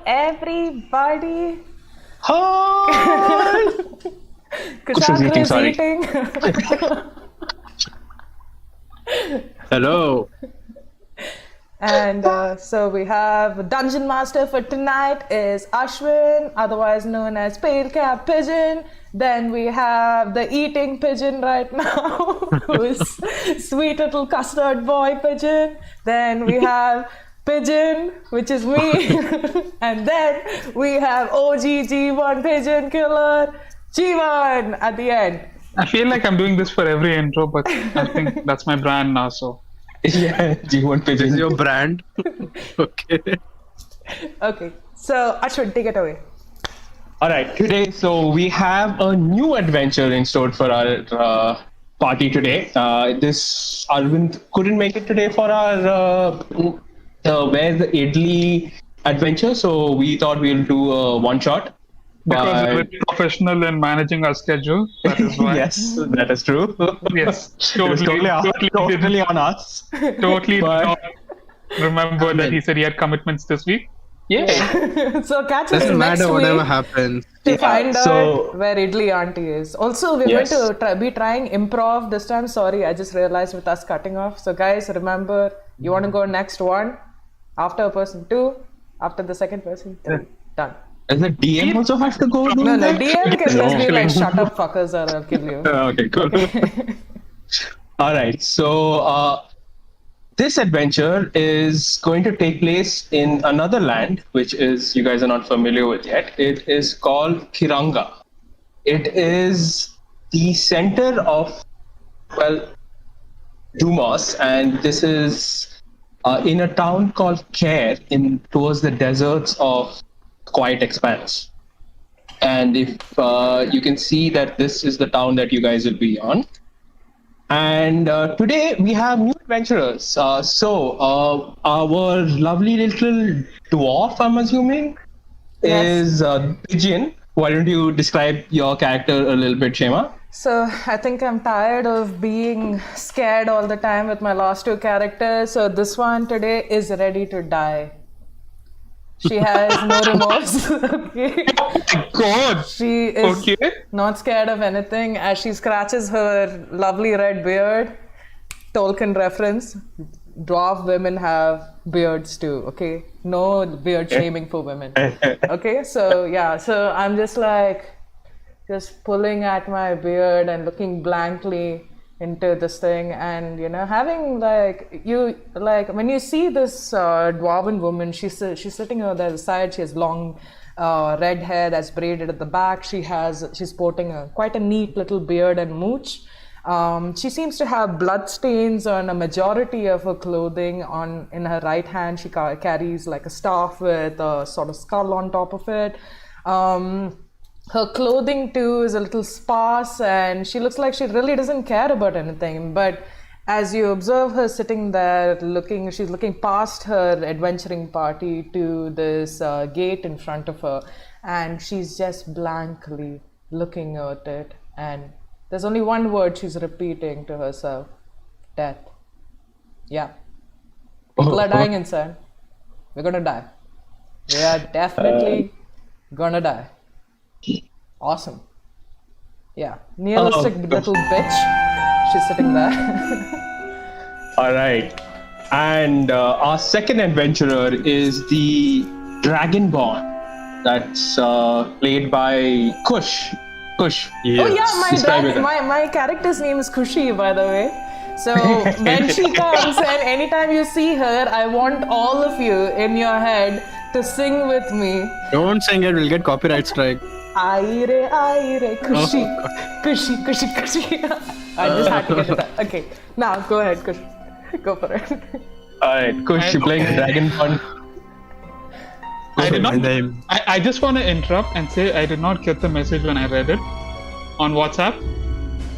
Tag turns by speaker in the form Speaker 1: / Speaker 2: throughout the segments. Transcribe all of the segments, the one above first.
Speaker 1: everybody.
Speaker 2: Hi!
Speaker 1: Kushagra
Speaker 2: eating,
Speaker 1: is
Speaker 2: sorry.
Speaker 1: eating.
Speaker 3: Hello.
Speaker 1: And so we have Dungeon Master for tonight is Ashwin, otherwise known as Pale Cap Pigeon. Then we have the eating pigeon right now, who is sweet little custard boy pigeon. Then we have Pigeon, which is me. And then we have OG G1 Pigeon Killer, G1 at the end.
Speaker 4: I feel like I'm doing this for every intro, but I think that's my brand now, so.
Speaker 2: Yeah, G1
Speaker 3: This
Speaker 2: Pigeon.
Speaker 3: is your brand. Okay.
Speaker 1: Okay, so Ashwin, take it away.
Speaker 2: Alright, today, so we have a new adventure in store for our party today. This Arvind couldn't make it today for our Where's the Idli adventure, so we thought we'll do a one shot.
Speaker 4: Because we're very professional in managing our schedule, that is why.
Speaker 2: Yes, that is true.
Speaker 4: Yes,
Speaker 2: It was totally on us.
Speaker 4: Totally
Speaker 2: But-
Speaker 4: did not remember that he said he had commitments this week.
Speaker 2: Yeah.
Speaker 1: So catch us
Speaker 3: Doesn't
Speaker 1: next
Speaker 3: matter
Speaker 1: week
Speaker 3: whatever happens.
Speaker 1: to
Speaker 2: Yeah,
Speaker 1: find
Speaker 2: so-
Speaker 1: out where Idli Auntie is. Also, we're
Speaker 2: Yes.
Speaker 1: going to be trying improv this time. Sorry, I just realized with us cutting off. So guys, remember, you want to go next one, after person two, after the second person three. Done.
Speaker 2: Does the DM also have to go do
Speaker 1: No,
Speaker 2: that?
Speaker 1: DM can just be like, shut up fuckers or I'll kill you.
Speaker 2: Okay, cool. All right. So this adventure is going to take place in another land, which is you guys are not familiar with yet. It is called Kiranga. It is the center of, well, Dumas, and this is in a town called Kersh towards the deserts of Quiet Expanse. And if you can see that this is the town that you guys will be on. And today we have new adventurers. So our lovely little dwarf, I'm assuming, is Pigeon. Why don't you describe your character a little bit, Shema?
Speaker 1: So I think I'm tired of being scared all the time with my last two characters. So this one today is ready to die. She has no remorse. Okay.
Speaker 4: God!
Speaker 1: She is
Speaker 4: Okay.
Speaker 1: not scared of anything as she scratches her lovely red beard. Tolkien reference. Dwarf women have beards too, okay? No beard shaming for women. Okay, so yeah, so I'm just pulling at my beard and looking blankly into this thing, and having when you see this dwarven woman, she's sitting on the side. She has long red hair that's braided at the back. She's sporting quite a neat little beard and mooch. She seems to have blood stains on a majority of her clothing. In her right hand, she carries like a staff with a sort of skull on top of it. Her clothing too is a little sparse, and she looks like she really doesn't care about anything. But as you observe her sitting there she's looking past her adventuring party to this gate in front of her, and she's just blankly looking at it. And there's only one word she's repeating to herself: death. Yeah. People are dying inside. We're gonna die. We are definitely gonna die. Awesome. Yeah. Nihilistic little bitch. She's sitting there.
Speaker 2: All right. And our second adventurer is the Dragonborn. That's played by Kush. Kush.
Speaker 1: Oh yeah,
Speaker 2: Describe it.
Speaker 1: my character's name is Kushi, by the way. So when she comes and anytime you see her, I want all of you in your head to sing with me.
Speaker 3: Don't sing it, we'll get copyright strike.
Speaker 1: Aire, Kushi, Kushi, Kushi, Kushi. I just had to get it out. Okay, now go ahead, Kush. Go for it.
Speaker 2: All right, Kush, you're playing Dragonborn.
Speaker 4: I did not.
Speaker 3: My name.
Speaker 4: I just want to interrupt and say I did not get the message when I read it on WhatsApp.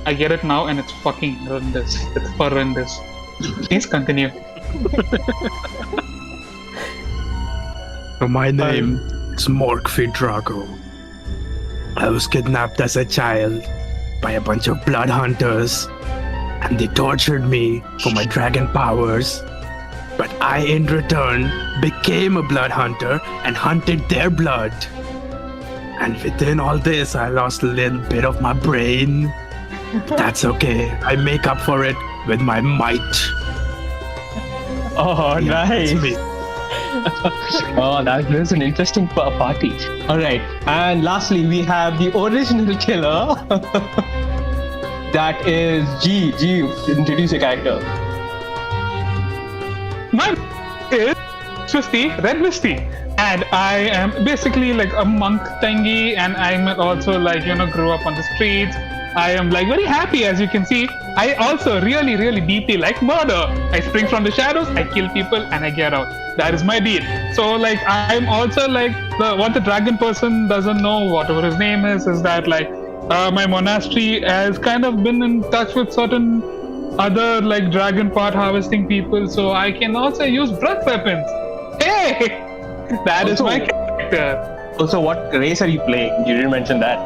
Speaker 4: I get it now, and it's fucking horrendous. It's horrendous. Please continue.
Speaker 3: My name is Morkfi Drago. I was kidnapped as a child by a bunch of blood hunters, and they tortured me for my dragon powers. But I, in return, became a blood hunter and hunted their blood. And within all this, I lost a little bit of my brain. But that's okay. I make up for it with my might.
Speaker 2: Oh, nice.
Speaker 3: That's me.
Speaker 2: Oh, that is an interesting party. All right. And lastly, we have the original killer. That is G. G, introduce your character.
Speaker 4: My is Twisty, Red Misty, and I am basically like a monk thingy, and I'm also like, grew up on the streets. I am like very happy, as you can see. I also really, really deeply like murder. I spring from the shadows, I kill people, and I get out. That is my deal. So like, I'm also like, what the dragon person doesn't know, whatever his name is that like, my monastery has kind of been in touch with certain other like dragon part harvesting people, so I can also use breath weapons. Hey! That is my character.
Speaker 2: Also, what race are you playing? You didn't mention that.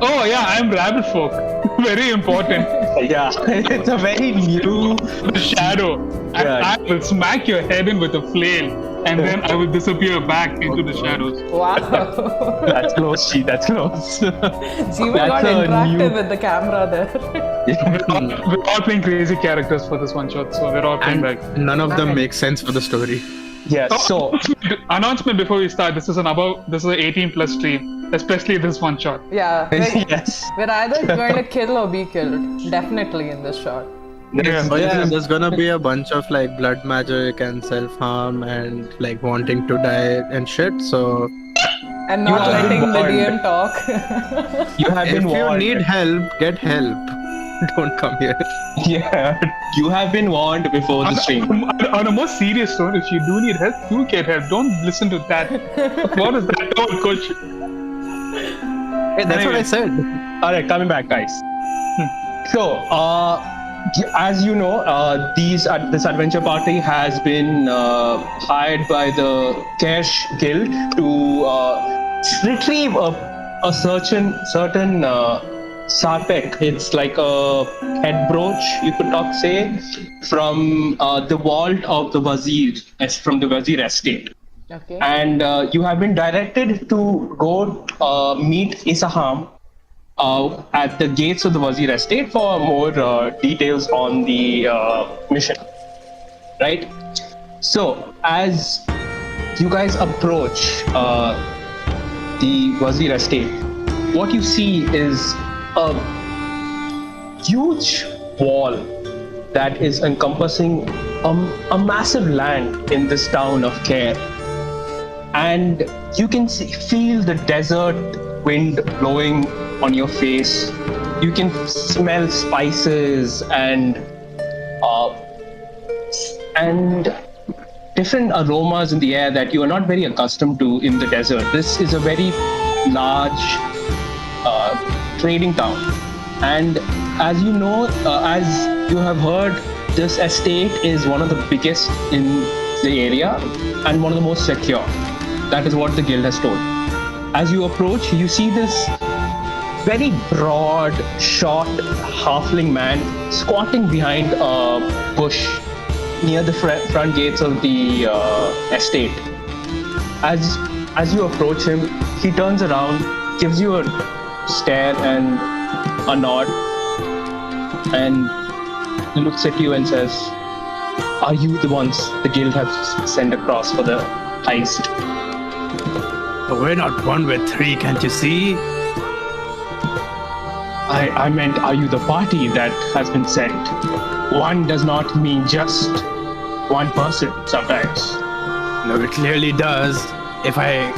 Speaker 4: Oh yeah, I'm rabbit folk. Very important.
Speaker 2: Yeah, it's a very new
Speaker 4: The shadow. And
Speaker 2: Yeah.
Speaker 4: I will smack your head in with a flail, and then I will disappear back into the shadows.
Speaker 1: Wow.
Speaker 2: That's close, G. That's close.
Speaker 1: Jiva
Speaker 2: That's
Speaker 1: got
Speaker 2: a
Speaker 1: interactive
Speaker 2: new-
Speaker 1: with the camera there.
Speaker 4: We're all playing crazy characters for this one shot, so we're all playing like.
Speaker 3: And none of them
Speaker 1: Okay.
Speaker 3: make sense for the story.
Speaker 2: Yes. So,
Speaker 4: Announcement before we start. This is an 18 plus stream, especially this one shot.
Speaker 1: Yeah.
Speaker 2: yes.
Speaker 1: We're either going to kill or be killed. Definitely in this shot.
Speaker 4: Yeah.
Speaker 3: Oh yeah, there's gonna be a bunch of like blood magic and self-harm and like wanting to die and shit, so
Speaker 1: And not
Speaker 2: have
Speaker 1: letting
Speaker 2: been
Speaker 1: the
Speaker 2: warned.
Speaker 1: DM talk.
Speaker 2: You have
Speaker 3: if
Speaker 2: been
Speaker 3: you
Speaker 2: warned.
Speaker 3: need help, get help. Don't come here.
Speaker 2: Yeah, you have been warned before the stream.
Speaker 4: On a more serious tone, if you do need help, do get help. Don't listen to that. What is that tone, coach?
Speaker 3: Hey, that's what I said.
Speaker 2: All right, coming back, guys. So, as you know, this adventure party has been hired by the Kersh Guild to retrieve a certain sarpech. It's like a head brooch, you could say, from the vault of the Wazir, from the Wazir estate.
Speaker 1: Okay.
Speaker 2: And you have been directed to go meet Isaham at the gates of the Wazir estate for more details on the mission. Right? So, as you guys approach the Wazir estate, what you see is a huge wall that is encompassing a massive land in this town of Kerr. And you can feel the desert wind blowing on your face. You can smell spices and different aromas in the air that you are not very accustomed to in the desert. This is a very large trading town, and as you know, as you have heard, this estate is one of the biggest in the area and one of the most secure. That is what the guild has told. As you approach, you see this very broad, short halfling man squatting behind a bush near the front gates of the estate. As you approach him, he turns around, gives you a stare and a nod, and looks at you and says, "Are you the ones the guild has sent across for the heist?"
Speaker 3: We're not one with three, can't you see?
Speaker 2: I meant, are you the party that has been sent? One does not mean just one person sometimes.
Speaker 3: No, it clearly does. If I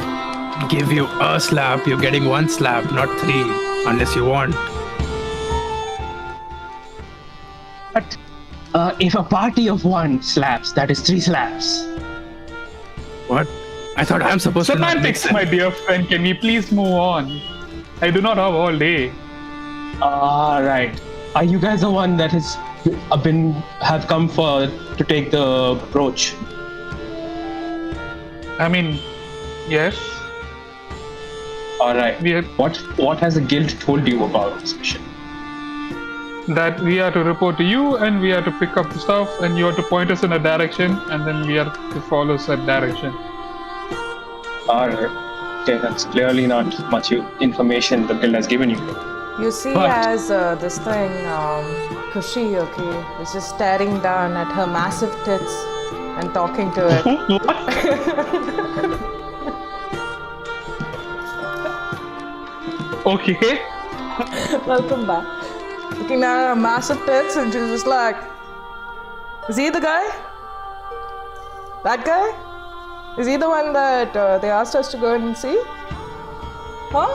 Speaker 3: give you a slap, you're getting one slap, not three, unless you want.
Speaker 2: But if a party of one slaps, that is 3 slaps.
Speaker 3: What? I thought I'm supposed to not mix
Speaker 4: Semantics,
Speaker 3: it.
Speaker 4: my dear friend. Can we please move on? I do not have all day.
Speaker 2: Right. Are you guys the one that have come to take the brooch?
Speaker 4: I mean, yes.
Speaker 2: All right.
Speaker 4: We have,
Speaker 2: What has the guild told you about this mission?
Speaker 4: that we are to report to you, and we are to pick up the stuff, and you are to point us in a direction, and then we are to follow said direction.
Speaker 2: Alright. Okay, that's clearly not much information the guild has given you.
Speaker 1: You see,
Speaker 2: But-
Speaker 1: as this thing, Kushi, okay, is just staring down at her massive tits and talking to it.
Speaker 4: Okay.
Speaker 1: Welcome back. Looking at her massive tits, and she's just like, is he the guy? That guy? Is he the one that they asked us to go and see? Huh?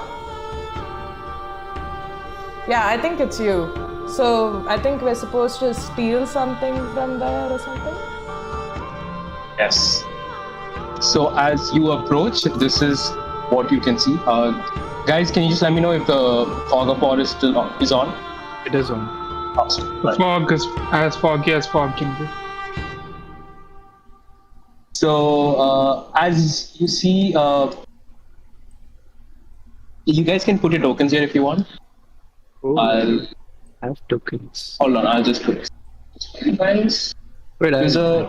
Speaker 1: Yeah, I think it's you. So I think we're supposed to steal something from there or something?
Speaker 2: Yes. So as you approach, this is what you can see. Guys, can you just let me know if the fog of war is still on?
Speaker 3: It is on.
Speaker 2: Awesome. Right.
Speaker 4: Fog is as foggy as fog can be.
Speaker 2: So as you see, you guys can put your tokens here if you want.
Speaker 3: Oh,
Speaker 2: I'll
Speaker 3: have tokens.
Speaker 2: hold on. I'll just put it. Guys,
Speaker 3: Wait,
Speaker 2: there's a.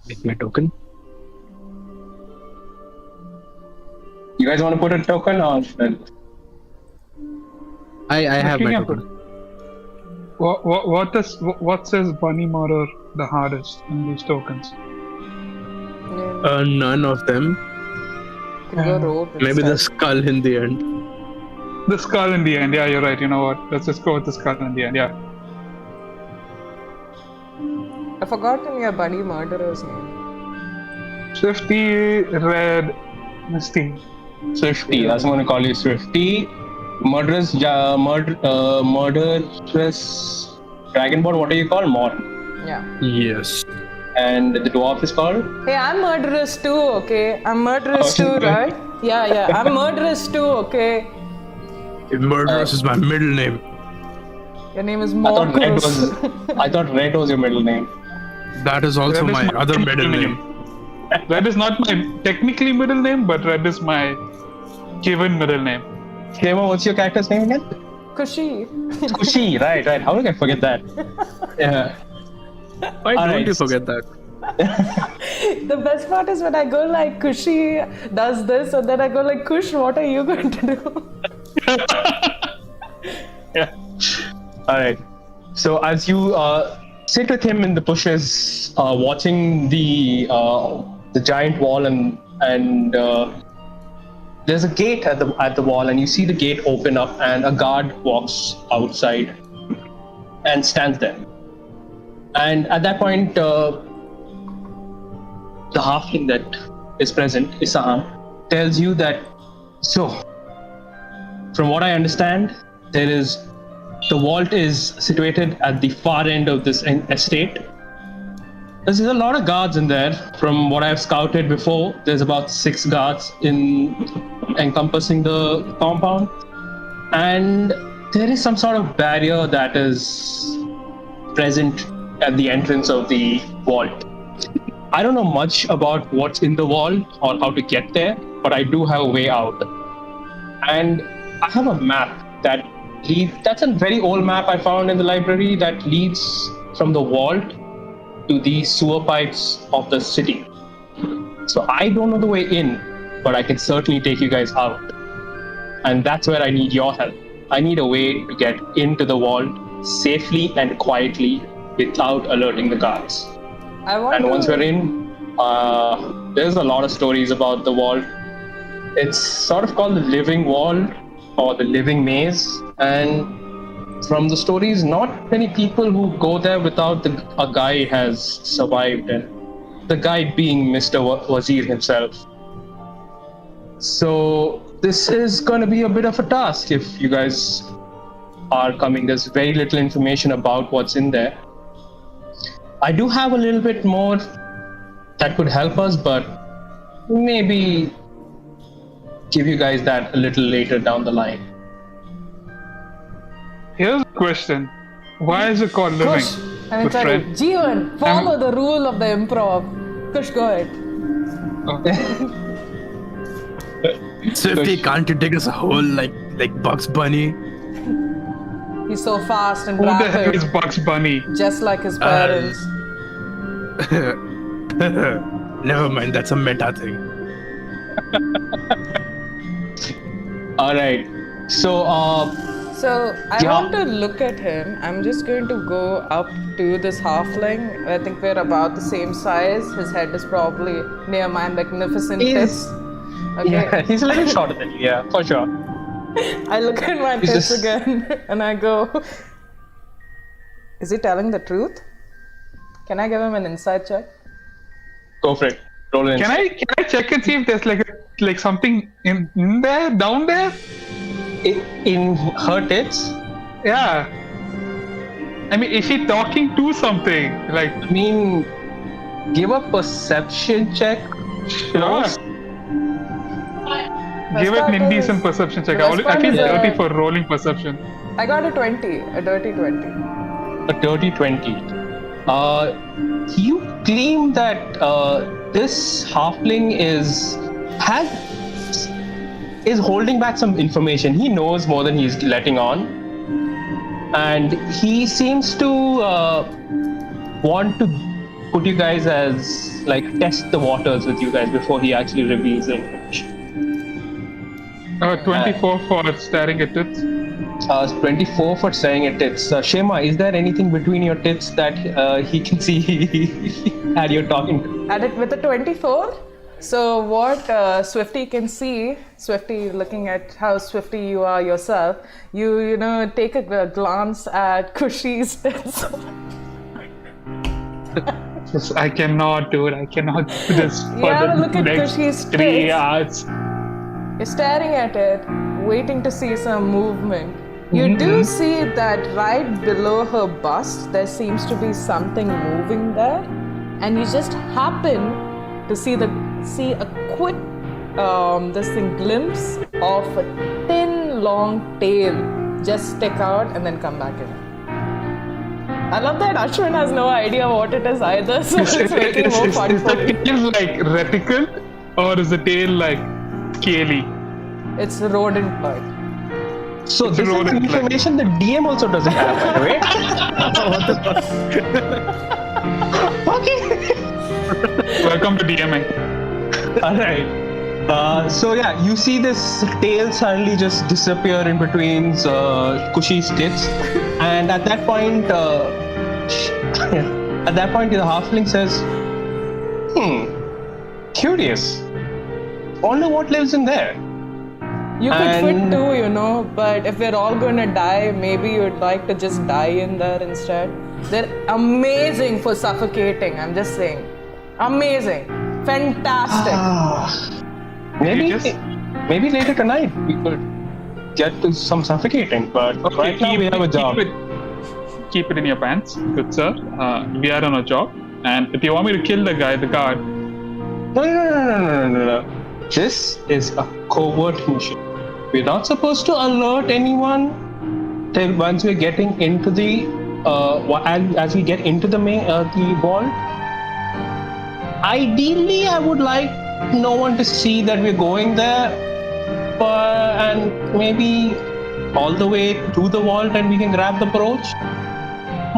Speaker 3: make my token.
Speaker 2: You guys want to put a token or?
Speaker 3: I have my
Speaker 4: Looking at
Speaker 3: token.
Speaker 4: What says Bunny Murder the hardest in these tokens?
Speaker 1: Yeah,
Speaker 3: None of them.
Speaker 1: you can go rogue
Speaker 3: Maybe the
Speaker 1: instead.
Speaker 3: skull in the end.
Speaker 4: The skull in the end. Yeah, you're right. You know what? Let's just go with the skull in the end. Yeah.
Speaker 1: I've forgotten your bunny murderer's name.
Speaker 4: Swifty, Red, Misty.
Speaker 2: Swifty. That's what I'm going to call you, Swifty. Murderous Dragonborn. What do you call? Morn.
Speaker 1: Yeah.
Speaker 3: Yes.
Speaker 2: And the dwarf is called.
Speaker 1: Hey, I'm murderous too, okay? I'm murderous too,
Speaker 2: Okay.
Speaker 1: right? Yeah, I'm murderous too, okay?
Speaker 3: Murderous is my middle name.
Speaker 1: Your name is
Speaker 2: I thought Red
Speaker 1: Morcus.
Speaker 2: was. I thought Red was your middle name.
Speaker 3: That is also
Speaker 4: Red is
Speaker 3: my
Speaker 4: my
Speaker 3: other middle
Speaker 4: middle
Speaker 3: name.
Speaker 4: Red is not my technically middle name, but Red is my given middle name.
Speaker 2: Kema, what's your character's name again?
Speaker 1: Kushi.
Speaker 2: Kushi. Right. How did I forget that? Yeah.
Speaker 3: Why don't
Speaker 2: Alright.
Speaker 3: you forget that?
Speaker 1: The best part is when I go like Kushi does this, and then I go like Kush, what are you going to do?
Speaker 2: Yeah. All right. So as you sit with him in the bushes, watching the giant wall, and there's a gate at the wall, and you see the gate open up, and a guard walks outside and stands there. And at that point, the halfling that is present, Isaham, tells you that. So, from what I understand, the vault is situated at the far end of this estate. There's a lot of guards in there. From what I've scouted before, there's about 6 guards encompassing the compound, and there is some sort of barrier that is present at the entrance of the vault. I don't know much about what's in the vault or how to get there, but I do have a way out. And I have a map that's a very old map I found in the library that leads from the vault to the sewer pipes of the city. So I don't know the way in, but I can certainly take you guys out. And that's where I need your help. I need a way to get into the vault safely and quietly without alerting the guards.
Speaker 1: I want
Speaker 2: And
Speaker 1: to...
Speaker 2: once we're in, there's a lot of stories about the vault. It's sort of called the Living Wall or the Living Maze. And from the stories, not many people who go there without a guide has survived, and the guide being Mr. Wazir himself. So this is going to be a bit of a task if you guys are coming. There's very little information about what's in there. I do have a little bit more that could help us, but maybe give you guys that a little later down the line.
Speaker 4: Here's a question. Why is it called living?
Speaker 1: Kush. And it's
Speaker 4: Good
Speaker 1: like,
Speaker 4: friend.
Speaker 1: Jeevan, follow the rule of the improv. Kush, go ahead.
Speaker 3: Swifty, can't you take us a whole like Bugs Bunny?
Speaker 1: He's so fast and
Speaker 4: Who the heck
Speaker 1: rapid,
Speaker 4: is Bugs Bunny?
Speaker 1: just like his parents.
Speaker 3: Never mind, that's a meta thing.
Speaker 2: All right. So,
Speaker 1: So I
Speaker 2: Yeah.
Speaker 1: want to look at him. I'm just going to go up to this halfling. I think we're about the same size. His head is probably near my magnificent
Speaker 2: He's-
Speaker 1: tits. Okay.
Speaker 2: yeah, he's a little shorter than you. Yeah, for sure.
Speaker 1: I look at my
Speaker 2: He's
Speaker 1: tits
Speaker 2: just-
Speaker 1: again and I go, is he telling the truth? Can I give him an inside check?
Speaker 2: Go for it. Roll in.
Speaker 4: Can I check and see if there's like something in there, down there?
Speaker 2: In her tits?
Speaker 4: Yeah. I mean, is she talking to something? Like,
Speaker 2: I mean, give a perception check.
Speaker 4: sure. Give it an indecent perception check. I feel dirty for rolling perception.
Speaker 1: I got a 20, a dirty 20.
Speaker 2: A dirty 20. You claim that this halfling is holding back some information. He knows more than he's letting on, and he seems to want to put you guys as like test the waters with you guys before he actually reveals the information.
Speaker 4: 24 for staring at it.
Speaker 2: 24 for staring at tits. Shema, is there anything between your tits that he can see that you're talking to?
Speaker 1: At it with a 24. So what Swifty can see, Swifty looking at how swifty you are yourself, you know, take a glance at Kushi's tits.
Speaker 4: Yes, I cannot do it. I cannot do this for
Speaker 1: Yeah,
Speaker 4: the
Speaker 1: look at
Speaker 4: next
Speaker 1: Kushi's
Speaker 4: 3
Speaker 1: tits.
Speaker 4: hours.
Speaker 1: You're staring at it, waiting to see some movement. You do see that right below her bust, there seems to be something moving there, and you just happen to see a quick glimpse of a thin, long tail just stick out and then come back in. I love that Ashwin has no idea what it is either, so it's making more fun
Speaker 4: Is
Speaker 1: for
Speaker 4: the
Speaker 1: me.
Speaker 4: tail like reticle or is the tail like scaly?
Speaker 1: It's rodent-like.
Speaker 2: So
Speaker 4: It's
Speaker 2: this is
Speaker 4: rodent-like.
Speaker 2: information the DM also doesn't have, by the way. Okay.
Speaker 4: Welcome to DMing.
Speaker 2: All right. So yeah, you see this tail suddenly just disappear in between Kushi's tits, and at that point, the halfling says, curious. Wonder what lives in there."
Speaker 1: You could fit
Speaker 2: And-
Speaker 1: two, you know, but if we're all gonna die, maybe you'd like to just die in there instead. They're amazing for suffocating, I'm just saying. Amazing. Fantastic.
Speaker 2: Maybe later tonight we could get to some suffocating, but right now we have a job.
Speaker 4: Keep it in your pants, good sir. We are on a job, and if you want me to kill the guard,
Speaker 2: No. This is a covert mission. We're not supposed to alert anyone till once we're getting into the as we get into the vault. Ideally, I would like no one to see that we're going there, and maybe all the way to the vault and we can grab the brooch.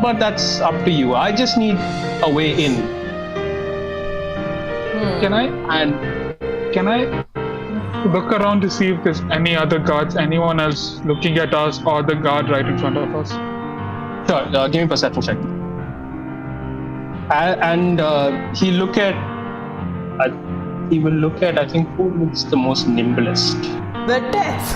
Speaker 2: But that's up to you. I just need a way in.
Speaker 4: Can I look around to see if there's any other guards, anyone else looking at us, or the guard right in front of us?
Speaker 2: Sure, give me a perception check. And he will look at, I think, who looks the most nimblest.
Speaker 1: The tits.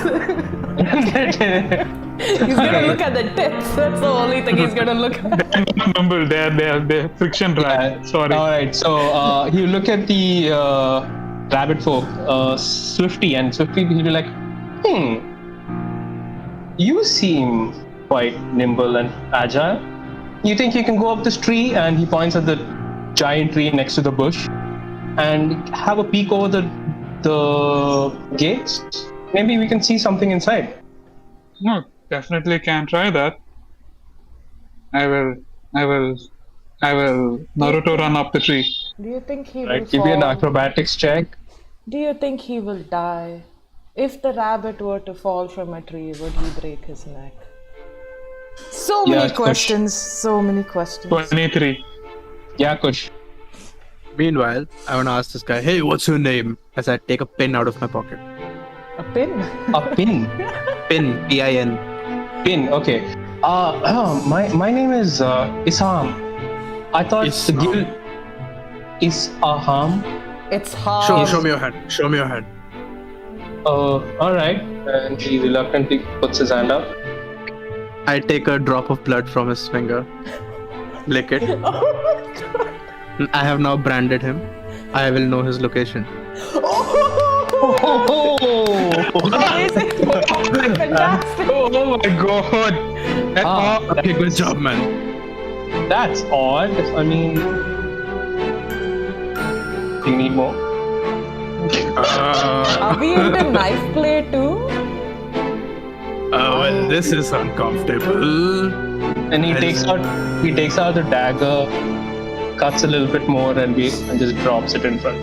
Speaker 1: He's gonna look at the tits. That's the only thing he's gonna look at.
Speaker 4: Number, they're friction drag. Sorry.
Speaker 2: All right, so he'll look at the rabbit folk, Swifty, and Swifty will be like, you seem quite nimble and agile. You think you can go up this tree? And he points at the giant tree next to the bush and have a peek over the gates. Maybe we can see something inside.
Speaker 4: No, definitely can try that. I will Naruto run up the tree.
Speaker 1: Do you think he will
Speaker 2: Right, give me an
Speaker 1: fall?
Speaker 2: acrobatics check.
Speaker 1: Do you think he will die? If the rabbit were to fall from a tree, would he break his neck? So many
Speaker 2: Yeah, Kush.
Speaker 1: questions. So many questions.
Speaker 4: 23.
Speaker 2: Yeah, Kush.
Speaker 3: Meanwhile, I want to ask this guy, hey, what's your name? As I take a pin out of my pocket.
Speaker 1: A pin.
Speaker 2: A pin.
Speaker 3: Pin, P-I-N.
Speaker 2: Pin. Okay. My name is Isaham. I thought the
Speaker 3: Isaham.
Speaker 2: guild is Isaham.
Speaker 1: It's hard.
Speaker 3: Show me your hand. Show me your hand.
Speaker 2: All right. And he reluctantly puts his hand up.
Speaker 3: I take a drop of blood from his finger. Lick it. I have now branded him. I will know his location.
Speaker 1: Amazing. Fantastic.
Speaker 4: Oh my god.
Speaker 3: Okay, good job, man.
Speaker 2: That's odd. I mean, you need more.
Speaker 1: Are we into knife play too?
Speaker 3: Well, this is uncomfortable.
Speaker 2: And he takes out the dagger, cuts a little bit more, and just drops it in front.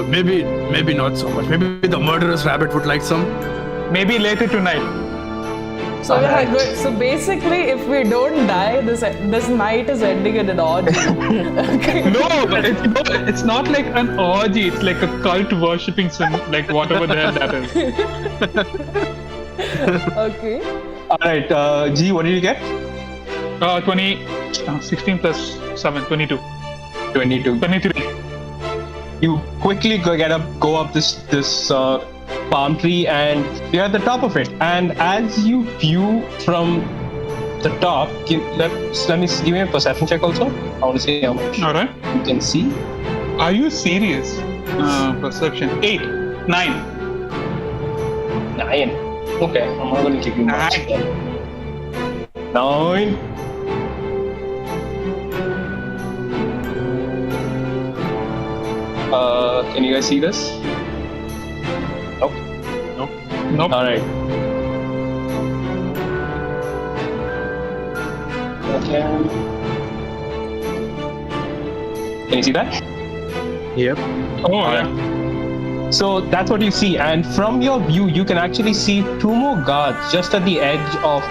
Speaker 3: Maybe not so much. Maybe the murderous rabbit would like some.
Speaker 4: Maybe later tonight.
Speaker 1: So yeah, good. So basically, if we don't die, this night is ending in an orgy. Okay.
Speaker 4: No, it's not like an orgy. It's like a cult worshipping sin, like whatever the hell that is.
Speaker 1: Okay.
Speaker 2: All right, G, what did you get?
Speaker 4: 16 plus 7, 22.
Speaker 2: 22.
Speaker 4: 23.
Speaker 2: You quickly go up this palm tree, and you're at the top of it. And as you view from the top, give me a perception check also. I want to see how much
Speaker 4: Alright.
Speaker 2: you can see.
Speaker 4: Are you serious? Perception. 8. 9.
Speaker 2: 9. Okay, I'm not going to give you much. 9. Can you guys see this? Nope.
Speaker 4: Nope.
Speaker 2: All right. Okay. Can you see that?
Speaker 3: Yep.
Speaker 4: Oh, yeah.
Speaker 2: So that's what you see, and from your view, you can actually see 2 more guards just at the edge of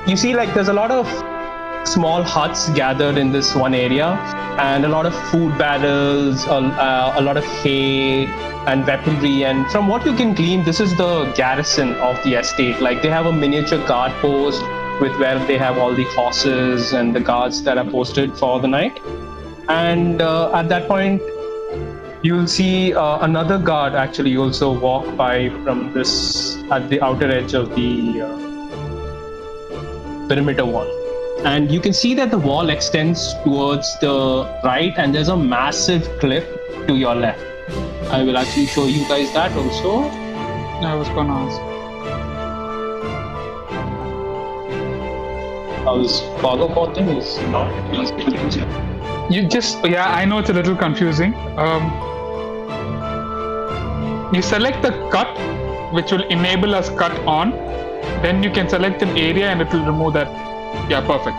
Speaker 2: You see, like, there's a lot of small huts gathered in this one area, and a lot of food barrels, a lot of hay and weaponry. And from what you can glean, this is the garrison of the estate. Like, they have a miniature guard post with where they have all the horses and the guards that are posted for the night. And at that point, you'll see another guard actually also walk by from this at the outer edge of the perimeter wall. And you can see that the wall extends towards the right, and there's a massive cliff to your left. I will actually show you guys that also.
Speaker 4: I was gonna ask.
Speaker 2: How's cargo porting is not easy.
Speaker 4: I know it's a little confusing. You select the cut, which will enable us cut on. Then you can select an area and it will remove that. Yeah, perfect.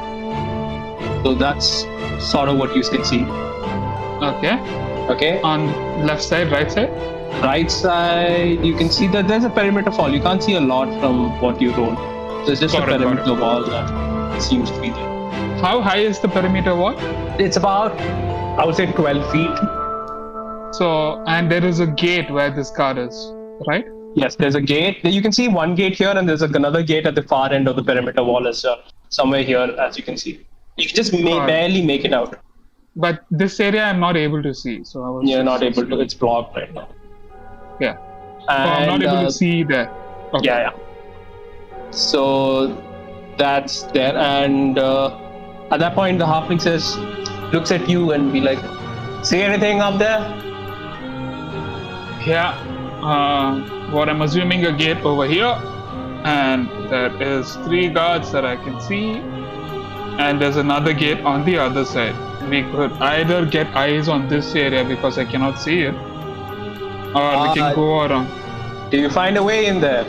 Speaker 2: So that's sort of what you can see.
Speaker 4: Okay.
Speaker 2: Okay.
Speaker 4: On left side, right side?
Speaker 2: Right side, you can see that there's a perimeter wall. You can't see a lot from what you roll. There's just a perimeter wall that seems to be there.
Speaker 4: How high is the perimeter wall?
Speaker 2: It's about, I would say, 12 feet.
Speaker 4: So, and there is a gate where this guard is, right?
Speaker 2: Yes, there's a gate. You can see one gate here, and there's another gate at the far end of the perimeter wall as well. Somewhere here, as you can see. You can just barely make it out.
Speaker 4: But this area I'm not able to see. So I was
Speaker 2: You're not able to. It's blocked right now.
Speaker 4: Yeah.
Speaker 2: And,
Speaker 4: I'm not able to see there. Okay.
Speaker 2: Yeah. So that's there, and at that point, the halfling looks at you and be like, "See anything up there?"
Speaker 4: Yeah. What I'm assuming a gate over here, and there is 3 guards that I can see, and there's another gate on the other side. We could either get eyes on this area because I cannot see it, or we can go around.
Speaker 2: Do you find a way in there?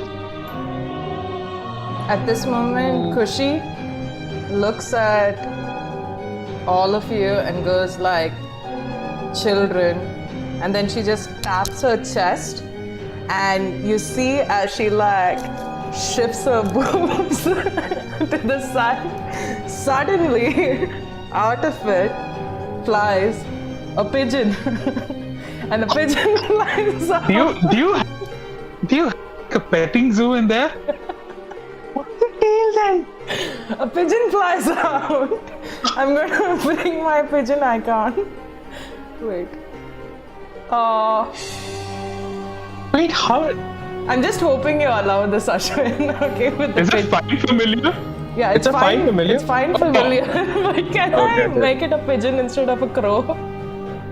Speaker 1: At this moment, Kushi looks at all of you and goes like, "Children," and then she just taps her chest, and you see as she like shifts her boobs to the side. Suddenly, out of it flies a pigeon. And the pigeon flies out.
Speaker 4: Do you have a petting zoo in there?
Speaker 2: What's the tail then?
Speaker 1: A pigeon flies out. I'm gonna bring my pigeon icon. Wait.
Speaker 2: Wait, how?
Speaker 1: I'm just hoping you allow this Ashwin, okay, with the
Speaker 4: Is it
Speaker 1: pigeon.
Speaker 4: fine familiar?
Speaker 1: Yeah,
Speaker 2: It's a fine familiar?
Speaker 1: It's fine familiar. But can I
Speaker 2: Okay.
Speaker 1: make it a pigeon instead of a crow?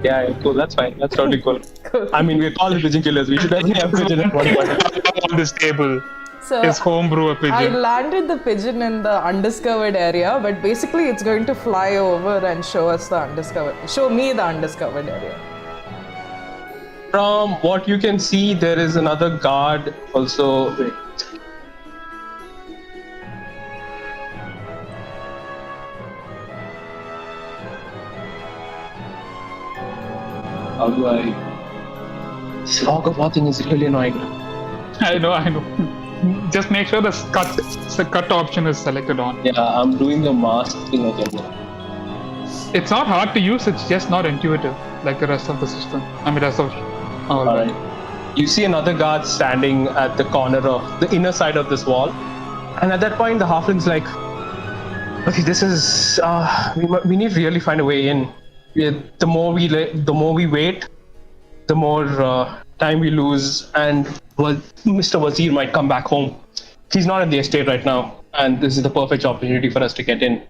Speaker 2: Yeah, cool. That's fine. That's totally cool.
Speaker 1: Cool.
Speaker 2: I mean, we're called the pigeon killers. We should actually have pigeon at one point.
Speaker 4: On this table
Speaker 1: So
Speaker 4: is homebrew a
Speaker 1: I
Speaker 4: pigeon.
Speaker 1: landed the pigeon in the undiscovered area, but basically it's going to fly over and show me the undiscovered area.
Speaker 2: From what you can see, there is another guard also. Wait. How do I? This log of watching is really annoying.
Speaker 4: I know. Just make sure the cut option is selected on.
Speaker 2: Yeah, I'm doing the mask thing again.
Speaker 4: It's not hard to use, it's just not intuitive like the rest of the system. Rest of all.
Speaker 2: Alright. You see another guard standing at the corner of the inner side of this wall, and at that point, the halfling's like, "Okay, this is we need to really find a way in. The more we wait, the more time we lose, and Mr. Wazir might come back home. He's not at the estate right now, and this is the perfect opportunity for us to get in.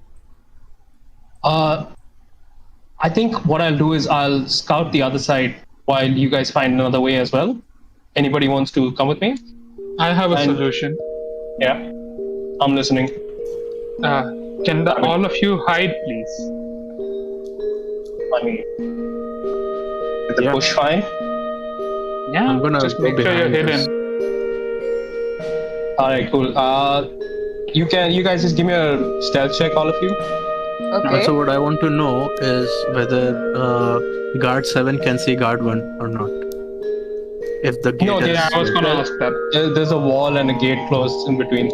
Speaker 2: I think what I'll do is I'll scout the other side while you guys find another way as well. Anybody wants to come with me?
Speaker 4: I have a solution.
Speaker 2: Yeah, I'm listening.
Speaker 4: Can all of you hide, please?
Speaker 2: I mean, is the bush fine?
Speaker 4: Yeah,
Speaker 3: I'm gonna
Speaker 4: just
Speaker 3: go
Speaker 4: make sure you're
Speaker 3: behind
Speaker 4: hidden.
Speaker 3: this.
Speaker 2: All right, cool. You guys just give me a stealth check, all of you.
Speaker 1: Okay.
Speaker 3: Also, what I want to know is whether guard 7 can see guard 1 or not. If the gate
Speaker 2: No,
Speaker 3: is...
Speaker 4: Yeah, I was gonna ask that.
Speaker 2: There's a wall and a gate closed in between.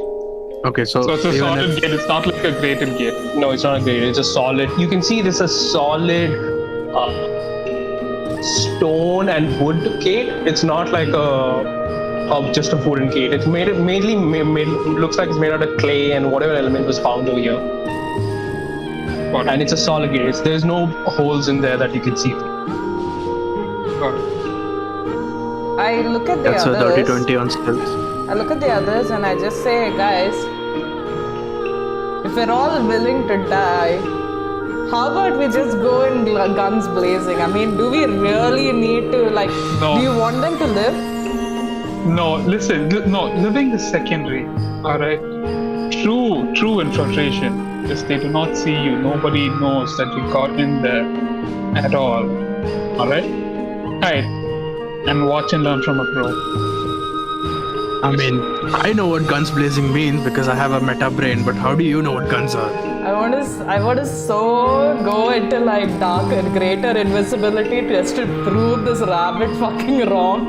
Speaker 3: Okay, so
Speaker 4: So it's a
Speaker 3: even
Speaker 4: solid
Speaker 3: if-
Speaker 4: gate, it's not like a grated gate.
Speaker 2: No, it's not a gate. It's a solid. You can see this is a solid stone and wood gate. It's not like just a wooden gate. It's mainly looks like it's made out of clay and whatever element was found over here.
Speaker 4: Got it.
Speaker 2: And it's a solid gate. There's no holes in there that you can see.
Speaker 4: Got it.
Speaker 1: I look at the
Speaker 3: that's a
Speaker 1: others.
Speaker 3: 30-20 on stealth.
Speaker 1: I look at the others and I just say, guys, if we're all willing to die, how about we just go in guns blazing? I mean, do we really need to, like,
Speaker 4: No.
Speaker 1: do you want them to live?
Speaker 4: No, listen, living is secondary, alright? True infiltration is they do not see you, nobody knows that you got in there at all, alright? Hide, and watch and learn from a pro.
Speaker 3: I mean, I know what guns blazing means because I have a meta brain, but how do you know what guns are?
Speaker 1: I want to so go into like darker, greater invisibility just to prove this rabbit fucking wrong.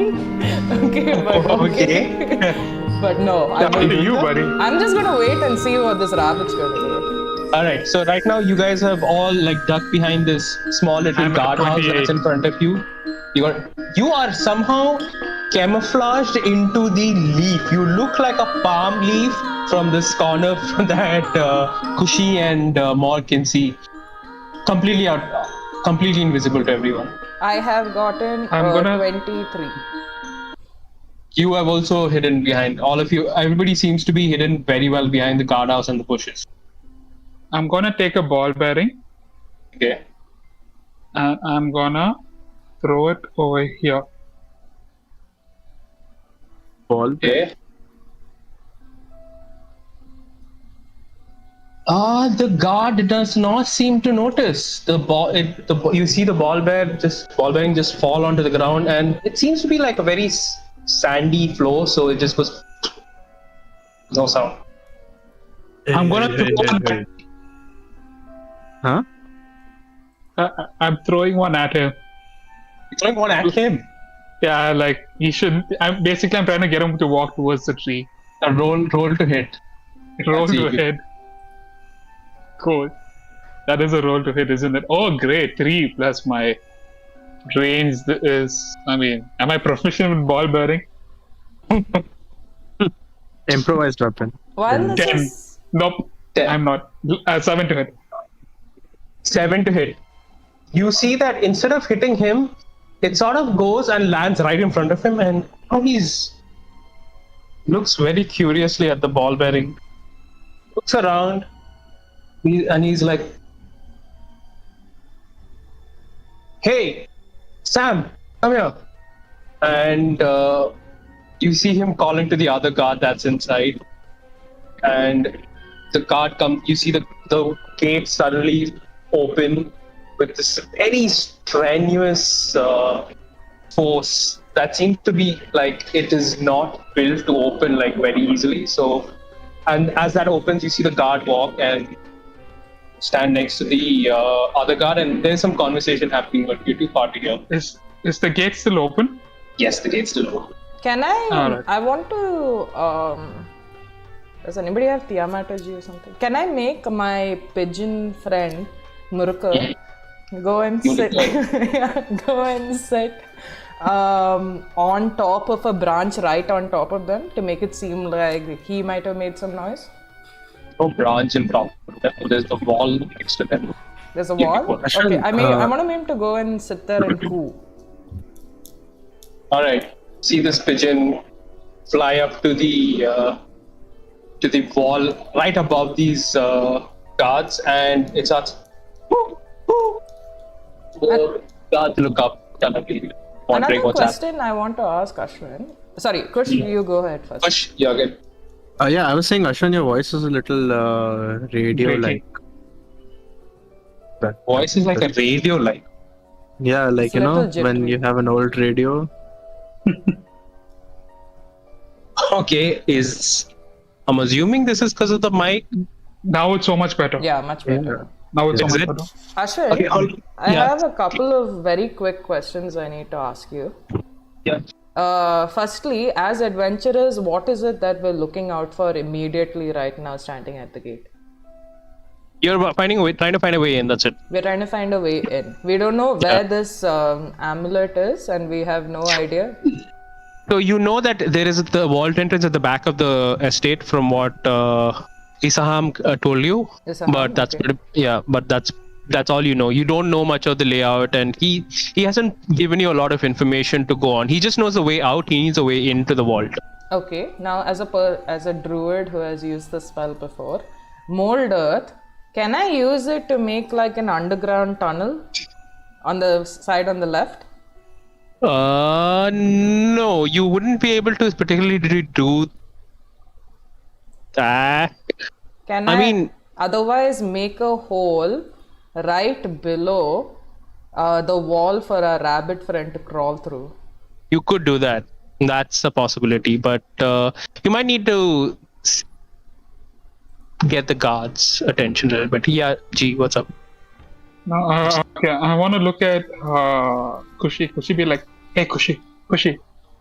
Speaker 1: Okay, but but no, I
Speaker 4: Up to
Speaker 1: won't.
Speaker 4: you, buddy.
Speaker 1: I'm just gonna wait and see what this rabbit's gonna do.
Speaker 2: All right. So right now you guys have all like ducked behind this small little
Speaker 4: I'm at
Speaker 2: guardhouse
Speaker 4: 28.
Speaker 2: that's in front of you. You are somehow camouflaged into the leaf. You look like a palm leaf from this corner that Kushi and Maul can see. Completely invisible to everyone.
Speaker 1: I have gotten
Speaker 4: I'm gonna-
Speaker 1: 23.
Speaker 2: You have also hidden behind. All of you, everybody seems to be hidden very well behind the guardhouse and the bushes.
Speaker 4: I'm gonna take a ball bearing,
Speaker 2: Okay.
Speaker 4: and I'm gonna throw it over here.
Speaker 3: Ball.
Speaker 2: Okay. The guard does not seem to notice the ball. You see the ball bearing just fall onto the ground, and it seems to be like a very sandy floor. So it just goes no sound.
Speaker 4: I'm gonna throw one.
Speaker 3: Huh?
Speaker 4: I'm throwing one at him.
Speaker 2: You're throwing one at him.
Speaker 4: Yeah, like he should. I'm trying to get him to walk towards the tree.
Speaker 2: A roll to hit.
Speaker 4: Roll
Speaker 2: That's
Speaker 4: to
Speaker 2: easy.
Speaker 4: hit. Cool. That is a roll to hit, isn't it? Oh, great. 3 plus my range is... I mean, am I proficient with ball bearing?
Speaker 3: Improvised weapon.
Speaker 1: While this
Speaker 4: 10.
Speaker 1: is
Speaker 4: Nope.
Speaker 2: 10.
Speaker 4: I'm not. 7 to hit.
Speaker 2: 7 to hit. You see that instead of hitting him, it sort of goes and lands right in front of him, and he's looks very curiously at the ball bearing. Looks around, and he's like, "Hey, Sam, come here!" And you see him calling to the other guard that's inside, and the guard comes. You see the gate suddenly open with this very strenuous force that seems to be like it is not built to open like very easily. So, and as that opens, you see the guard walk and stand next to the other guard, and there's some conversation happening. But you're too far to hear.
Speaker 4: Is the gate still open?
Speaker 2: Yes, the gate's still open.
Speaker 1: Can I?
Speaker 4: Alright.
Speaker 1: I want to. Does anybody have thaumaturgy or something? Can I make my pigeon friend Murukka go and sit? Yeah, go and sit on top of a branch, right on top of them, to make it seem like he might have made some noise.
Speaker 2: No branch in top. There's the wall next to them.
Speaker 1: There's a
Speaker 2: Yeah,
Speaker 1: wall.
Speaker 2: Ashwin,
Speaker 1: Okay, I want him to go and sit there and coo.
Speaker 2: All right. See this pigeon fly up to the wall right above these guards, and it starts. Woo, woo. The guards look up, kind of wondering
Speaker 1: Another
Speaker 2: what's happening.
Speaker 1: question I want to ask Ashwin. Sorry, Kush, you go ahead first.
Speaker 2: Push, yeah, again.
Speaker 3: Yeah, I was saying, Ashwin, your voice is a little radio-like.
Speaker 2: Voice is like a radio, like.
Speaker 3: Yeah, like,
Speaker 1: It's
Speaker 3: you
Speaker 1: a
Speaker 3: know,
Speaker 1: little
Speaker 3: when
Speaker 1: jittery.
Speaker 3: you have an old radio.
Speaker 2: Okay, I'm assuming this is because of the mic.
Speaker 4: Now it's so much better.
Speaker 1: Yeah, much better.
Speaker 4: Now it's so
Speaker 2: Is
Speaker 4: much
Speaker 2: it?
Speaker 4: better.
Speaker 1: Ashwin,
Speaker 2: Okay,
Speaker 1: I
Speaker 2: yeah.
Speaker 1: have a couple of very quick questions I need to ask you.
Speaker 2: Yeah.
Speaker 1: Firstly, as adventurers, what is it that we're looking out for immediately right now standing at the gate?
Speaker 2: You're trying to find a way in. That's it.
Speaker 1: We're trying to find a way in. We don't know where this amulet is, and we have no idea.
Speaker 2: So you know that there is the vault entrance at the back of the estate, from what Isaham told you.
Speaker 1: Isaham,
Speaker 2: But that's
Speaker 1: okay.
Speaker 2: but that's all you know. You don't know much of the layout, and he hasn't given you a lot of information to go on. He just knows the way out. He needs a way into the vault.
Speaker 1: Okay, now as a druid who has used the spell before, mold earth, can I use it to make like an underground tunnel on the side on the left?
Speaker 2: No, you wouldn't be able to particularly do that.
Speaker 1: Can
Speaker 2: I
Speaker 1: I
Speaker 2: mean-
Speaker 1: otherwise make a hole right below the wall for a rabbit friend to crawl through?
Speaker 2: You could do that. That's a possibility, but you might need to get the guards' attention a little bit. Yeah, G, what's up?
Speaker 4: Now, okay, I want to look at Kushi. Kushi be like, hey, Kushi,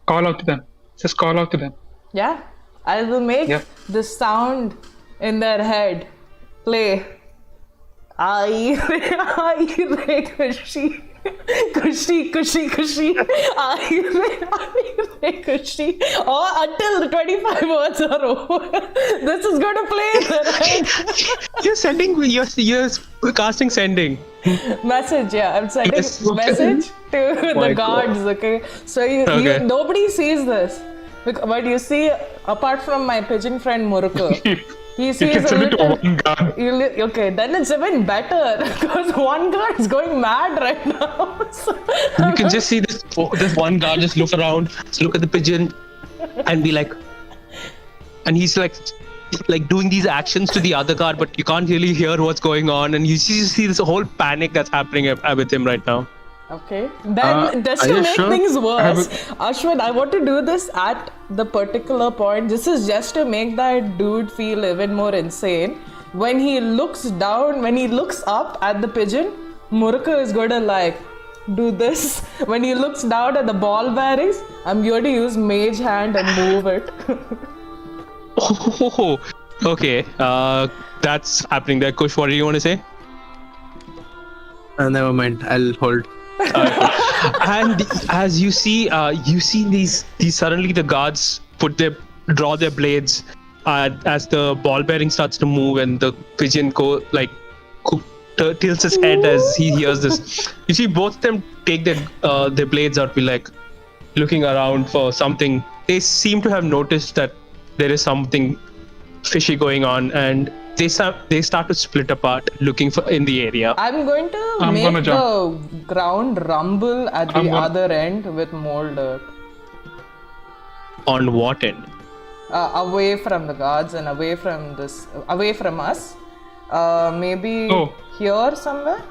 Speaker 4: call out to them. Just call out to them.
Speaker 1: Yeah, I will make
Speaker 4: Yeah.
Speaker 1: the sound in their head play. Ai re kushi. Kushi, kushi, kushi. Ai re kushi. Or until the 25 words are over. This is going to play in their head.
Speaker 2: You're casting sending.
Speaker 1: Message, yeah. I'm sending
Speaker 2: Yes.
Speaker 1: message to
Speaker 2: My
Speaker 1: the
Speaker 2: God.
Speaker 1: guards, okay? So
Speaker 2: Okay.
Speaker 1: nobody sees this. But you see, apart from my pigeon friend Murukka, he
Speaker 4: You
Speaker 1: sees
Speaker 4: can
Speaker 1: a
Speaker 4: send it to
Speaker 1: little...
Speaker 4: one guard.
Speaker 1: Okay, then it's even better because one guard is going mad right now. So,
Speaker 2: You can just see this one guard just look around, look at the pigeon, and be like, and he's like doing these actions to the other guard, but you can't really hear what's going on, and you see this whole panic that's happening with him right now.
Speaker 1: Okay. Then, just
Speaker 3: are
Speaker 1: to
Speaker 3: you
Speaker 1: make
Speaker 3: sure?
Speaker 1: things worse, Ashwin, I want to do this at the particular point. This is just to make that dude feel even more insane. When he looks down, when he looks up at the pigeon, Murukka is going to like do this. When he looks down at the ball bearings, I'm going to use mage hand and move it.
Speaker 2: Oh, okay. That's happening there. Kush, what do you want to say?
Speaker 3: Never mind. I'll hold.
Speaker 2: And as you see these suddenly the guards draw their blades as the ball bearing starts to move, and the pigeon tilts his head as he hears this. You see both of them take their blades out, be like looking around for something. They seem to have noticed that there is something fishy going on, and they start to split apart looking for in the area.
Speaker 1: I'm going to make the ground rumble at the other end with more dirt.
Speaker 2: On what end?
Speaker 1: Away from the guards and away from us. Maybe here somewhere.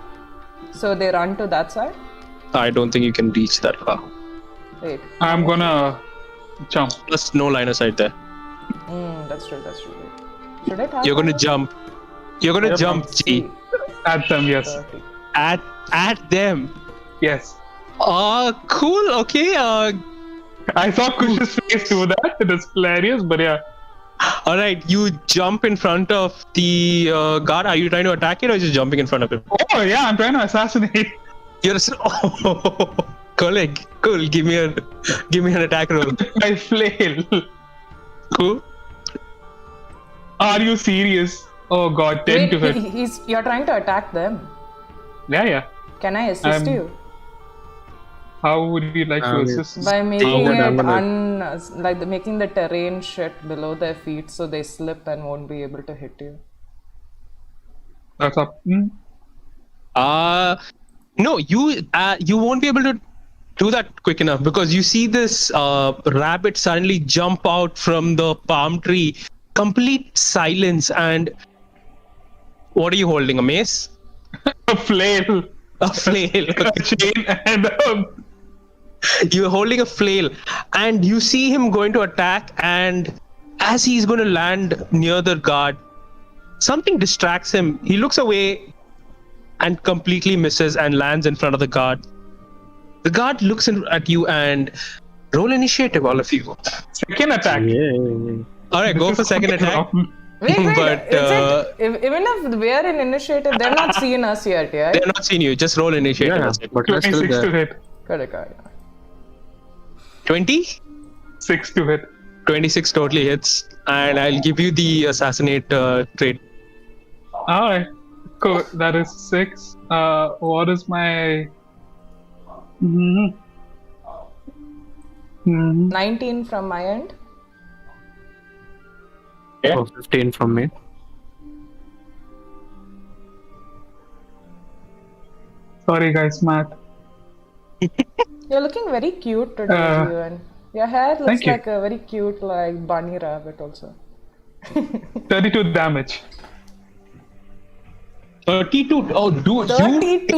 Speaker 1: So they run to that side.
Speaker 2: I don't think you can reach that far.
Speaker 1: Wait.
Speaker 4: I'm gonna jump.
Speaker 2: Plus no line of sight there.
Speaker 1: That's true. Should I
Speaker 2: You're gonna jump. You're gonna jump, G.
Speaker 4: At them, yes.
Speaker 2: At them.
Speaker 4: Yes.
Speaker 2: Cool. Okay.
Speaker 4: I saw Kush's face do that. It is hilarious, but yeah.
Speaker 2: All right. You jump in front of the guard. Are you trying to attack it or just jumping in front of him?
Speaker 4: Oh yeah, I'm trying to assassinate.
Speaker 2: You're cool. Give me an attack roll.
Speaker 4: I flail.
Speaker 2: Cool.
Speaker 4: Are you serious? Oh god, 10 to hit.
Speaker 1: You're trying to attack them.
Speaker 4: Yeah.
Speaker 1: Can I assist you?
Speaker 4: How would you like to assist?
Speaker 1: By making making the terrain shit below their feet so they slip and won't be able to hit you.
Speaker 4: That's up.
Speaker 2: No, you won't be able to do that quick enough, because you see this rabbit suddenly jump out from the palm tree. Complete silence. And what are you holding? A mace?
Speaker 4: A flail.
Speaker 2: A flail.
Speaker 4: A chain and
Speaker 2: You're holding a flail, and you see him going to attack, and as he's going to land near the guard, something distracts him. He looks away and completely misses and lands in front of the guard. The guard looks at you and roll initiative, all of you.
Speaker 4: Second attack.
Speaker 3: Yeah.
Speaker 2: All right, go for second attack.
Speaker 1: Wait,
Speaker 2: But
Speaker 1: even if we are in initiative, they're not seeing us yet, yeah?
Speaker 2: they're not seeing you. Just roll initiative.
Speaker 3: Yeah, but that's still
Speaker 4: 26 to
Speaker 3: there.
Speaker 4: hit.
Speaker 1: Correct.
Speaker 2: 20?
Speaker 4: 6 to hit.
Speaker 2: 26 totally hits, and I'll give you the assassinate trait.
Speaker 4: Alright. Cool. That is 6. What is my
Speaker 1: 19 from my end.
Speaker 2: Yeah.
Speaker 3: 15 from me.
Speaker 4: Sorry guys, Matt.
Speaker 1: You're looking very cute today, Ewan. Your hair looks
Speaker 4: you.
Speaker 1: like a very cute, like bunny rabbit also.
Speaker 4: 32 damage.
Speaker 2: 32. Oh, dude.
Speaker 1: 32?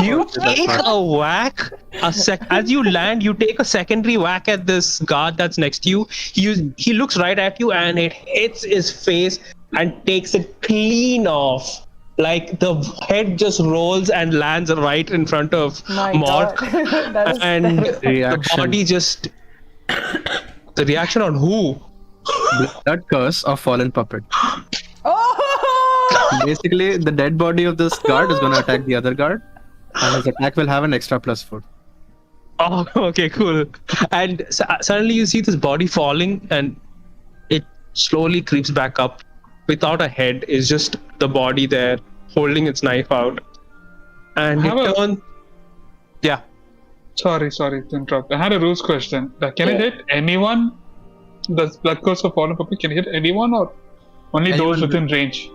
Speaker 2: You take a whack. As you land, you take a secondary whack at this guard that's next to you. He looks right at you, and it hits his face and takes it clean off. Like the head just rolls and lands right in front of Mark. And the body just... The reaction on who?
Speaker 3: Blood curse of fallen puppet.
Speaker 1: Oh!
Speaker 3: Basically, the dead body of this guard is going to attack the other guard, and his attack will have an extra +4.
Speaker 2: Oh, okay, cool. And suddenly you see this body falling, and it slowly creeps back up. Without a head, is just the body there holding its knife out. And it turns... Yeah.
Speaker 4: Sorry to interrupt. I had a rules question. Can it hit anyone? Does blood curse of fallen puppet can it hit anyone or only those within range?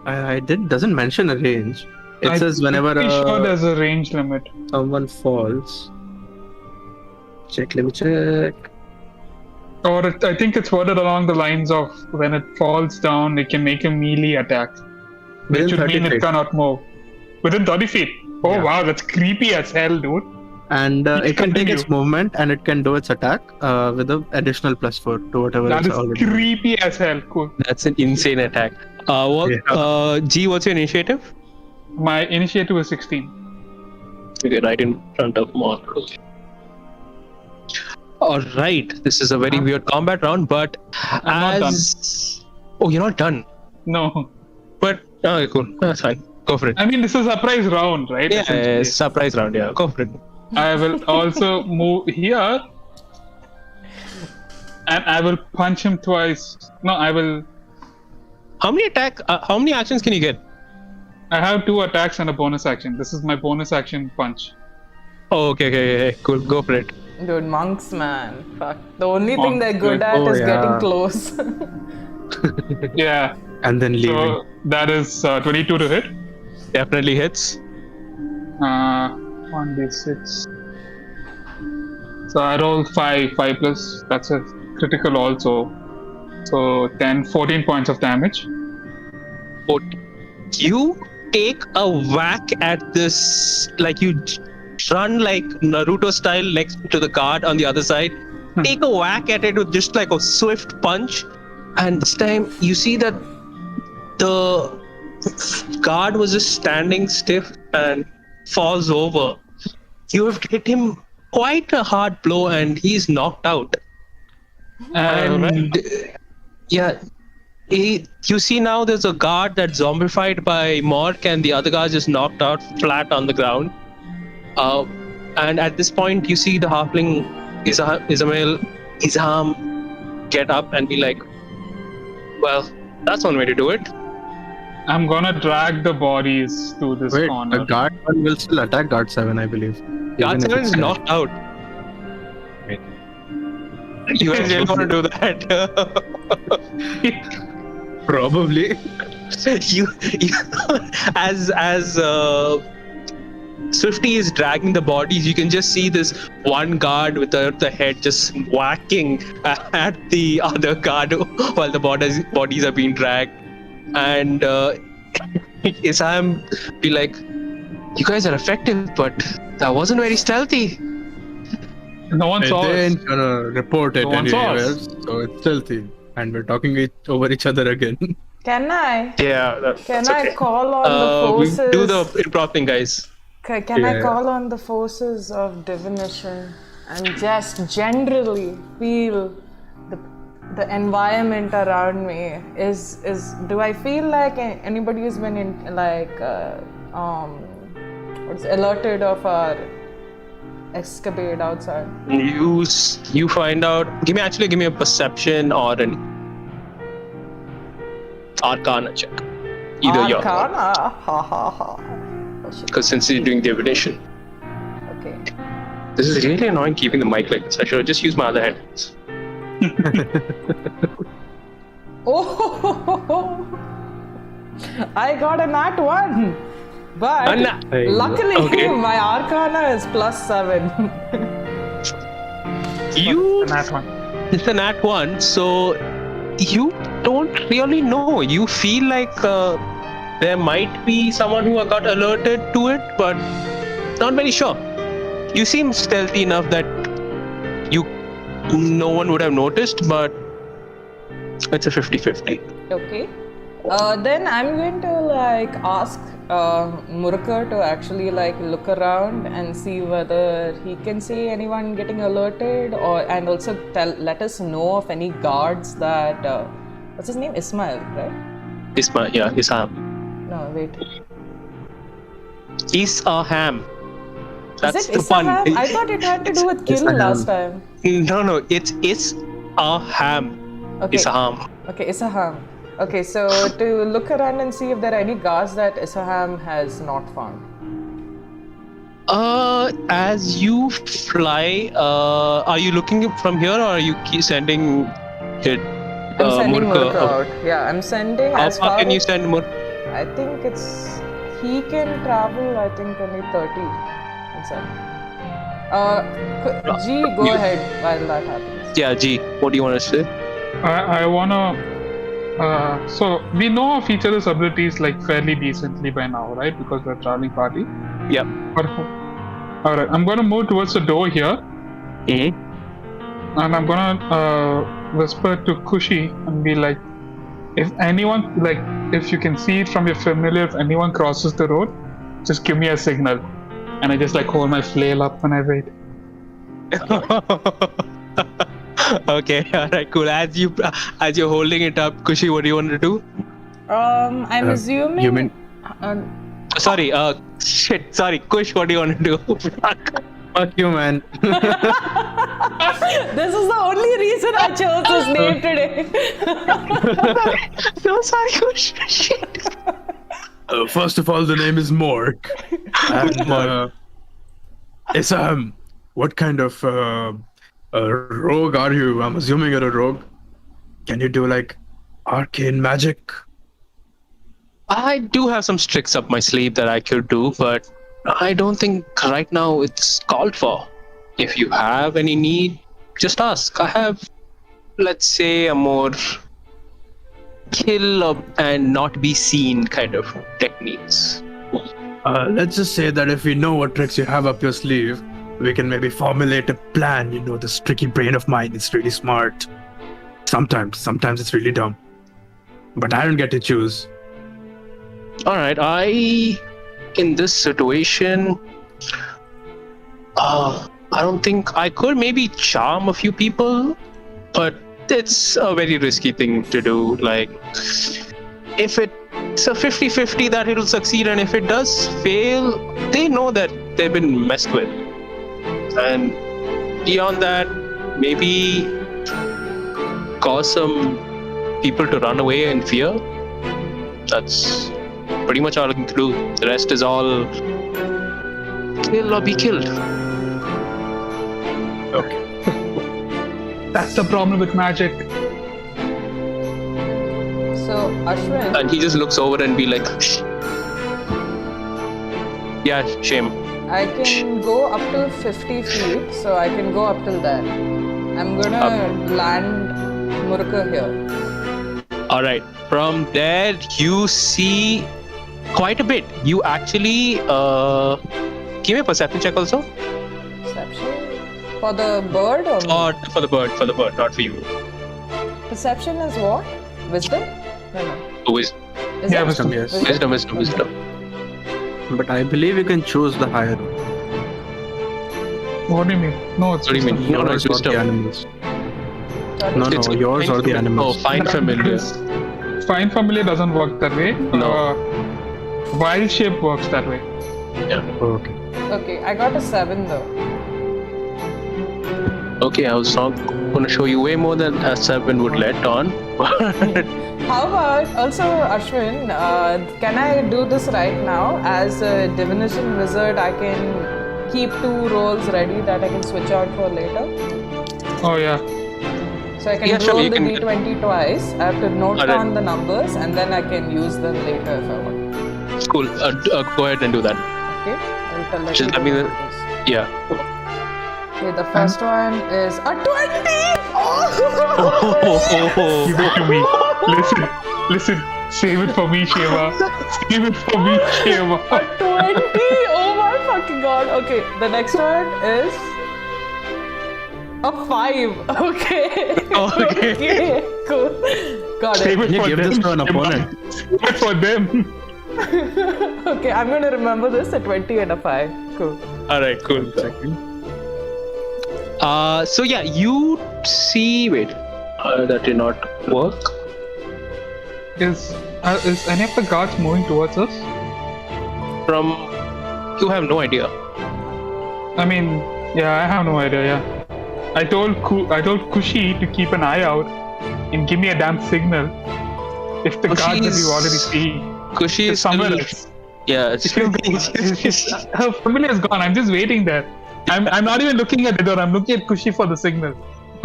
Speaker 3: Doesn't mention a range. It says whenever
Speaker 4: I'm pretty sure there's a range limit.
Speaker 3: Someone falls. Let me check.
Speaker 4: Or I think it's worded along the lines of when it falls down, it can make a melee attack. Which would mean it cannot move. Within 30 feet. Oh yeah. Wow, that's creepy as hell, dude.
Speaker 3: And it can take its movement and it can do its attack with an additional +4 to whatever
Speaker 4: that
Speaker 3: it's
Speaker 4: is
Speaker 3: already.
Speaker 4: Creepy as hell. Cool.
Speaker 2: That's an insane attack. G, what's your initiative?
Speaker 4: My initiative is 16.
Speaker 2: Okay, right in front of Mark. All right, this is a very weird combat round, but
Speaker 4: I'm not
Speaker 2: oh, you're not done.
Speaker 4: No.
Speaker 2: But okay, cool. That's fine. Go for it.
Speaker 4: I mean, this is a surprise round, right?
Speaker 2: Yeah,
Speaker 4: Essentially.
Speaker 2: surprise round. Yeah, go for it.
Speaker 4: I will also move here. And I will punch him twice. No, I will.
Speaker 2: How many actions can you get?
Speaker 4: I have 2 attacks and a bonus action. This is my bonus action punch.
Speaker 2: Oh, okay, cool. Go for it.
Speaker 1: Dude, monks, man. Fuck. The only thing
Speaker 4: Monks,
Speaker 1: they're good
Speaker 4: good.
Speaker 1: at
Speaker 3: Oh,
Speaker 1: is
Speaker 3: yeah.
Speaker 1: getting close.
Speaker 4: Yeah.
Speaker 3: And then leaving.
Speaker 4: So that is 22 to hit.
Speaker 2: Definitely hits.
Speaker 4: 1d6. So I roll 5 plus. That's a critical also. So 14 points of damage.
Speaker 2: But you take a whack at this, like you run like Naruto style next to the guard on the other side. Take a whack at it with just like a swift punch, and this time you see that the guard was just standing stiff and falls over. You have hit him quite a hard blow, and he's knocked out. And yeah, you see now there's a guard that's zombified by Mork, and the other guy just knocked out flat on the ground. And at this point, you see the halfling Isaham get up and be like, "Well, that's one way to do it."
Speaker 4: I'm gonna drag the bodies to this
Speaker 3: Wait,
Speaker 4: corner.
Speaker 3: the guard 1 will still attack guard 7, I believe.
Speaker 2: Guard
Speaker 3: Even if
Speaker 2: 7
Speaker 3: it's
Speaker 2: is knocked out.
Speaker 3: Wait.
Speaker 2: You guys didn't want to do that.
Speaker 3: Probably.
Speaker 2: you as Swifty is dragging the bodies, you can just see this one guard with the head just whacking at the other guard while the bodies are being dragged. And Isaham be like, "You guys are effective, but that wasn't very stealthy."
Speaker 4: No one saw
Speaker 3: They
Speaker 4: us.
Speaker 3: ain't gonna report it
Speaker 4: No one saw
Speaker 3: anywhere,
Speaker 4: us.
Speaker 3: so it's stealthy. And we're talking over each other again.
Speaker 1: Can I?
Speaker 2: Yeah,
Speaker 1: Can
Speaker 2: that's
Speaker 1: I
Speaker 2: okay.
Speaker 1: call on the
Speaker 2: We
Speaker 1: forces?
Speaker 2: do the improv thing, guys.
Speaker 1: Can I
Speaker 3: Yeah.
Speaker 1: call on the forces of divination and just generally feel the environment around me? Do I feel like anybody has been alerted of our escapade outside?
Speaker 2: You find out. Give me a perception or an Arcana check. Either your,
Speaker 1: Arcana? Ha ha ha. Oh shit.
Speaker 2: because since you're doing divination.
Speaker 1: Okay.
Speaker 2: This is really annoying keeping the mic like this. I should have just used my other headphones.
Speaker 1: Oh, I got a nat 1. But luckily,
Speaker 2: Okay.
Speaker 1: my Arcana is +7.
Speaker 4: That one.
Speaker 2: It's a nat 1, so you don't really know. You feel like there might be someone who got alerted to it, but not very sure. You seem stealthy enough that no one would have noticed, but it's a 50-50.
Speaker 1: Okay. Then I'm going to ask Murka to actually look around and see whether he can see anyone getting alerted, and also let us know of any guards that what's his name? Ismail, right?
Speaker 2: Isaham.
Speaker 1: No, wait.
Speaker 2: Isaham. That's
Speaker 1: Is it
Speaker 2: the pun.
Speaker 1: Isaham? I thought it had to do with kill
Speaker 3: Isaham.
Speaker 1: last time.
Speaker 2: No, it's Isaham.
Speaker 1: Okay.
Speaker 2: Isaham.
Speaker 1: Okay, Isaham. Okay, so to look around and see if there are any guards that Isaham has not found.
Speaker 2: As you fly, are you looking from here, or are you sending it?
Speaker 1: I'm sending
Speaker 2: Murka?
Speaker 1: Murka out. Yeah, I'm sending
Speaker 2: How
Speaker 1: as
Speaker 2: far
Speaker 1: far
Speaker 2: can you
Speaker 1: as-
Speaker 2: send Murka?
Speaker 1: I think he can travel, I think only 30 inside. G, go ahead while that happens.
Speaker 2: Yeah, G. What do you want to say?
Speaker 4: I wanna. So we know of each other's abilities fairly decently by now, right? Because we're a traveling party.
Speaker 2: Yep.
Speaker 4: All right. I'm gonna move towards the door here,
Speaker 2: Mm-hmm.
Speaker 4: and I'm gonna whisper to Kushi and be like, if anyone if you can see it from your familiar, if anyone crosses the road, just give me a signal. And I just hold my flail up and I wait.
Speaker 2: Okay, all right, cool. As you're holding it up, Kushi, what do you want to do?
Speaker 1: I'm assuming.
Speaker 3: You mean
Speaker 2: Sorry, sorry, Kush, what do you want to do?
Speaker 3: fuck you, man?
Speaker 1: This is the only reason I chose this name today.
Speaker 2: No, sorry, Kush. Shit.
Speaker 3: First of all, the name is Mork. And Isaham, what kind of rogue are you? I'm assuming you're a rogue. Can you do like arcane magic?
Speaker 2: I do have some tricks up my sleeve that I could do, but I don't think right now it's called for. If you have any need, just ask. I have, let's say, a more kill up and not be seen kind of techniques.
Speaker 3: Let's just say that if we know what tricks you have up your sleeve, we can maybe formulate a plan. You know, this tricky brain of mine is really smart. Sometimes it's really dumb. But I don't get to choose.
Speaker 2: All right, in this situation, I don't think I could maybe charm a few people, but it's a very risky thing to do. Like, if it's a 50-50 that it'll succeed, and if it does fail, they know that they've been messed with. And beyond that, maybe cause some people to run away in fear. That's pretty much all I can do. The rest is all kill or be killed.
Speaker 3: Okay.
Speaker 4: That's the problem with magic.
Speaker 1: So, Ashwin,
Speaker 2: And he just looks over and be like, shh. Yeah, shame.
Speaker 1: I can go up to 50 feet, so I can go up till there. I'm gonna land Murka here.
Speaker 2: All right. From there, you see quite a bit. You actually give me a perception check also.
Speaker 1: Perception? For the bird or me?
Speaker 2: Or for the bird, not for you.
Speaker 1: Perception is what? Wisdom? No.
Speaker 2: Wisdom.
Speaker 1: Is
Speaker 4: Yeah,
Speaker 1: it?
Speaker 4: wisdom.
Speaker 3: Yes.
Speaker 2: Wisdom.
Speaker 3: But I believe you can choose the higher one.
Speaker 4: What do you mean? No, it's
Speaker 2: What do you mean? No, it's
Speaker 3: Yours or the
Speaker 2: wisdom.
Speaker 3: animals.
Speaker 1: Sorry?
Speaker 3: No,
Speaker 2: It's
Speaker 3: yours or the animals.
Speaker 2: Oh, find familiar.
Speaker 4: Find familiar doesn't work that way.
Speaker 2: No.
Speaker 4: Wild shape works that way.
Speaker 3: Okay.
Speaker 1: Okay, I got a 7 though.
Speaker 2: Okay, I was not going to show you way more than a 7 would let on. But
Speaker 1: How about also Ashwin? Can I do this right now? As a divination wizard, I can keep 2 rolls ready that I can switch out for later.
Speaker 4: Oh yeah.
Speaker 1: So I can
Speaker 2: Yeah, sure,
Speaker 1: roll
Speaker 2: you
Speaker 1: the
Speaker 2: can-
Speaker 1: d20 twice. I have to note
Speaker 2: Alright.
Speaker 1: down the numbers and then I can use them later if I want.
Speaker 2: cool. Go ahead and do that.
Speaker 1: Okay? I'll tell
Speaker 2: Just let me
Speaker 1: you
Speaker 2: know.
Speaker 1: what it is.
Speaker 2: Yeah.
Speaker 1: Okay, the first one is a 20!
Speaker 4: Give it to me. Listen. Save it for me, Sheva. Save it for me, Sheva.
Speaker 1: A 20! Oh my fucking god. Okay, the next one is a 5. Okay.
Speaker 2: Okay.
Speaker 1: Cool. Got
Speaker 4: Save
Speaker 1: it.
Speaker 4: it
Speaker 3: You
Speaker 4: for
Speaker 3: give
Speaker 4: them.
Speaker 3: this to an
Speaker 4: Sheva.
Speaker 3: opponent.
Speaker 4: Save it for them.
Speaker 1: Okay, I'm gonna remember this, a 20 and a 5. Cool.
Speaker 2: All right, cool. So yeah, you see. Wait, that did not work.
Speaker 4: Is any of the guards moving towards us?
Speaker 2: From you have no idea.
Speaker 4: I mean, yeah, I have no idea. Yeah, I told Kushi to keep an eye out and give me a damn signal if the guards that we already see
Speaker 2: Kushi
Speaker 4: is
Speaker 2: is
Speaker 4: somewhere
Speaker 2: still-
Speaker 4: else.
Speaker 2: Yeah,
Speaker 4: Her family is gone. I'm just waiting there. I'm not even looking at the door. I'm looking at Kushi for the signal.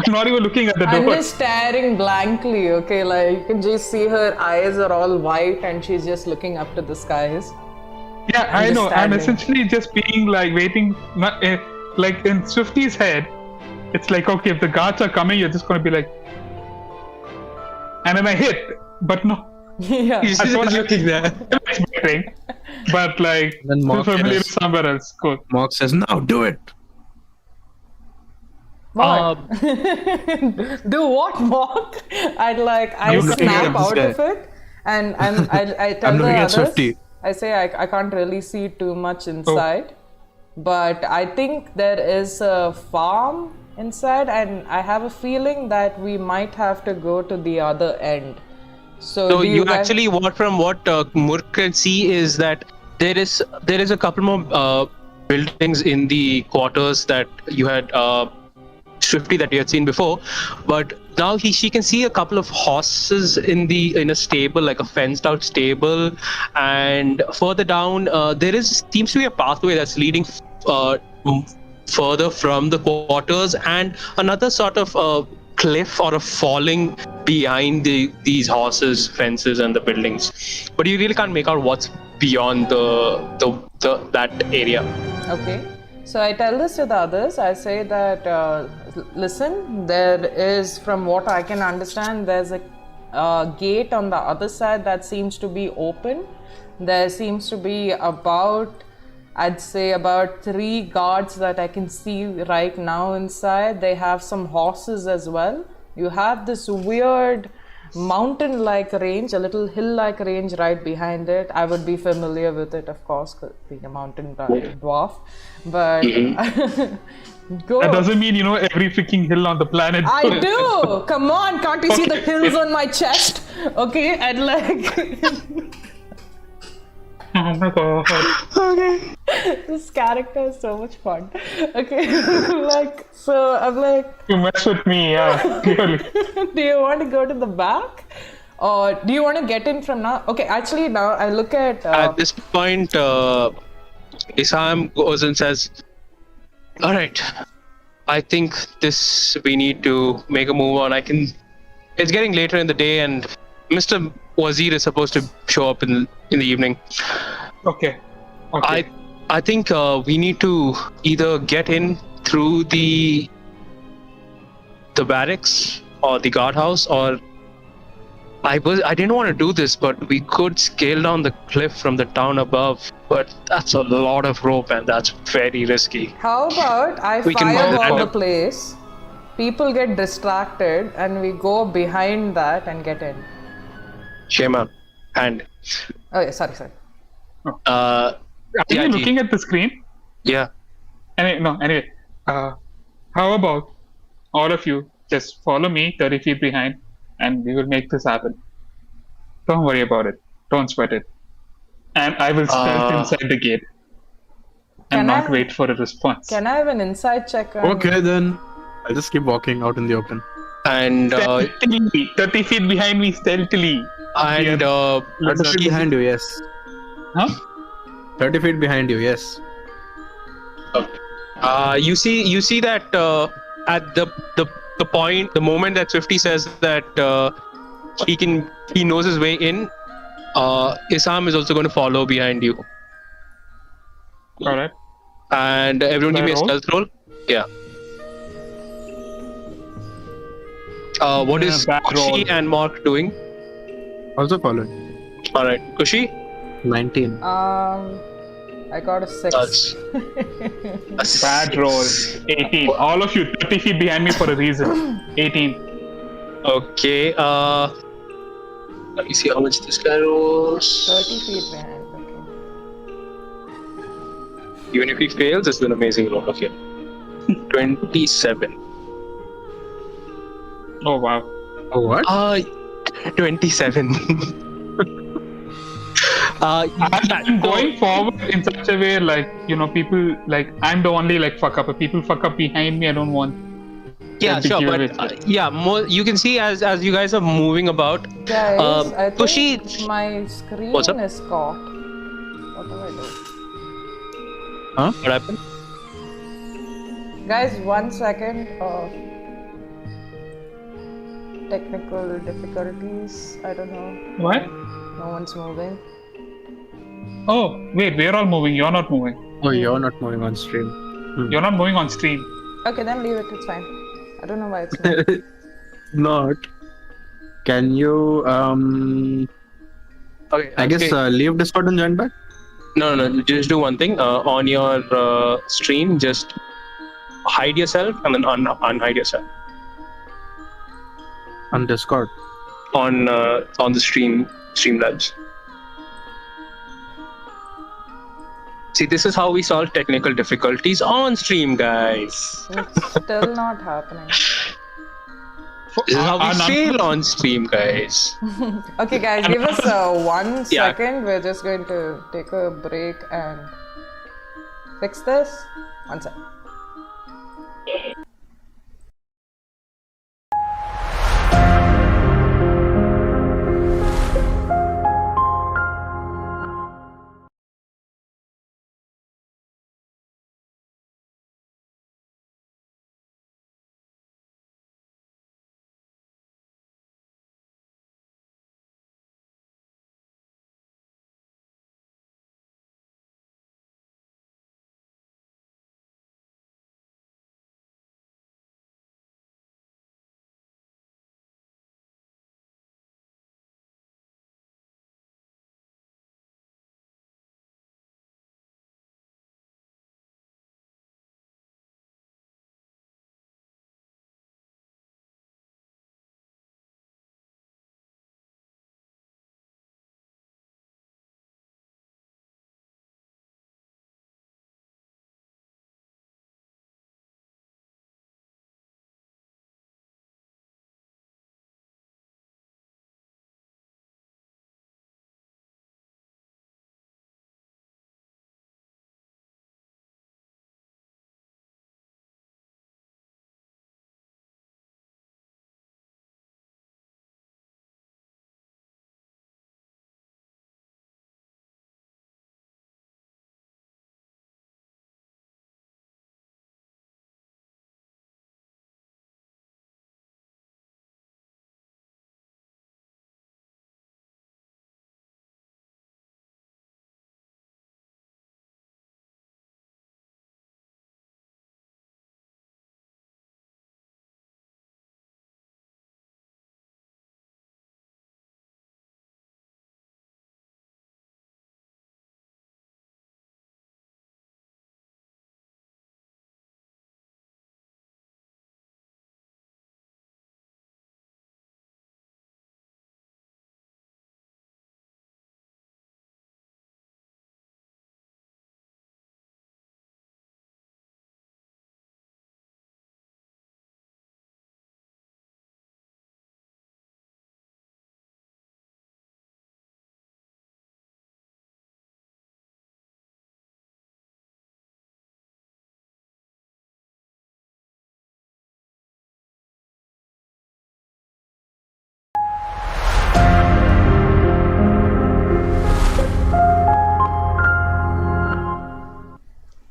Speaker 4: I'm not even looking at the
Speaker 1: I'm
Speaker 4: door.
Speaker 1: just staring blankly, okay? Like, you can just see her eyes are all white and she's just looking up to the skies.
Speaker 4: Yeah,
Speaker 1: I'm
Speaker 4: I
Speaker 1: just
Speaker 4: know. I'm
Speaker 1: standing.
Speaker 4: essentially just being like waiting. Not, like in Swifty's head, it's like, okay, if the guards are coming, you're just going to be like, and then I hit, but no.
Speaker 1: Yeah.
Speaker 2: He's
Speaker 4: That's
Speaker 2: just
Speaker 4: what I-
Speaker 2: looking there.
Speaker 4: It's waiting, but like,
Speaker 3: Then
Speaker 4: the
Speaker 3: Mark
Speaker 4: family
Speaker 3: says-
Speaker 4: is somewhere else. Cool.
Speaker 3: Mark says, "Now do it."
Speaker 1: What? Do what, Mark? I
Speaker 3: I'm looking
Speaker 1: snap
Speaker 3: at this
Speaker 1: out
Speaker 3: guy.
Speaker 1: of it, and I tell
Speaker 3: I'm
Speaker 1: the
Speaker 3: looking at
Speaker 1: others.
Speaker 3: Swifty.
Speaker 1: I say I can't really see too much inside, but I think there is a farm inside, and I have a feeling that we might have to go to the other end. So
Speaker 2: So
Speaker 1: do
Speaker 2: you
Speaker 1: guys-
Speaker 2: actually from what Murk can see is that there is a couple more buildings in the quarters that you had Swifty that you had seen before, but now she can see a couple of horses in a stable, like a fenced out stable, and further down there seems to be a pathway that's leading further from the quarters, and another sort of cliff or a falling behind these horses, fences, and the buildings. But you really can't make out what's beyond that area.
Speaker 1: Okay. So I tell this to the others. I say that, listen, there is, from what I can understand, there's a gate on the other side that seems to be open. There seems to be I'd say about 3 guards that I can see right now inside. They have some horses as well. You have this weird mountain-like range, a little hill-like range right behind it. I would be familiar with it, of course, being a mountain dwarf. But go.
Speaker 4: That doesn't mean you know every freaking hill on the planet.
Speaker 1: I do. Come on, can't you see the hills on my chest? Okay, and like.
Speaker 4: Oh my god.
Speaker 1: Okay. This character is so much fun. Okay, like, so I'm like.
Speaker 4: You mess with me, yeah. Clearly.
Speaker 1: Do you want to go to the back? Or do you want to get in from now? Okay, actually, now I look at.
Speaker 2: At this point, Isaham goes and says, "All right, I think we need to make a move on. It's getting later in the day, and Mr. Wazir is supposed to show up in the evening.
Speaker 4: Okay.
Speaker 2: I think we need to either get in through the barracks or the guardhouse, or I didn't want to do this, but we could scale down the cliff from the town above. But that's a lot of rope, and that's very risky.
Speaker 1: How about I
Speaker 2: We can
Speaker 1: fireball
Speaker 2: go-
Speaker 1: the place, people get distracted, and we go behind that and get in.
Speaker 2: Shema, hand.
Speaker 1: Oh, yeah, sorry.
Speaker 4: Are you
Speaker 2: Yeah,
Speaker 4: looking at the screen?
Speaker 2: Yeah.
Speaker 4: Anyway. How about all of you just follow me 30 feet behind and we will make this happen. Don't worry about it. Don't sweat it. And I will stealth inside the gate
Speaker 1: Can
Speaker 4: and not
Speaker 1: I-
Speaker 4: wait for a response.
Speaker 1: Can I have an inside check on
Speaker 3: Okay, then I'll just keep walking out in the open.
Speaker 2: And
Speaker 4: Stealthily, 30 feet behind me, stealthily.
Speaker 3: 30 feet behind you, yes.
Speaker 4: Huh?
Speaker 3: 30 feet behind you, yes.
Speaker 2: you see that at the point, the moment that Swifty says that he knows his way in, Isaham is also going to follow behind you.
Speaker 4: Alright.
Speaker 2: And everyone give me a
Speaker 4: Roll?
Speaker 2: stealth roll. Yeah. What is
Speaker 4: bad roll.
Speaker 2: Kushi and Mark doing?
Speaker 3: Also following.
Speaker 2: Alright, Kushi?
Speaker 3: 19.
Speaker 1: I got a 6.
Speaker 2: That's a
Speaker 4: Bad roll. 18. All of you 30 feet behind me for a reason. 18.
Speaker 2: Okay, let me see how much this guy rolls.
Speaker 1: 30 feet behind, okay.
Speaker 2: Even if he fails, it's an amazing roll. Okay. 27.
Speaker 4: Oh wow.
Speaker 3: Oh, what?
Speaker 2: 27.
Speaker 4: I'm going forward in such a way, like, you know, people, like, I'm the only, like, fuck up. If people fuck up behind me, I don't want.
Speaker 2: Yeah,
Speaker 4: that to
Speaker 2: sure,
Speaker 4: deal
Speaker 2: but
Speaker 4: with.
Speaker 2: more. You can see as you guys are moving about.
Speaker 1: Guys, I think
Speaker 2: Kushi,
Speaker 1: my screen
Speaker 2: What's up?
Speaker 1: is caught. What do I do?
Speaker 3: Huh?
Speaker 2: what happened?
Speaker 1: Guys, 1 second. Technical difficulties. I don't know.
Speaker 4: What?
Speaker 1: No one's moving.
Speaker 4: Oh, wait, we're all moving. You're not moving.
Speaker 3: Oh, you're not moving on stream.
Speaker 4: You're not moving on stream.
Speaker 1: Okay, then leave it. It's fine. I don't know why it's not.
Speaker 3: Not. Can you,
Speaker 2: Okay,
Speaker 3: I guess, leave Discord and join back?
Speaker 2: No. Just do one thing. On your stream, just hide yourself and then unhide yourself.
Speaker 3: On Discord.
Speaker 2: On the Streamlabs. See, this is how we solve technical difficulties on stream, guys.
Speaker 1: It's still not happening.
Speaker 2: This is how we fail on stream, guys.
Speaker 1: Okay, guys, give us 1
Speaker 2: Yeah.
Speaker 1: second. We're just going to take a break and fix this. 1 second.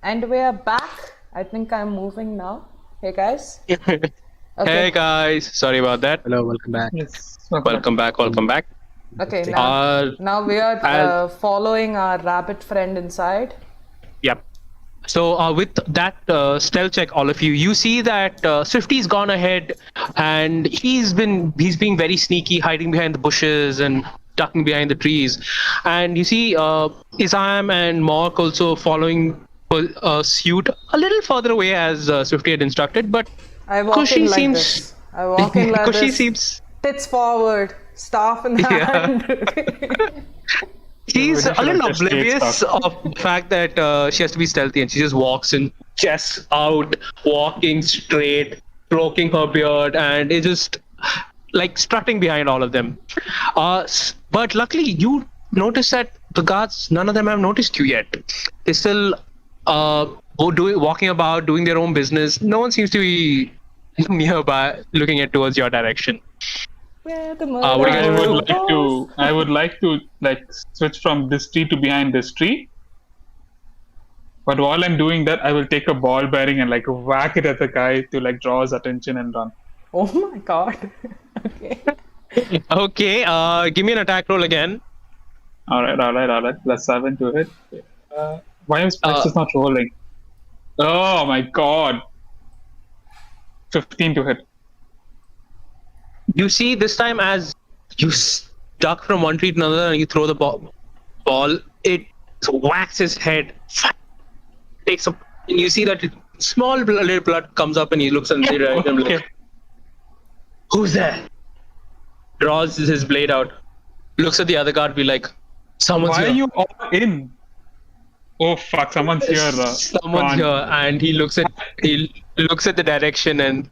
Speaker 1: And we are back. I think I'm moving now. Hey, guys. Okay.
Speaker 2: Hey guys, sorry about that.
Speaker 3: Hello, welcome back.
Speaker 4: Yes.
Speaker 2: Welcome back.
Speaker 1: Okay, now we are following our rabbit friend inside.
Speaker 2: Yep. So with that stealth check, all of you, you see that Swifty's gone ahead, and he's being very sneaky, hiding behind the bushes and ducking behind the trees. And you see Isaham and Mork also following suit a little further away as Swifty had instructed, but
Speaker 1: I walk
Speaker 2: Kushi
Speaker 1: in like
Speaker 2: seems
Speaker 1: this. I walk in like
Speaker 2: Kushi
Speaker 1: this.
Speaker 2: seems
Speaker 1: Tits forward, staff in hand.
Speaker 2: He's a little
Speaker 4: Just straight
Speaker 2: oblivious
Speaker 4: stuff.
Speaker 2: of the fact that she has to be stealthy, and she just walks in, chest out, walking straight, stroking her beard, and is just like strutting behind all of them. But luckily, you notice that the guards, none of them have noticed you yet. They still walking about, doing their own business. No one seems to be nearby, looking towards your direction.
Speaker 1: Where the
Speaker 2: What do you guys
Speaker 1: murder
Speaker 2: do?
Speaker 4: I would like to switch from this tree to behind this tree. But while I'm doing that, I will take a ball bearing and whack it at the guy to draw his attention and run.
Speaker 1: Oh my god. Okay.
Speaker 2: Okay, give me an attack roll again.
Speaker 4: All right. +7 to hit. Why is Specs not rolling? Oh my god. 15 to hit.
Speaker 2: You see, this time as you duck from one tree to another and you throw the ball, it whacks his head. Takes up, and you see that small little blood comes up, and he looks at him like, "Who's there?" Draws his blade out, looks at the other guard, be like, "Someone's
Speaker 4: Why
Speaker 2: here."
Speaker 4: are you all in? Oh fuck! Someone's here.
Speaker 2: Someone's
Speaker 4: Ron.
Speaker 2: here, and he looks at the direction, and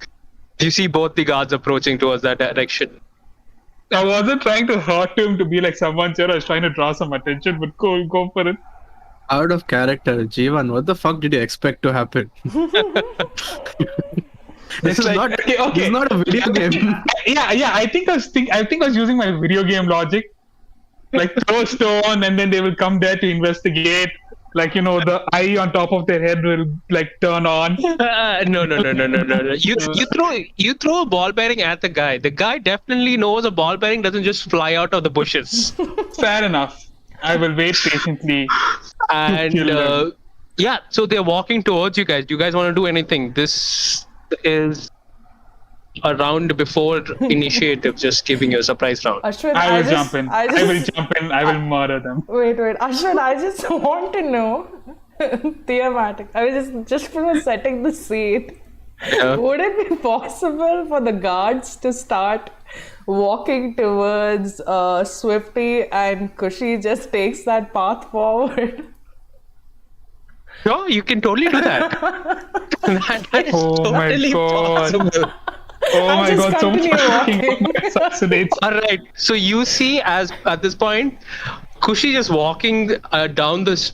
Speaker 2: you see both the guards approaching towards that direction.
Speaker 4: I wasn't trying to hurt him to be like someone's here. I was trying to draw some attention, but cool, go for it.
Speaker 3: Out of character, Jeevan. What the fuck did you expect to happen? This is
Speaker 4: like,
Speaker 3: not.
Speaker 4: okay.
Speaker 3: This is not a video game.
Speaker 4: Yeah. I think I was using my video game logic. Like throw a stone, and then they will come there to investigate. Like the eye on top of their head will like turn on.
Speaker 2: No. You throw a ball bearing at the guy. The guy definitely knows a ball bearing doesn't just fly out of the bushes.
Speaker 4: Fair enough. I will wait patiently.
Speaker 2: And yeah, so they're walking towards you guys. Do you guys want to do anything? This is a round before initiative, just giving you a surprise round.
Speaker 1: Ashwin,
Speaker 4: I will jump in. I will jump in. I will murder them.
Speaker 1: Wait. Ashwin, I just want to know. Thematic. I was just for setting the scene.
Speaker 2: Yeah.
Speaker 1: Would it be possible for the guards to start walking towards Swifty and Kushi just takes that path forward?
Speaker 2: No, you can totally do that. that is
Speaker 4: Oh my
Speaker 2: totally
Speaker 4: God.
Speaker 2: possible.
Speaker 4: Oh
Speaker 1: I'll
Speaker 4: my
Speaker 1: just
Speaker 4: god, someone's
Speaker 1: continue
Speaker 4: fucking
Speaker 1: walking.
Speaker 4: assassinates.
Speaker 2: All right. So you see, as at this point, Kushi just walking down the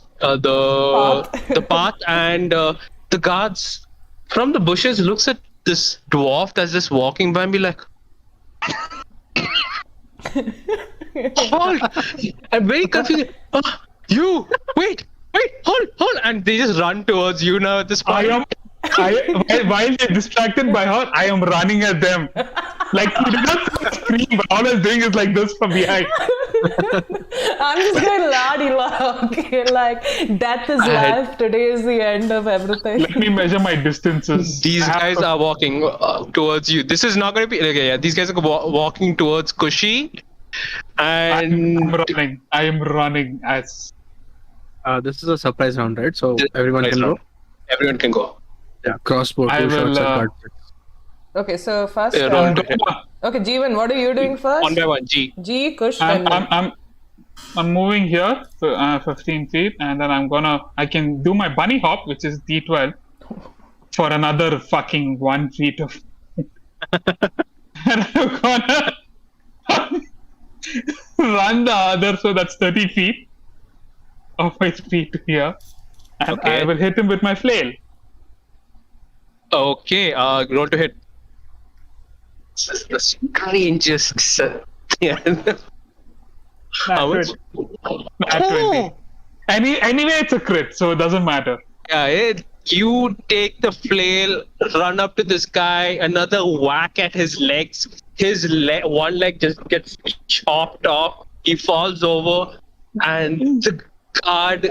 Speaker 2: path, and the guards from the bushes looks at this dwarf that's just walking by and be like, hold! I'm very confused. Oh, you wait, hold! And they just run towards you now at this point.
Speaker 4: While they're distracted by her, I am running at them. Like, he did not scream, but all I was doing is like this from behind.
Speaker 1: I'm just going la okay, like death is life, today is the end of everything.
Speaker 4: Let me measure my distances.
Speaker 2: These guys are walking towards you. This is not going to be okay. Yeah, these guys are walking towards Kushi, and
Speaker 4: I am running as.
Speaker 3: This is a surprise round, right? So everyone can go.
Speaker 2: Everyone can go.
Speaker 3: Yeah, crossbow,
Speaker 4: I
Speaker 3: 2 shots
Speaker 4: will,
Speaker 3: at card.
Speaker 1: Okay, so first,
Speaker 2: Okay,
Speaker 1: Jeevan, what are you doing first?
Speaker 2: one by one. G.
Speaker 1: Kush, then me.
Speaker 4: I'm moving here for 15 feet, and then I can do my bunny hop, which is D12, for another fucking 1 feet of. And I'm gonna run the other, so that's 30 feet of my speed to here, and
Speaker 2: Okay.
Speaker 4: I will hit him with my flail.
Speaker 2: Okay, roll to hit. This is the strangest. Yeah. How much?
Speaker 4: At 20. Anyway, it's a crit, so it doesn't matter.
Speaker 2: Yeah, you take the flail, run up to this guy, another whack at his legs. His one leg just gets chopped off. He falls over, and the guard.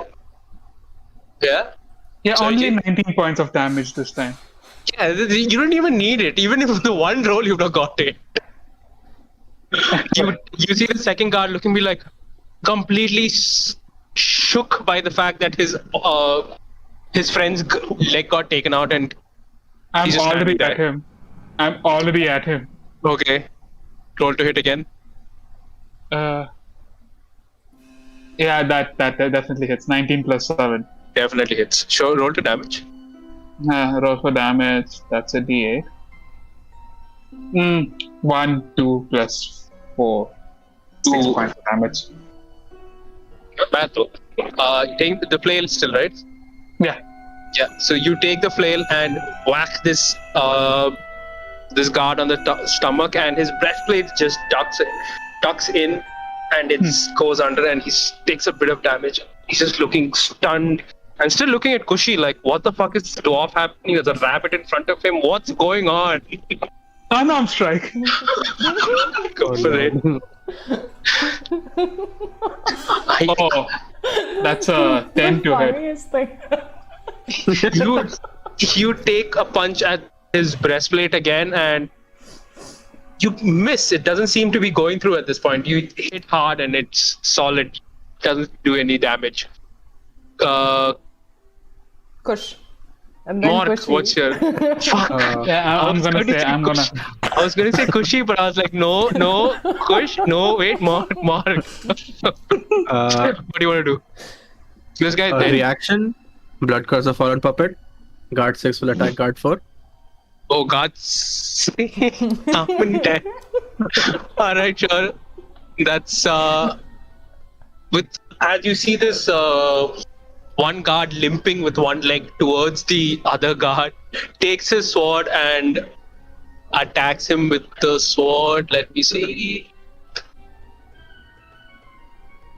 Speaker 2: Yeah.
Speaker 4: Yeah,
Speaker 2: Sorry,
Speaker 4: only
Speaker 2: Jay?
Speaker 4: 19 points of damage this time.
Speaker 2: Yeah, you don't even need it. Even if the one roll you've not got it. You see the second guard looking be like completely shook by the fact that his friend's leg got taken out, and
Speaker 4: I'm
Speaker 2: he's just
Speaker 4: already
Speaker 2: standing
Speaker 4: at
Speaker 2: there.
Speaker 4: him. I'm already at him.
Speaker 2: Okay, roll to hit again.
Speaker 4: Yeah, that definitely hits. 19 plus 7.
Speaker 2: Definitely hits. Sure, roll to damage.
Speaker 4: Roll for damage. That's a D8. 1, 2 plus 4. 6
Speaker 2: Ooh.
Speaker 4: points of damage.
Speaker 2: Bad though. Take the flail still, right?
Speaker 4: Yeah.
Speaker 2: Yeah. So you take the flail and whack this guard on the stomach, and his breastplate just tucks in, and it goes under, and he takes a bit of damage. He's just looking stunned and still looking at Kushi like, what the fuck is this dwarf happening? There's a rabbit in front of him. What's going on?
Speaker 4: Unarmed strike.
Speaker 2: Go for it.
Speaker 4: Oh, that's a 10 to hit.
Speaker 1: Funniest thing.
Speaker 2: You take a punch at his breastplate again, and you miss. It doesn't seem to be going through at this point. You hit hard and it's solid. Doesn't do any damage.
Speaker 1: Kush. And then
Speaker 2: Mark,
Speaker 1: Kushi.
Speaker 2: what's your fuck?
Speaker 4: Yeah, I'm gonna say,
Speaker 2: I was gonna say Kushi, but I was like, no, Kush, no, wait, Mark. What do you want to do? This guy dead.
Speaker 3: Reaction. Blood Curse of Fallen Puppet. Guard 6 will attack Guard 4.
Speaker 2: Oh God. I'm dead. Alright, sure. That's with as you see this one guard limping with one leg towards the other guard, takes his sword and attacks him with the sword. Let me see.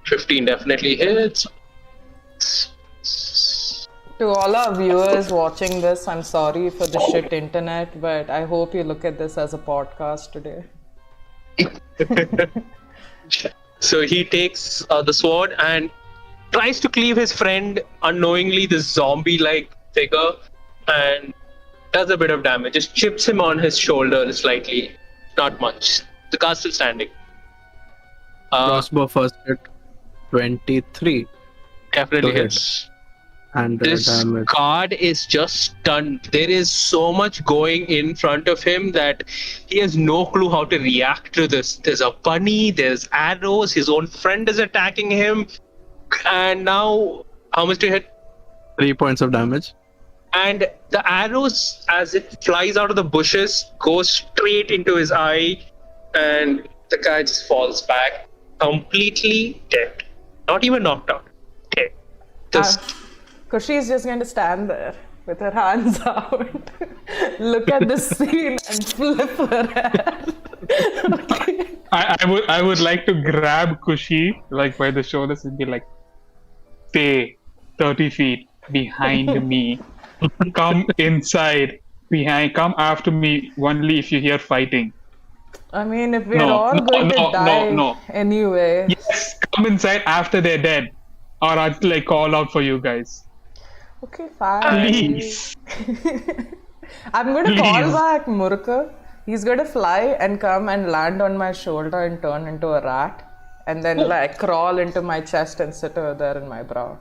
Speaker 2: 15 definitely hits.
Speaker 1: To all our viewers watching this, I'm sorry for the shit internet, but I hope you look at this as a podcast today.
Speaker 2: So he takes the sword and tries to cleave his friend unknowingly, this zombie-like figure, and does a bit of damage. Just chips him on his shoulder slightly. Not much. The guy's still standing.
Speaker 3: Crossbow first hit. 23.
Speaker 2: Definitely
Speaker 3: Go
Speaker 2: hits.
Speaker 3: And
Speaker 2: This
Speaker 3: damage.
Speaker 2: guard is just stunned. There is so much going in front of him that he has no clue how to react to this. There's a bunny, there's arrows, his own friend is attacking him. And now, how much do you hit?
Speaker 3: 3 points of damage.
Speaker 2: And the arrows, as it flies out of the bushes, goes straight into his eye, and the guy just falls back, completely dead. Not even knocked out. Dead.
Speaker 1: Because she's just going to stand there with her hands out, look at the scene, and flip her head. Okay.
Speaker 4: I would like to grab Kushi like by the shoulders and be like, stay 30 feet behind me. Come inside behind. Come after me only if you hear fighting.
Speaker 1: I mean, if we're all going to die anyway.
Speaker 4: Yes, come inside after they're dead, or I'll like call out for you guys.
Speaker 1: Okay, fine.
Speaker 4: Please.
Speaker 1: I'm going to call back Murka. He's going to fly and come and land on my shoulder and turn into a rat. And then like crawl into my chest and sit over there in my brow.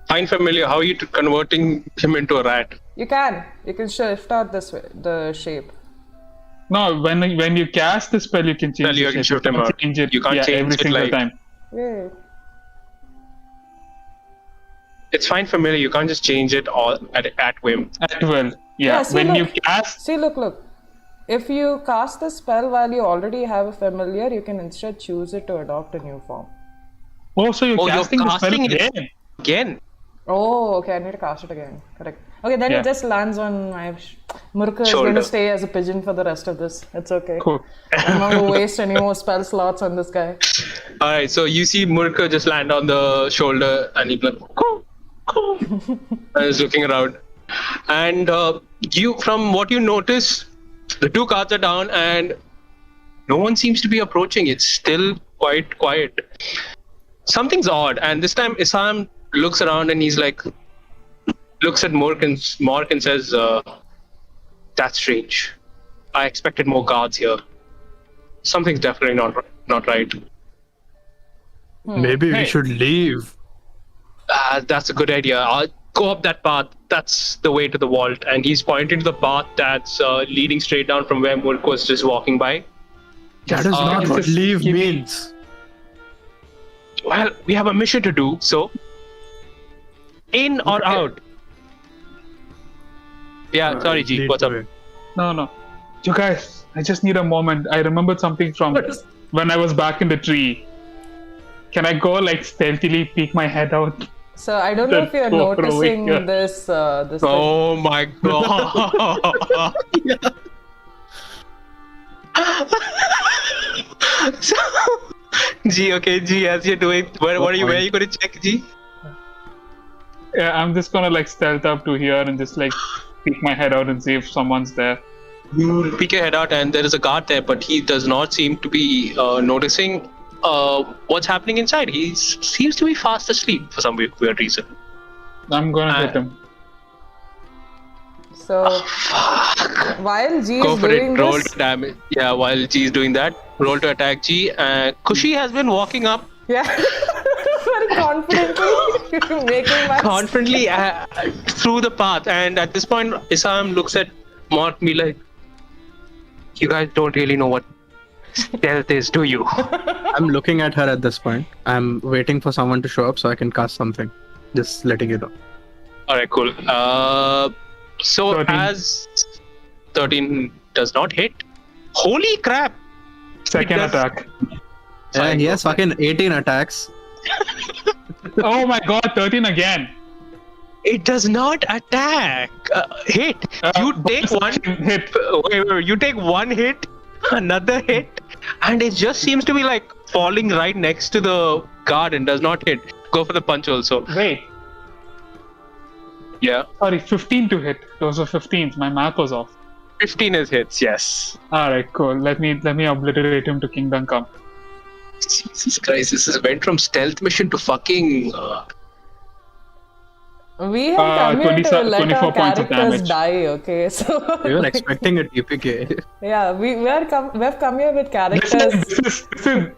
Speaker 2: Fine, familiar. How are you converting him into a rat?
Speaker 1: You can shift out this way, the shape.
Speaker 4: No, when you cast the spell, you can change
Speaker 2: You
Speaker 4: the
Speaker 2: can
Speaker 4: shape.
Speaker 2: shift him out.
Speaker 4: Change it,
Speaker 2: You can't change
Speaker 4: every
Speaker 2: it
Speaker 4: single
Speaker 2: like-
Speaker 4: time.
Speaker 1: Yay.
Speaker 2: It's fine, familiar. You can't just change it all at whim.
Speaker 4: At will. Yeah.
Speaker 1: see,
Speaker 4: When you
Speaker 1: look.
Speaker 4: cast,
Speaker 1: See, look. If you cast the spell while you already have a familiar, you can instead choose it to adopt a new form.
Speaker 4: so you're casting the spell
Speaker 2: casting it
Speaker 4: again.
Speaker 2: again.
Speaker 1: Oh, okay, I need to cast it again. Correct. Okay, then
Speaker 4: Yeah.
Speaker 1: it just lands on my... Murka is
Speaker 2: Shoulder.
Speaker 1: going to stay as a pigeon for the rest of this. It's okay.
Speaker 4: Cool.
Speaker 1: I'm not going to waste any more spell slots on this guy.
Speaker 2: Alright, so you see Murka just land on the shoulder and he's like, cool. And he's looking around. And from what you notice, the two cards are down and no one seems to be approaching. It's still quite quiet. Something's odd, and this time Isaham looks around and he's like, looks at Mark and says, that's strange. I expected more guards here. Something's definitely not right.
Speaker 3: Maybe we should leave.
Speaker 2: That's a good idea. I'll go up that path. That's the way to the vault. And he's pointing to the path that's leading straight down from where Mulk was just walking by.
Speaker 3: That is not what
Speaker 4: just
Speaker 3: leave
Speaker 4: give me-
Speaker 3: means.
Speaker 2: Well, we have a mission to do, so in or out? Yeah, sorry, G.
Speaker 3: Lead
Speaker 2: What's
Speaker 3: the
Speaker 2: up?
Speaker 3: way.
Speaker 4: No. You guys, I just need a moment. I remembered something from when I was back in the tree. Can I go like stealthily peek my head out?
Speaker 1: So I don't know if you're
Speaker 4: That's so
Speaker 1: noticing
Speaker 4: rude.
Speaker 1: this thing.
Speaker 2: Oh my god. So, G, okay, G, as you're doing, where are you going to check, G?
Speaker 4: Yeah, I'm just gonna like stealth up to here and just like peek my head out and see if someone's there.
Speaker 2: You peek your head out and there is a guard there, but he does not seem to be noticing what's happening inside. He seems to be fast asleep for some weird reason.
Speaker 4: I'm gonna hit him.
Speaker 1: So while G
Speaker 2: Go
Speaker 1: is
Speaker 2: for
Speaker 1: doing
Speaker 2: it. Roll
Speaker 1: this,
Speaker 2: to damage. Yeah, while G is doing that, roll to attack G. Kushi has been walking up
Speaker 1: yeah, very confidently making my
Speaker 2: confidently through the path, and at this point, Isaham looks at Mark and be like, "You guys don't really know what stealth is, do you?"
Speaker 3: I'm looking at her at this point. I'm waiting for someone to show up so I can cast something. Just letting you know.
Speaker 2: All right, cool. So
Speaker 4: 13.
Speaker 2: as 13 does not hit. Holy crap!
Speaker 4: Second
Speaker 2: It does-
Speaker 4: attack.
Speaker 3: Yeah, he has fucking 18 attacks.
Speaker 4: Oh my god, 13 again.
Speaker 2: It does not attack. Hit. You take one
Speaker 4: hit.
Speaker 2: Wait. You take one hit, another hit, and it just seems to be like falling right next to the guard and does not hit. Go for the punch also.
Speaker 4: Wait.
Speaker 2: Yeah.
Speaker 4: Sorry, 15 to hit. Those were 15s. My math was off.
Speaker 2: 15 is hits. Yes.
Speaker 4: Alright, cool. Let me obliterate him to Kingdom Come.
Speaker 2: Jesus Christ! This has went from stealth mission to fucking.
Speaker 1: We have come here to let
Speaker 4: 24
Speaker 1: our
Speaker 4: points of
Speaker 1: characters
Speaker 4: damage.
Speaker 1: die, okay? So
Speaker 3: We were expecting a TPK.
Speaker 1: yeah, we've come here with characters.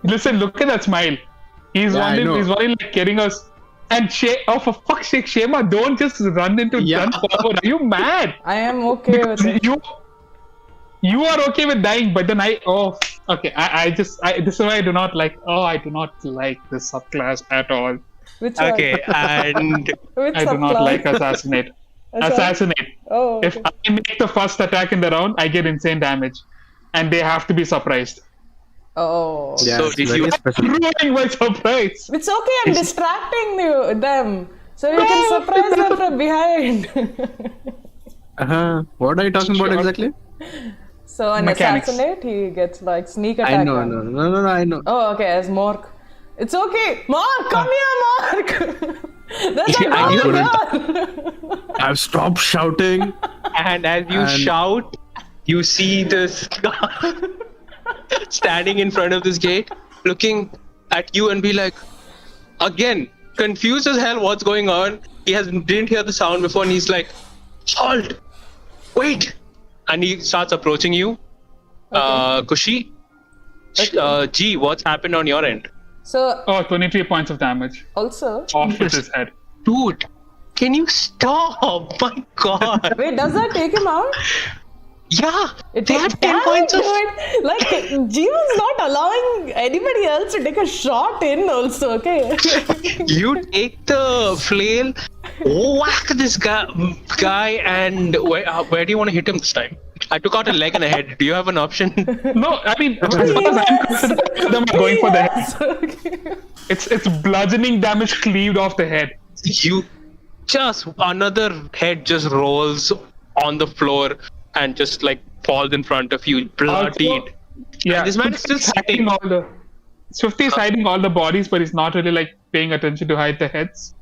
Speaker 4: Listen, look at that smile. He's
Speaker 3: Yeah, I know.
Speaker 4: he's one like getting us. And for fuck's sake, Shema, don't just run forward. Are you mad?
Speaker 1: I am okay with it.
Speaker 4: You are okay with dying, but then this is why I do not like this subclass at all.
Speaker 1: Which one?
Speaker 2: Okay, and
Speaker 1: Which
Speaker 4: I do not
Speaker 1: subclass?
Speaker 4: like assassinate. Assassinate.
Speaker 1: Oh, okay.
Speaker 4: If I make the first attack in the round, I get insane damage. And they have to be surprised.
Speaker 1: Oh.
Speaker 3: Yeah,
Speaker 2: So
Speaker 3: it's
Speaker 2: did
Speaker 3: very
Speaker 2: you-
Speaker 3: specific.
Speaker 4: Ruining my surprise.
Speaker 1: It's okay, I'm distracting them. So you can surprise them from behind.
Speaker 3: What are you talking about
Speaker 4: Sure.
Speaker 3: exactly?
Speaker 1: So an
Speaker 4: Mechanics.
Speaker 1: assassinate, he gets like sneak attack.
Speaker 3: I know,
Speaker 1: on.
Speaker 3: no, I know.
Speaker 1: Oh, okay, as Mork. It's okay. Mark, come here, Mark. There's a
Speaker 2: I
Speaker 1: dog
Speaker 3: couldn't-
Speaker 1: here.
Speaker 3: I've stopped shouting.
Speaker 2: And as you
Speaker 3: And-
Speaker 2: shout, you see this guy standing in front of this gate, looking at you and be like, again, confused as hell what's going on. He didn't hear the sound before and he's like, halt, wait. And he starts approaching you. Kushi, G, what's happened on your end?
Speaker 1: So,
Speaker 4: 23 points of damage.
Speaker 1: also,
Speaker 4: Off with his head.
Speaker 2: Dude, can you stop? My god.
Speaker 1: wait, does that take him out?
Speaker 2: Yeah,
Speaker 1: It
Speaker 2: they have 10
Speaker 1: can
Speaker 2: points
Speaker 1: do
Speaker 2: of...
Speaker 1: it. Like, Jeevan's not allowing anybody else to take a shot in also, okay?
Speaker 2: You take the flail, whack this guy, and where do you want to hit him this time? I took out a leg and a head. Do you have an option?
Speaker 4: No, I mean, as far as I'm concerned, both of them are going for the head.
Speaker 1: Yes, okay.
Speaker 4: It's bludgeoning damage cleaved off the head.
Speaker 2: You just another head just rolls on the floor and just like falls in front of you, bloodied.
Speaker 4: Yeah,
Speaker 2: And this man is still sitting.
Speaker 4: Swifty is hiding all the bodies, but he's not really like paying attention to hide the heads.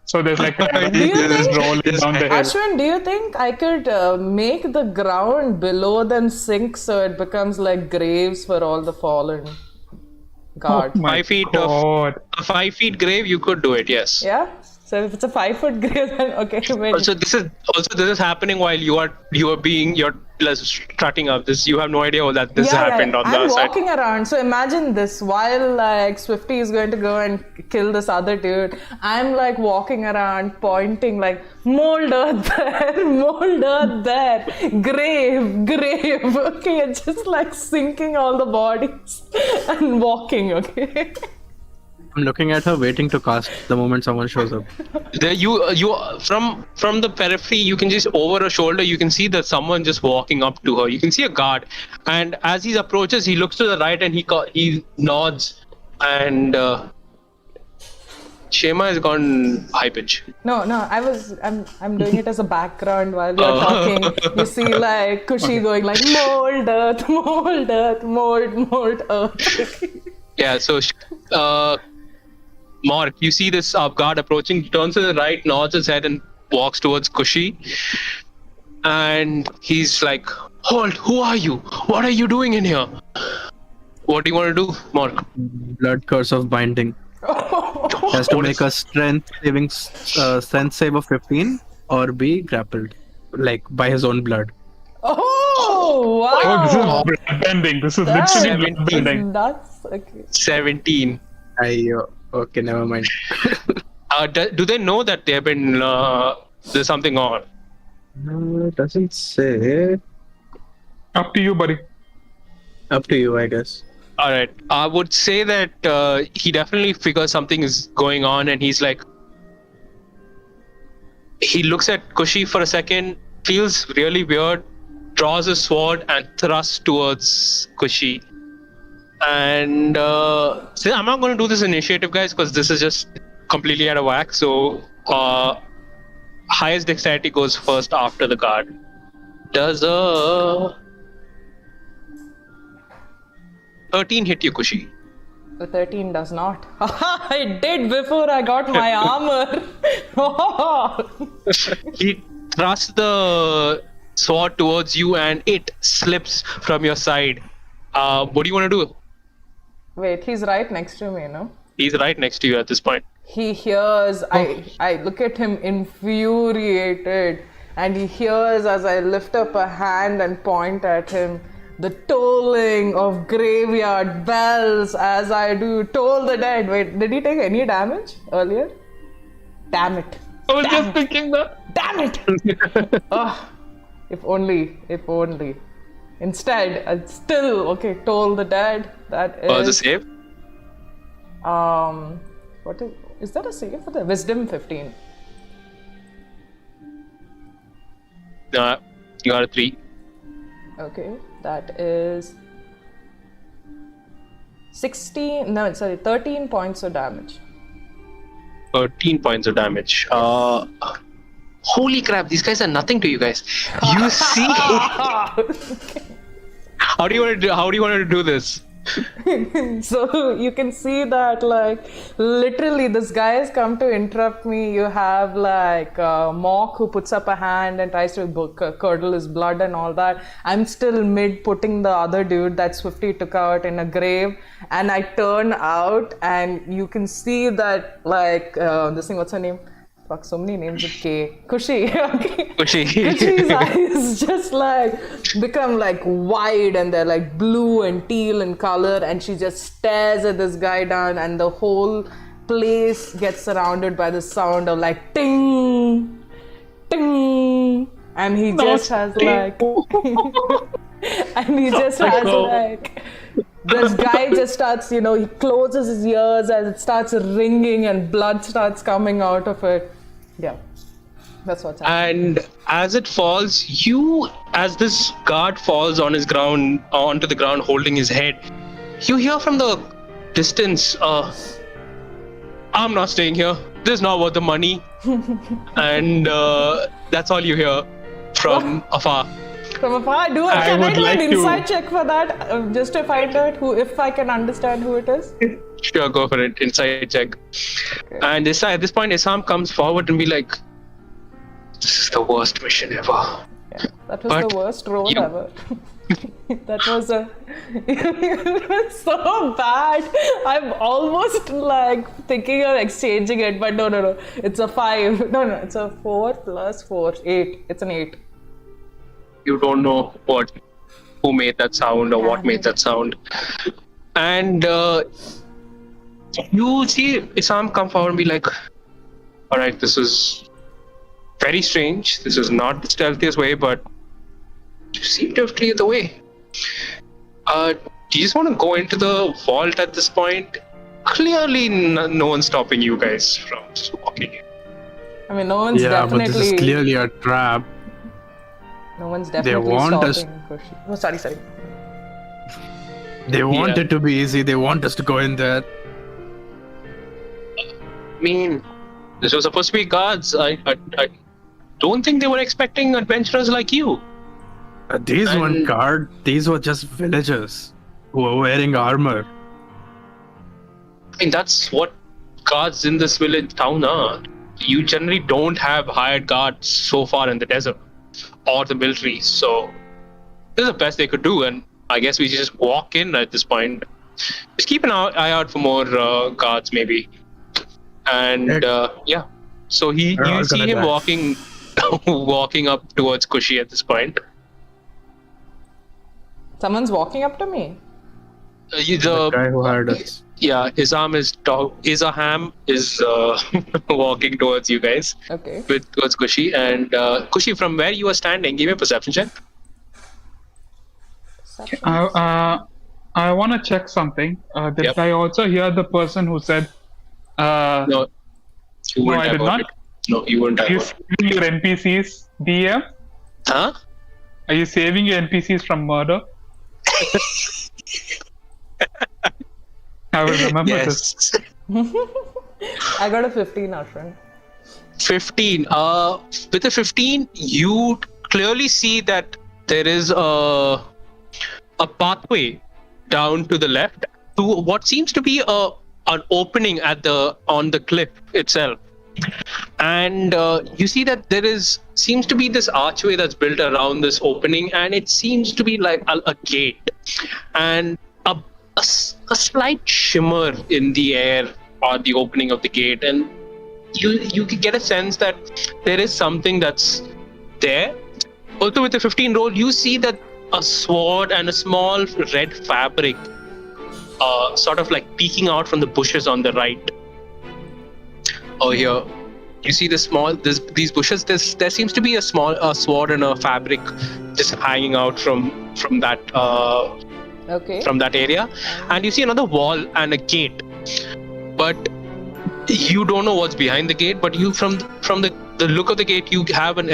Speaker 4: So there's like
Speaker 1: you
Speaker 4: this
Speaker 1: think-
Speaker 4: rolling down the head.
Speaker 1: Ashwin, do you think I could make the ground below them sink so it becomes like graves for all the fallen guards?
Speaker 4: Oh my
Speaker 2: 5 feet
Speaker 4: God.
Speaker 2: of a 5 feet grave, you could do it. Yes.
Speaker 1: Yeah? So if it's a 5-foot grave, then okay, wait.
Speaker 2: Also, this is happening while you're strutting up. You have no idea that this happened on the
Speaker 1: I'm
Speaker 2: other side.
Speaker 1: walking around. So imagine this while like Swifty is going to go and kill this other dude. I'm like walking around pointing like mold earth there, mold earth there, grave. Okay, and just like sinking all the bodies and walking. Okay.
Speaker 3: I'm looking at her, waiting to cast the moment someone shows up.
Speaker 2: You from the periphery, you can just over her shoulder, you can see that someone just walking up to her. You can see a guard, and as he approaches, he looks to the right and he nods, and Shema has gone high pitch.
Speaker 1: No, I'm doing it as a background while you're talking. You see like Kushi going like mold earth, mold earth.
Speaker 2: Yeah, so Mark, you see this guard approaching, he turns to the right, nods his head and walks towards Kushi. And he's like, "Hold, who are you? What are you doing in here? What do you want to do, Mark?"
Speaker 3: Blood curse of binding. Has to make a strength save of 15 or be grappled, like by his own blood.
Speaker 1: Oh wow!
Speaker 4: Oh, this is blood bending. This is literally blood bending.
Speaker 1: Nuts. Okay.
Speaker 2: 17.
Speaker 3: Okay, never mind.
Speaker 2: Do they know that they've been there's something on?
Speaker 3: No, it doesn't say.
Speaker 4: Up to you, buddy.
Speaker 3: Up to you, I guess.
Speaker 2: All right, I would say that he definitely figures something is going on, and he's like, he looks at Kushi for a second, feels really weird, draws his sword and thrusts towards Kushi. And so I'm not going to do this initiative, guys, because this is just completely out of whack. So highest dexterity goes first after the guard. Does a 13 hit you, Kushi?
Speaker 1: The 13 does not. It did before I got my armor.
Speaker 2: He thrusts the sword towards you and it slips from your side. What do you want to do?
Speaker 1: Wait, he's right next to me, no?
Speaker 2: He's right next to you at this point.
Speaker 1: He hears, I look at him infuriated, and he hears as I lift up a hand and point at him, the tolling of graveyard bells as I do toll the dead. Wait, did he take any damage earlier? Damn it.
Speaker 4: I was just thinking that.
Speaker 1: Damn it! Oh, if only. Instead, I'd still, okay, toll the dead. That is...
Speaker 2: The save?
Speaker 1: What is that a save for the Wisdom 15?
Speaker 2: You got a 3.
Speaker 1: Okay, that is 13 points of damage.
Speaker 2: 13 points of damage. Holy crap, these guys are nothing to you guys. You see? How do you want to do this?
Speaker 1: So you can see that, like, literally this guy has come to interrupt me. You have like Mock who puts up a hand and tries to curdle his blood and all that. I'm still mid putting the other dude that Swifty took out in a grave, and I turn out and you can see that, like, this thing, what's her name? Fuck, so many names with K. Kushi. Okay. Kushi's eyes just like become like wide, and they're like blue and teal in color, and she just stares at this guy down, and the whole place gets surrounded by the sound of like ting, ting, and he just has like, and he just has like, this guy just starts, he closes his ears as it starts ringing and blood starts coming out of it. Yeah, that's what's happening.
Speaker 2: And as it falls, as this guard falls onto the ground holding his head, you hear from the distance, I'm not staying here. This is not worth the money. And that's all you hear from afar.
Speaker 1: From afar, can I do an insight check for that, just to find out if I can understand who it is?
Speaker 2: Sure, go for it. Insight check. Okay. And at this point, Isaham comes forward and be like, "This is the worst mission ever."
Speaker 1: Yeah, that was the worst roll ever. That was it was so bad. I'm almost like thinking of exchanging it, but no. It's a 5. No, it's a 4 plus 4, 8. It's an 8.
Speaker 2: You don't know who made that sound or what made that sound. And you see Isaham come forward and be like, all right, this is very strange. This is not the stealthiest way, but you seem to have cleared the way. Do you just want to go into the vault at this point? Clearly, no one's stopping you guys from just walking in.
Speaker 1: I mean, no one's definitely...
Speaker 3: but this is clearly a trap.
Speaker 1: No one's definitely stopping Kushi. Oh, sorry.
Speaker 3: They want it to be easy. They want us to go in there.
Speaker 2: I mean, this was supposed to be guards. I don't think they were expecting adventurers like you.
Speaker 3: These weren't guards. These were just villagers who were wearing armor.
Speaker 2: I mean, that's what guards in this village town are. You generally don't have hired guards so far in the desert or the military. So this is the best they could do, and I guess we just walk in at this point. Just keep an eye out for more guards, maybe. And so you see him walking up towards Kushi at this point.
Speaker 1: Someone's walking up to me.
Speaker 2: The
Speaker 3: guy who hired us.
Speaker 2: Yeah, Isaham is walking towards you guys.
Speaker 1: Okay.
Speaker 2: Towards Kushi, and Kushi, from where you are standing, give me a perception check.
Speaker 4: I want to check something. Did I also hear the person who said?
Speaker 2: No,
Speaker 4: I did not.
Speaker 2: No, you won't
Speaker 4: Are you
Speaker 2: have one.
Speaker 4: saving your NPCs, DM?
Speaker 2: Huh?
Speaker 4: Are you saving your NPCs from murder? I will remember this.
Speaker 2: Yes.
Speaker 1: I got a 15, our friend.
Speaker 2: 15. With a 15, you clearly see that there is a pathway down to the left to what seems to be an opening on the cliff itself. And you see that seems to be this archway that's built around this opening, and it seems to be like a gate, and a slight shimmer in the air on the opening of the gate, and you can get a sense that there is something that's there. Also, with the 15 roll, you see that a sword and a small red fabric sort of like peeking out from the bushes on the right. Oh, here you see these bushes. There seems to be a small sword and a fabric just hanging out from that
Speaker 1: Okay.
Speaker 2: from that area, and you see another wall and a gate, but you don't know what's behind the gate. But you from the look of the gate, you have an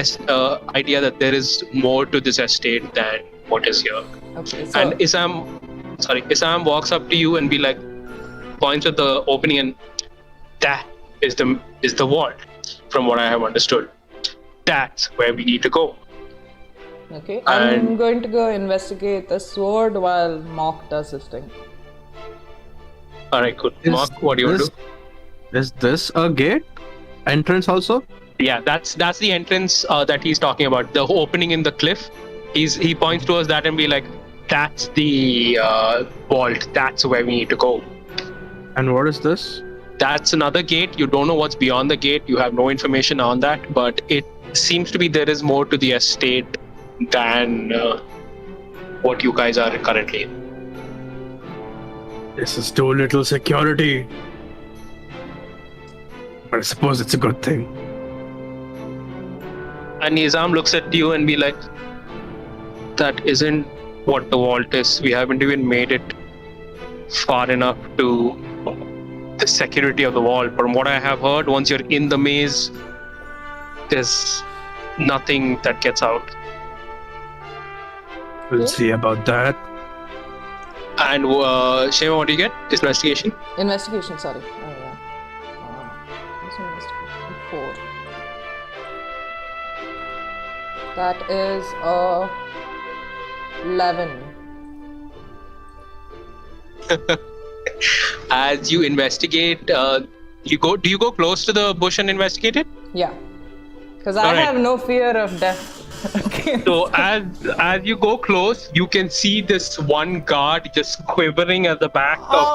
Speaker 2: idea that there is more to this estate than what is here.
Speaker 1: Okay. So,
Speaker 2: And Isaham walks up to you and points at the opening, and that is the vault. From what I have understood, that's where we need to go.
Speaker 1: okay. I'm going to go investigate the sword while Mock does his thing.
Speaker 2: All right, good. Mark, what do you want to do?
Speaker 3: Is this a gate? Entrance also?
Speaker 2: Yeah, that's the entrance that he's talking about. The opening in the cliff. He points towards that and be like, "That's the vault. That's where we need to go."
Speaker 3: And what is this?
Speaker 2: That's another gate. You don't know what's beyond the gate. You have no information on that, but it seems to be there is more to the estate than what you guys are currently in.
Speaker 3: This is too little security. But I suppose it's a good thing.
Speaker 2: And Nizam looks at you and be like, "That isn't what the vault is. We haven't even made it far enough to the security of the vault. From what I have heard, once you're in the maze, there's nothing that gets out."
Speaker 3: We'll see about that.
Speaker 2: And Shema, what do you get? Investigation?
Speaker 1: Investigation, sorry. Oh, yeah. What's investigation? 4. That is 11.
Speaker 2: As you investigate, do you go close to the bush and investigate it?
Speaker 1: Yeah. Because I
Speaker 2: Alright.
Speaker 1: have no fear of death. Okay.
Speaker 2: So as you go close, you can see this one guard just quivering at the back of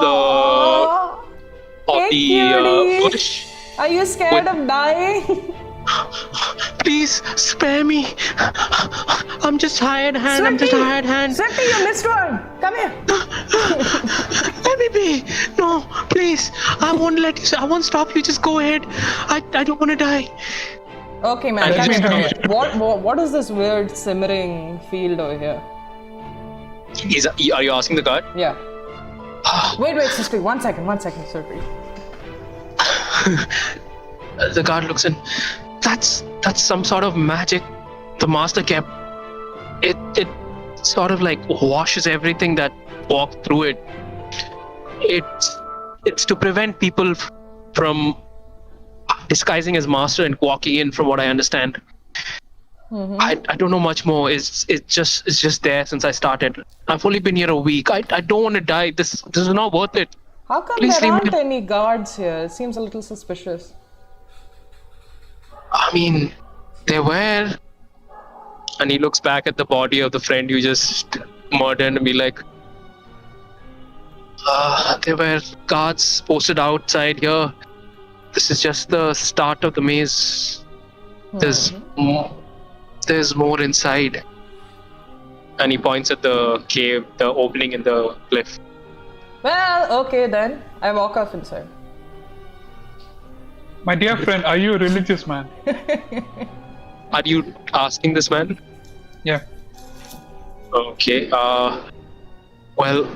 Speaker 1: Hey,
Speaker 2: the
Speaker 1: cutie.
Speaker 2: bush.
Speaker 1: Are you scared of dying?
Speaker 2: Please spare me. I'm just hired hand. I'm just hired hand.
Speaker 1: Swifty, you missed one. Come here.
Speaker 2: Let me be. No, please. I won't let you. I won't stop you. Just go ahead. I don't want to die.
Speaker 1: Okay, man.
Speaker 2: Let
Speaker 1: Come
Speaker 2: me
Speaker 1: here. What is this weird simmering field over here?
Speaker 2: Are you asking the guard?
Speaker 1: Yeah. Wait, Swifty. One second, Swifty.
Speaker 2: The guard looks in. That's some sort of magic the master kept. It sort of like washes everything that walked through it. It's to prevent people from disguising as master and walking in, from what I understand.
Speaker 1: Mm-hmm.
Speaker 2: I don't know much more. It's just there since I started. I've only been here a week. I don't want to die. This is not worth it.
Speaker 1: How come
Speaker 2: Please
Speaker 1: there
Speaker 2: leave me
Speaker 1: aren't any guards here? It seems a little suspicious.
Speaker 2: I mean, there were. And he looks back at the body of the friend you just murdered and be like, there were guards posted outside here. This is just the start of the maze. There's more inside. And he points at the cave, the opening in the cliff.
Speaker 1: Well, okay then. I walk off inside.
Speaker 4: My dear friend, are you a religious man?
Speaker 2: Are you asking this man?
Speaker 4: Yeah.
Speaker 2: Okay, well,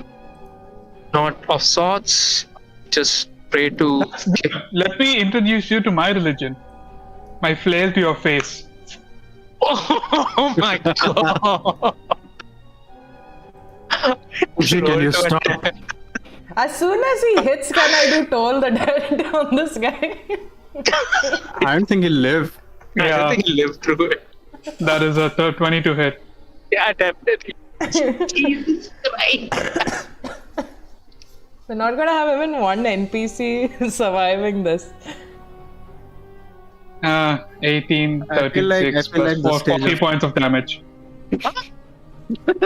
Speaker 2: not of sorts. Just pray to...
Speaker 4: Let me introduce you to my religion. my flail to your face.
Speaker 2: Oh my god!
Speaker 3: Can you stop?
Speaker 1: As soon as he hits, can I do toll the dead on this guy?
Speaker 3: I don't think he'll live.
Speaker 2: I
Speaker 4: Yeah,
Speaker 2: don't think he lived through it.
Speaker 4: that is a 22 hit.
Speaker 2: Yeah, definitely. Jesus Christ.
Speaker 1: We're not gonna have even one NPC surviving this.
Speaker 4: 18,
Speaker 3: I feel like-
Speaker 4: 36,
Speaker 3: I feel like
Speaker 4: plus
Speaker 3: the
Speaker 4: 40
Speaker 3: stage of-
Speaker 4: points of damage.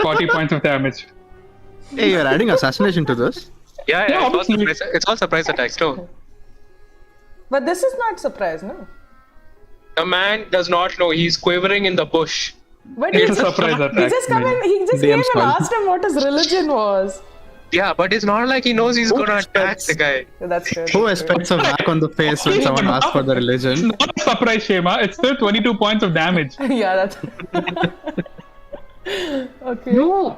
Speaker 4: 40 points of damage.
Speaker 3: Hey, you're adding assassination to this?
Speaker 2: Yeah,
Speaker 4: Yeah, obviously.
Speaker 2: it's all surprise attacks too.
Speaker 1: But this is not surprise, no?
Speaker 2: The man does not know. He's quivering in the bush.
Speaker 1: But
Speaker 4: It's
Speaker 1: he
Speaker 4: a surprise
Speaker 1: he
Speaker 4: attack.
Speaker 1: just come in, he just
Speaker 3: DM's
Speaker 1: came and
Speaker 3: fault.
Speaker 1: asked him what his religion was.
Speaker 2: Yeah, but it's not like he knows he's gonna attack the guy.
Speaker 1: That's true.
Speaker 3: Who expects a whack on the face when someone asks for the religion?
Speaker 4: Not a surprise, Shema. It's still 22 points of damage.
Speaker 1: Yeah, that's. Okay.
Speaker 2: No.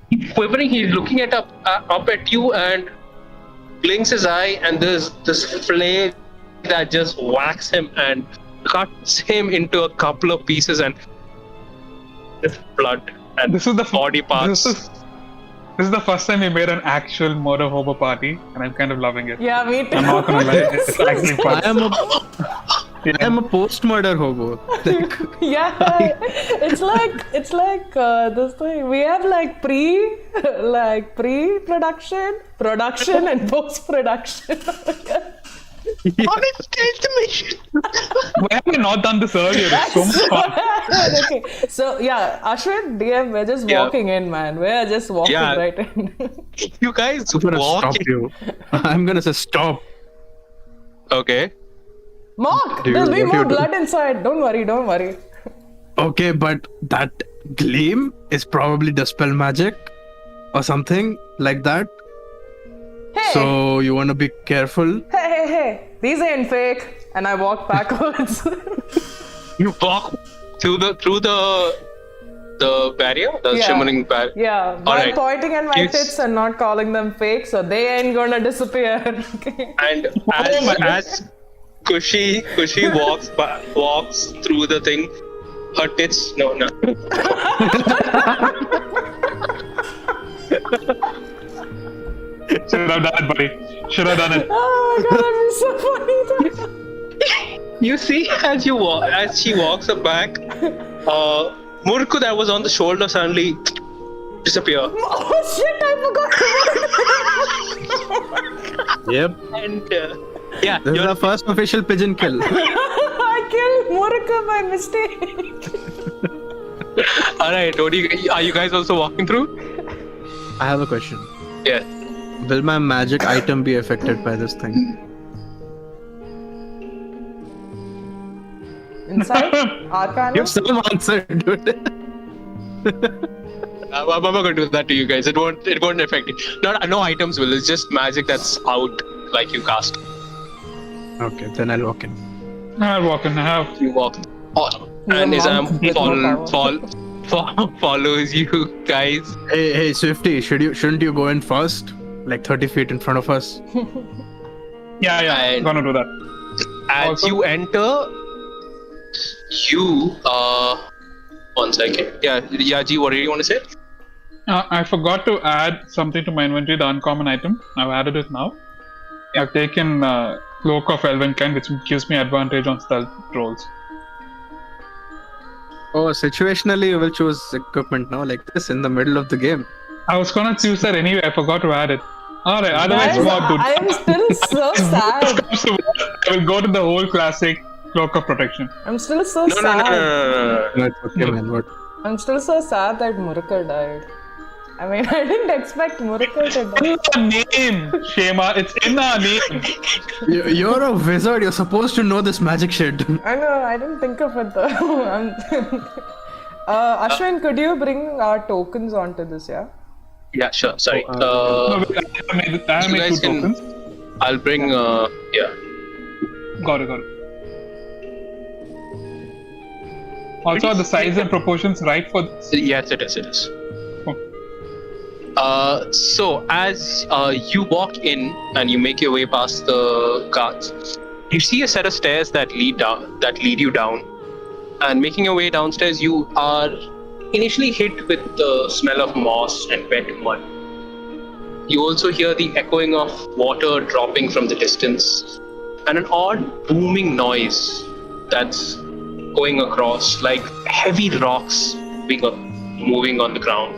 Speaker 2: He's quivering. He's looking up at you and blinks his eye, and there's this flame that just whacks him and cuts him into a couple of pieces, and there's blood and
Speaker 4: This is the
Speaker 2: body parts.
Speaker 4: This is the first time we made an actual murder hobo party, and I'm kind of loving it.
Speaker 1: Yeah, me too.
Speaker 4: I'm not gonna lie, it's actually fun.
Speaker 3: I am a post-murder hobo.
Speaker 1: Yeah, it's like this thing. We have like pre-production, production, and post-production.
Speaker 2: On a stealth mission.
Speaker 4: Why have we not done this earlier? It's so much fun.
Speaker 1: Okay, so yeah, Ashwin, DM, we're just
Speaker 2: Yeah.
Speaker 1: walking in, man. We're just walking
Speaker 2: Yeah.
Speaker 1: right in.
Speaker 2: You guys
Speaker 3: I'm gonna
Speaker 2: walk
Speaker 3: stop
Speaker 2: in.
Speaker 3: you. I'm gonna say stop.
Speaker 1: Mark,
Speaker 2: Okay.
Speaker 3: Dude,
Speaker 1: there'll be
Speaker 3: what
Speaker 1: more
Speaker 3: you do?
Speaker 1: blood inside. Don't worry, don't worry.
Speaker 3: Okay, but that gleam is probably dispel magic or something like that.
Speaker 1: Hey,
Speaker 3: So you wanna be careful.
Speaker 1: hey, these ain't fake. And I walk backwards.
Speaker 2: You walk through the barrier, the
Speaker 1: Yeah.
Speaker 2: shimmering barrier.
Speaker 1: Yeah, but I'm
Speaker 2: Alright.
Speaker 1: pointing at my
Speaker 2: Yes.
Speaker 1: tits and not calling them fake, so they ain't gonna disappear. Okay.
Speaker 2: And as Kushi walks through the thing, her tits no.
Speaker 4: Should have done it, buddy. Should have done it.
Speaker 1: Oh my god, that'd be so funny.
Speaker 2: You see, as she walks her back, Murku that was on the shoulder suddenly disappear.
Speaker 1: Oh shit, I forgot.
Speaker 3: Yep.
Speaker 2: And yeah,
Speaker 3: This is
Speaker 2: you're,
Speaker 3: our first official pigeon kill.
Speaker 1: I killed Muraka by mistake.
Speaker 2: all right. Are you guys also walking through?
Speaker 3: I have a question.
Speaker 2: Yeah.
Speaker 3: Will my magic item be affected by this thing?
Speaker 1: Inside? Arcana?
Speaker 3: You have some answer, dude.
Speaker 2: I'm not gonna do that to you guys. It won't affect it. No items will. It's just magic that's out, like you cast.
Speaker 3: Okay, then I'll walk in.
Speaker 4: I'll walk in.
Speaker 2: You walk, and
Speaker 1: You're a
Speaker 2: Isaham
Speaker 1: monk with no
Speaker 2: follows you guys.
Speaker 3: Hey, Swifty, shouldn't you go in first? Like 30 feet in front of us?
Speaker 4: Yeah, I'm
Speaker 2: And-
Speaker 4: gonna do that.
Speaker 2: As
Speaker 4: Also-
Speaker 2: you enter, you 1 second. Yeah, G, what do you want to say?
Speaker 4: I forgot to add something to my inventory, the uncommon item. I've added it now. I've taken Cloak of Elvenkind, which gives me advantage on stealth rolls.
Speaker 3: Oh, situationally, you will choose equipment now, like this, in the middle of the game.
Speaker 4: I was gonna choose that anyway, I forgot to add it. Alright, otherwise,
Speaker 1: Guys,
Speaker 4: what, dude?
Speaker 1: I am still so sad.
Speaker 4: I will go to the whole classic Cloak of Protection.
Speaker 1: I'm still so
Speaker 2: No.
Speaker 1: sad.
Speaker 3: No, it's okay, man. What?
Speaker 1: I'm still so sad that Muraka died. I mean, I didn't expect Muraka to die.
Speaker 4: It's in the name, Shema. It's in our name.
Speaker 3: You're a wizard. You're supposed to know this magic shit.
Speaker 1: I know, I didn't think of it though. Ashwin, could you bring our tokens onto this, yeah?
Speaker 2: Yeah, sure. Sorry.
Speaker 4: No, wait, I have
Speaker 2: you
Speaker 4: made
Speaker 2: guys
Speaker 4: 2
Speaker 2: can-
Speaker 4: tokens.
Speaker 2: I'll bring. Yeah.
Speaker 4: Got it. Also, are the size and proportions right for this?
Speaker 2: Yes, it is.
Speaker 4: Oh.
Speaker 2: So as you walk in and you make your way past the guards, You see a set of stairs that lead you down, and making your way downstairs, you are initially hit with the smell of moss and wet mud. You also hear the echoing of water dropping from the distance, and an odd booming noise that's going across, like heavy rocks moving on the ground.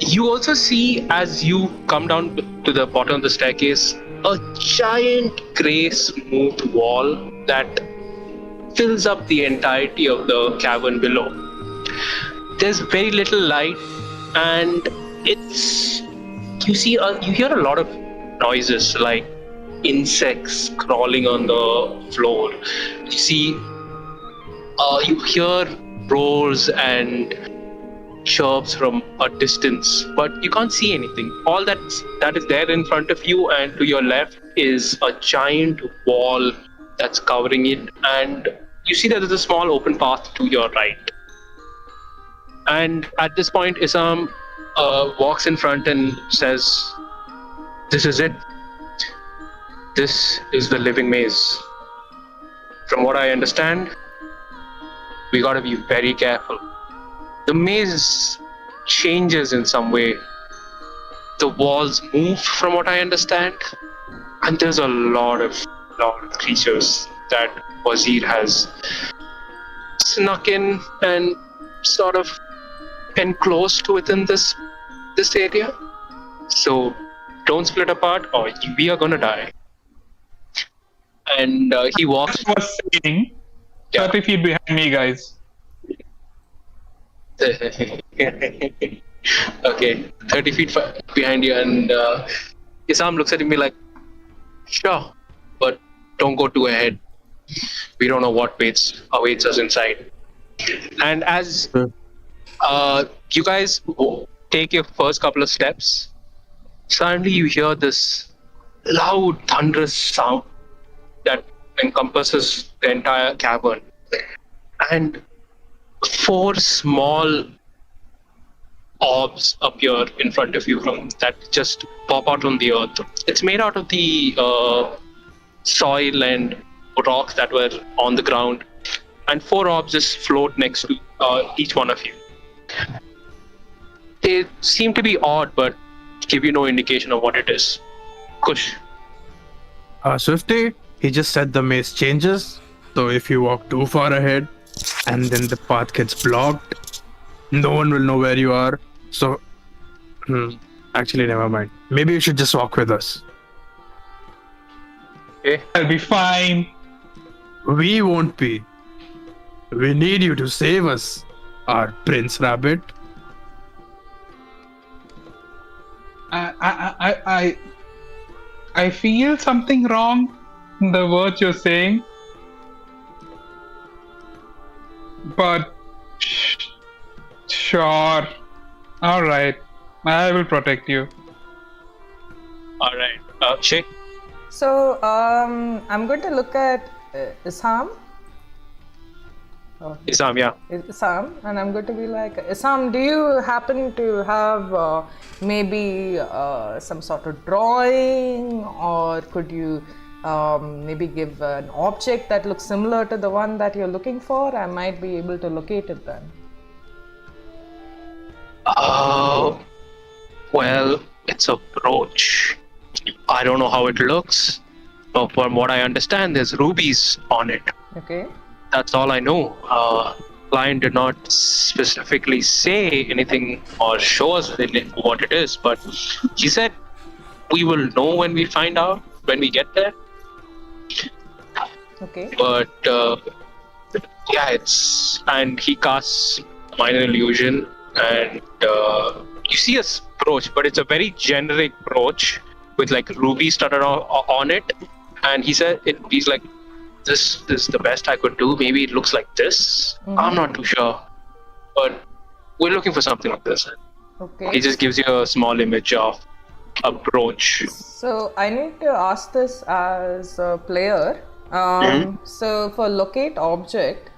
Speaker 2: You also see, as you come down to the bottom of the staircase, a giant grey smooth wall that fills up the entirety of the cavern below. There's very little light, and you hear a lot of noises like insects crawling on the floor. You hear roars and chirps from a distance, but you can't see anything. All that is there in front of you and to your left is a giant wall that's covering it, and you see that there's a small open path to your right. And at this point, Isaham walks in front and says, "This is it. This is the living maze. From what I understand, we gotta be very careful. The maze changes in some way. The walls move, from what I understand, and there's a lot of creatures that Wazir has snuck in and sort of enclosed within this area. So don't split apart, or we are gonna die." And he walks.
Speaker 4: I was saying, 30 feet behind me, guys.
Speaker 2: Okay, 30 feet behind you, and Isaham looks at me like, "Sure, but don't go too ahead. We don't know what awaits us inside." And as you guys take your first couple of steps, suddenly you hear this loud, thunderous sound that encompasses the entire cavern, and 4 small orbs appear in front of you that just pop out on the earth. It's made out of the soil and rocks that were on the ground, and 4 orbs just float next to each one of you. They seem to be odd, but give you no indication of what it is. Kush.
Speaker 3: Swifty, he just said the maze changes, so if you walk too far ahead and then the path gets blocked, no one will know where you are. So, actually, never mind. Maybe you should just walk with us.
Speaker 2: Okay.
Speaker 4: I'll be fine.
Speaker 3: We won't be. We need you to save us, our Prince Rabbit.
Speaker 4: I feel something wrong in the words you're saying, but sure. All right, I will protect you.
Speaker 2: All right. Shay.
Speaker 1: So I'm going to look at Isaham.
Speaker 2: Isaham, yeah.
Speaker 1: Isaham, and I'm going to be like, Isaham, do you happen to have maybe some sort of drawing, or could you maybe give an object that looks similar to the one that you're looking for? I might be able to locate it then.
Speaker 2: Well, it's a brooch. I don't know how it looks, but from what I understand, there's rubies on it.
Speaker 1: Okay.
Speaker 2: That's all I know. Client did not specifically say anything or show us what it is, but he said we will know when we find out, when we get there.
Speaker 1: Okay.
Speaker 2: But yeah, and he casts minor illusion, and you see a brooch, but it's a very generic brooch with like rubies studded on it. And he said he's like, this is the best I could do. Maybe it looks like this.
Speaker 1: Mm-hmm.
Speaker 2: I'm not too sure, but we're looking for something like this.
Speaker 1: Okay.
Speaker 2: He just gives you a small image of a brooch.
Speaker 1: So I need to ask this as a player. So for locate object,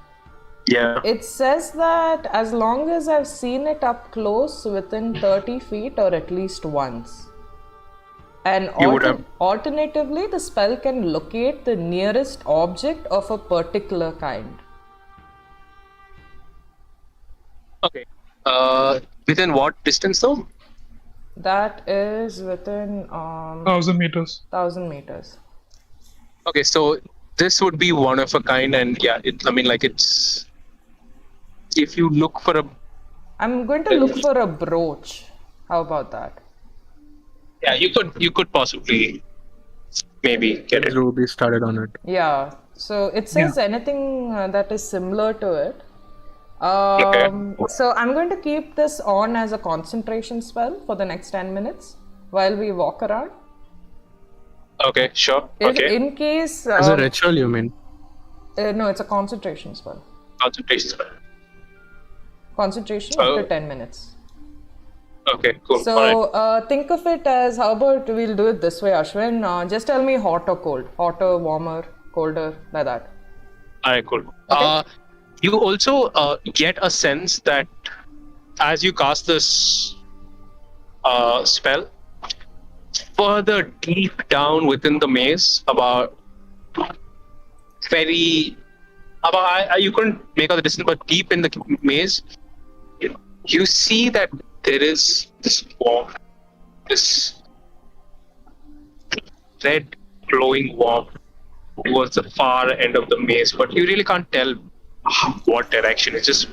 Speaker 2: Yeah.
Speaker 1: it says that as long as I've seen it up close within 30 feet or at least once. And
Speaker 2: You would have-
Speaker 1: alternatively, the spell can locate the nearest object of a particular kind.
Speaker 2: Okay. Within what distance though?
Speaker 1: That is within
Speaker 4: 1,000 meters.
Speaker 1: 1,000 meters.
Speaker 2: Okay, so this would be one of a kind, and yeah, it's. If you look for a,
Speaker 1: I'm going to look for a brooch. How about that?
Speaker 2: yeah, you could possibly maybe get it.
Speaker 3: Ruby started on it.
Speaker 1: Yeah. So it says anything that is similar to it. So I'm going to keep this on as a concentration spell for the next 10 minutes while we walk around.
Speaker 2: Okay, sure.
Speaker 1: If
Speaker 2: Okay.
Speaker 1: in case...
Speaker 3: As a ritual, you mean?
Speaker 1: no, it's a concentration spell.
Speaker 2: Concentration spell.
Speaker 1: Concentration
Speaker 2: Oh.
Speaker 1: after 10 minutes.
Speaker 2: Okay, cool.
Speaker 1: So
Speaker 2: Alright.
Speaker 1: think of it as, how about we'll do it this way, Ashwin? Just tell me hot or cold. Hotter, warmer, colder, like that.
Speaker 2: Alright, cool. You also get a sense that as you cast this spell, further deep down within the maze, you couldn't make out the distance, but deep in the maze, you see that there is this warmth, this red glowing warmth towards the far end of the maze, but you really can't tell what direction. It's just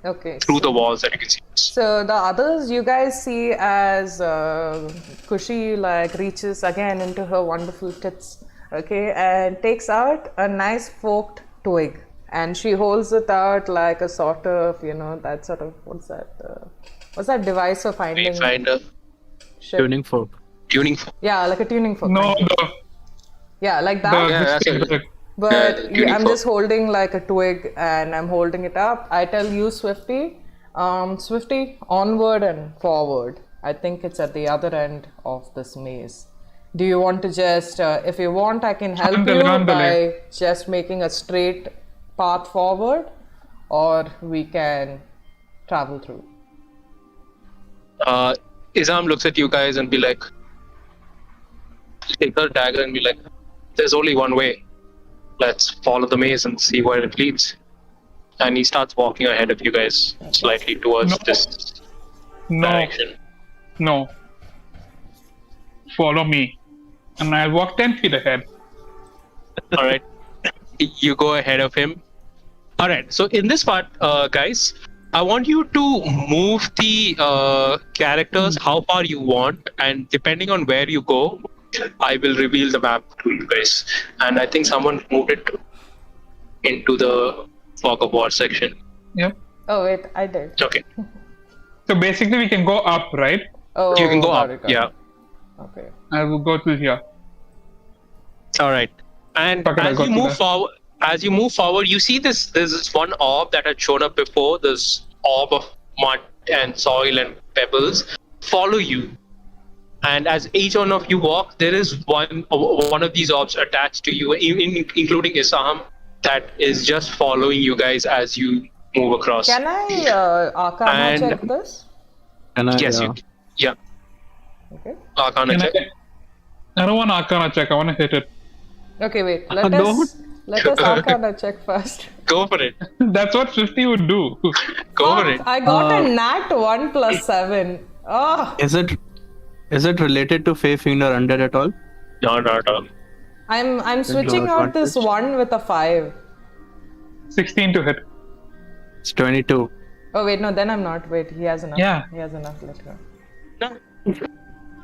Speaker 1: Okay.
Speaker 2: through the walls that you can see.
Speaker 1: So the others you guys see as Kushi like reaches again into her wonderful tits, okay, and takes out a nice forked twig, and she holds it out like a sort of, that sort of, what's that device for finding
Speaker 2: Finder,
Speaker 1: shit?
Speaker 3: Tuning fork.
Speaker 2: tuning fork.
Speaker 1: Yeah, like a tuning fork.
Speaker 4: No,
Speaker 1: Yeah, like that.
Speaker 2: Yeah, that's it.
Speaker 1: But
Speaker 2: Yeah, the tuning
Speaker 1: I'm
Speaker 2: fork.
Speaker 1: just holding like a twig and I'm holding it up. I tell you, Swifty, onward and forward. I think it's at the other end of this maze. Do you want to just, if you want, I can help you by just making a straight path forward, or we can travel through.
Speaker 2: Isaham looks at you guys and be like, take her dagger and be like, there's only one way. Let's follow the maze and see where it leads. And he starts walking ahead of you guys slightly towards this direction.
Speaker 4: No. Follow me. And I'll walk 10 feet ahead.
Speaker 2: All right. You go ahead of him. All right. So in this part, guys, I want you to move the characters how far you want, and depending on where you go, I will reveal the map to you guys. And I think someone moved it into the fog of war section.
Speaker 4: Yep.
Speaker 1: Oh, wait, I did.
Speaker 2: Okay.
Speaker 4: So basically we can go up, right?
Speaker 1: Oh,
Speaker 2: You can go
Speaker 1: got
Speaker 2: up.
Speaker 1: it, got
Speaker 2: Yeah.
Speaker 1: it. Okay.
Speaker 4: I will go to here.
Speaker 2: All right. And
Speaker 4: Okay, I'll
Speaker 2: as
Speaker 4: go
Speaker 2: you
Speaker 4: to
Speaker 2: move
Speaker 4: that.
Speaker 2: forward, you see there's this one orb that had shown up before. This orb of mud and soil and pebbles follow you. And as each one of you walk, there is one of these orbs attached to you, including Isaham, that is just following you guys as you move across.
Speaker 1: Can I Arcana
Speaker 2: And-
Speaker 1: check this?
Speaker 3: And I,
Speaker 2: Yes, you. Yeah.
Speaker 1: Okay.
Speaker 2: Arcana check.
Speaker 4: I don't want to Arcana check. I want to hit it.
Speaker 1: Okay, wait. Let
Speaker 3: Don't.
Speaker 1: us Arcana check first.
Speaker 2: Go for it.
Speaker 4: That's what 50 would do.
Speaker 2: Go for it.
Speaker 1: I got a nat 1 plus 7. Oh,
Speaker 3: Is it related to Fae Fiend or Undead at all?
Speaker 2: No, not at all.
Speaker 1: I'm switching out this
Speaker 3: advantage.
Speaker 1: 1 with a 5.
Speaker 4: 16 to hit.
Speaker 3: It's 22.
Speaker 1: Oh wait, no, then I'm not. Wait, he has enough.
Speaker 4: Yeah.
Speaker 1: He has enough. Let go.
Speaker 2: No.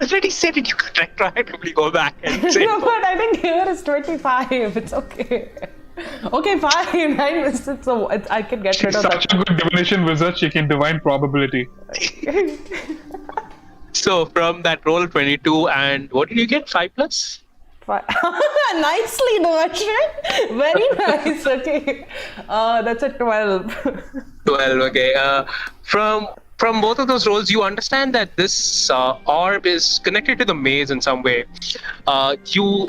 Speaker 2: I already said it. You can retroactively go back and say.
Speaker 1: No, but I think here is 25. It's okay. Okay, fine. I missed it, so I can get rid
Speaker 4: She's
Speaker 1: of
Speaker 4: such
Speaker 1: that.
Speaker 4: a good divination wizard, she can divine probability.
Speaker 2: So from that roll 22, and what did you get? 5 plus?
Speaker 1: Nicely, Devashin. Very nice. Okay. That's a 12.
Speaker 2: 12. Okay. From both of those rolls, you understand that this orb is connected to the maze in some way. You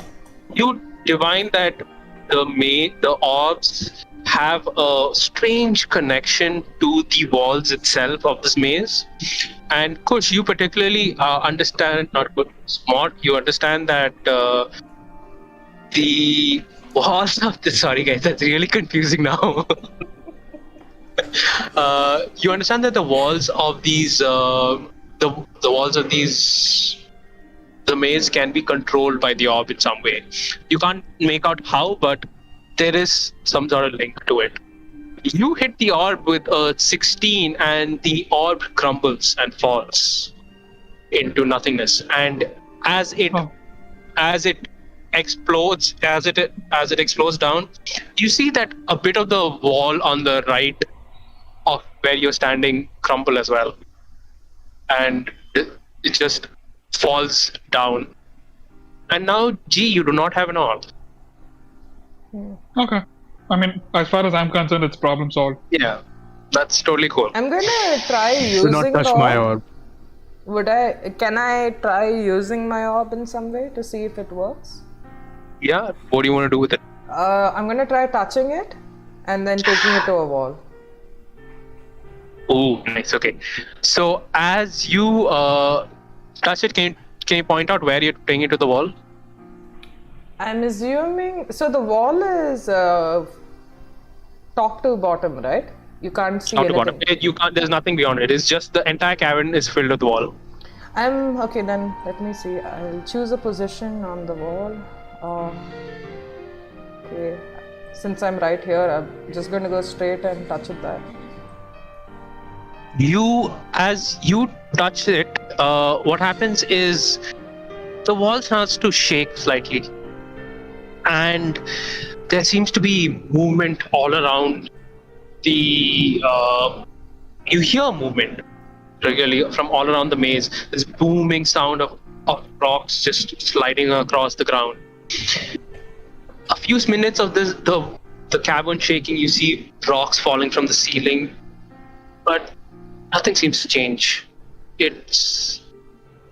Speaker 2: divine that the orbs have a strange connection to the walls itself of this maze. And Kush, you particularly understand, not good, smart, you understand that the walls of this, sorry guys, that's really confusing now. You understand that the walls of these, the walls of these, the maze can be controlled by the orb in some way. You can't make out how, but there is some sort of link to it. You hit the orb with a 16 and the orb crumbles and falls into nothingness. And as it explodes, as it explodes down, you see that a bit of the wall on the right of where you're standing crumble as well. And it just falls down. And now, G, you do not have an orb.
Speaker 4: Okay. I mean, as far as I'm concerned, it's problem solved.
Speaker 2: Yeah, that's totally cool.
Speaker 1: I'm gonna try using
Speaker 3: Do not touch
Speaker 1: the
Speaker 3: my
Speaker 1: orb.
Speaker 3: orb.
Speaker 1: Can I try using my orb in some way to see if it works?
Speaker 2: Yeah, what do you want to do with it?
Speaker 1: I'm gonna try touching it and then taking it to a wall.
Speaker 2: Oh, nice. Okay. So as you touch it, can you point out where you're taking it to the wall?
Speaker 1: I'm assuming so. The wall is top to bottom, right? You can't see
Speaker 2: Top to
Speaker 1: anything.
Speaker 2: bottom. You can't. There's nothing beyond it. It's just the entire cavern is filled with wall.
Speaker 1: I'm okay. Then let me see. I'll choose a position on the wall. Okay. Since I'm right here, I'm just going to go straight and touch it there.
Speaker 2: As you touch it, what happens is the wall starts to shake slightly, and there seems to be movement all around. You hear movement regularly from all around the maze. This booming sound of rocks just sliding across the ground. A few minutes of this, the cavern shaking, you see rocks falling from the ceiling, but nothing seems to change. It's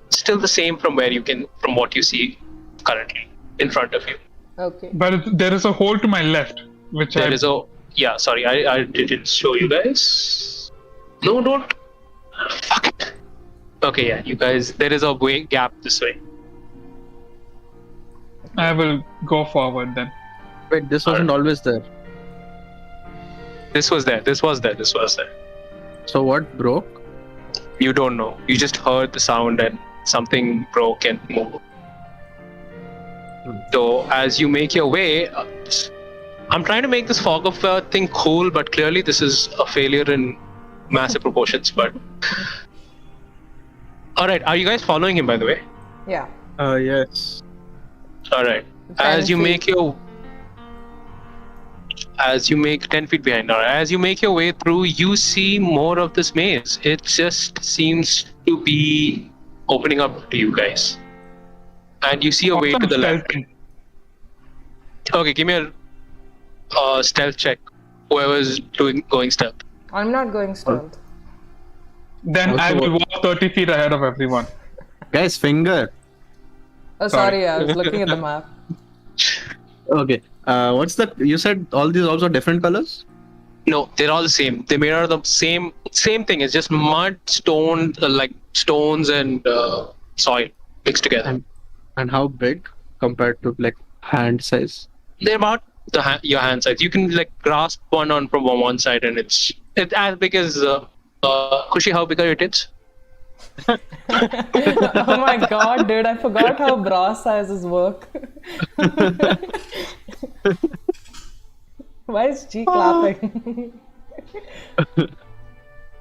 Speaker 2: still the same from what you see currently in front of you.
Speaker 1: Okay.
Speaker 4: But there is a hole to my left, which
Speaker 2: Sorry, I didn't show you guys. No, don't. Fuck it. Okay, yeah, you guys, there is a gap this way.
Speaker 4: I will go forward then.
Speaker 3: Wait, this wasn't always there.
Speaker 2: This was there.
Speaker 3: So what broke?
Speaker 2: You don't know. You just heard the sound and something broke and moved. So as you make your way, I'm trying to make this fog of war thing cool, but clearly this is a failure in massive proportions. But all right, are you guys following him, by the way?
Speaker 1: Yeah.
Speaker 3: Yes.
Speaker 2: All right.
Speaker 1: 10
Speaker 2: As you make 10 feet behind. All right. As you make your way through, you see more of this maze. It just seems to be opening up to you guys. And you see a way to the left. Okay, give me a stealth check. Whoever's going stealth.
Speaker 1: I'm not going stealth.
Speaker 4: Then I will walk 30 feet ahead of everyone.
Speaker 3: Guys, finger.
Speaker 1: Oh, sorry, I was looking at the map.
Speaker 3: Okay. What's that? You said all these also different colors?
Speaker 2: No, they're all the same. They're made out of the same thing. It's just mud, stone, like stones and soil mixed together.
Speaker 3: And how big compared to like hand size?
Speaker 2: They're about your hand size. You can like grasp one on from one side, and it's as big as Kushi. How big are your tits?
Speaker 1: Oh my god, dude, I forgot how bra sizes work. Why is G clapping?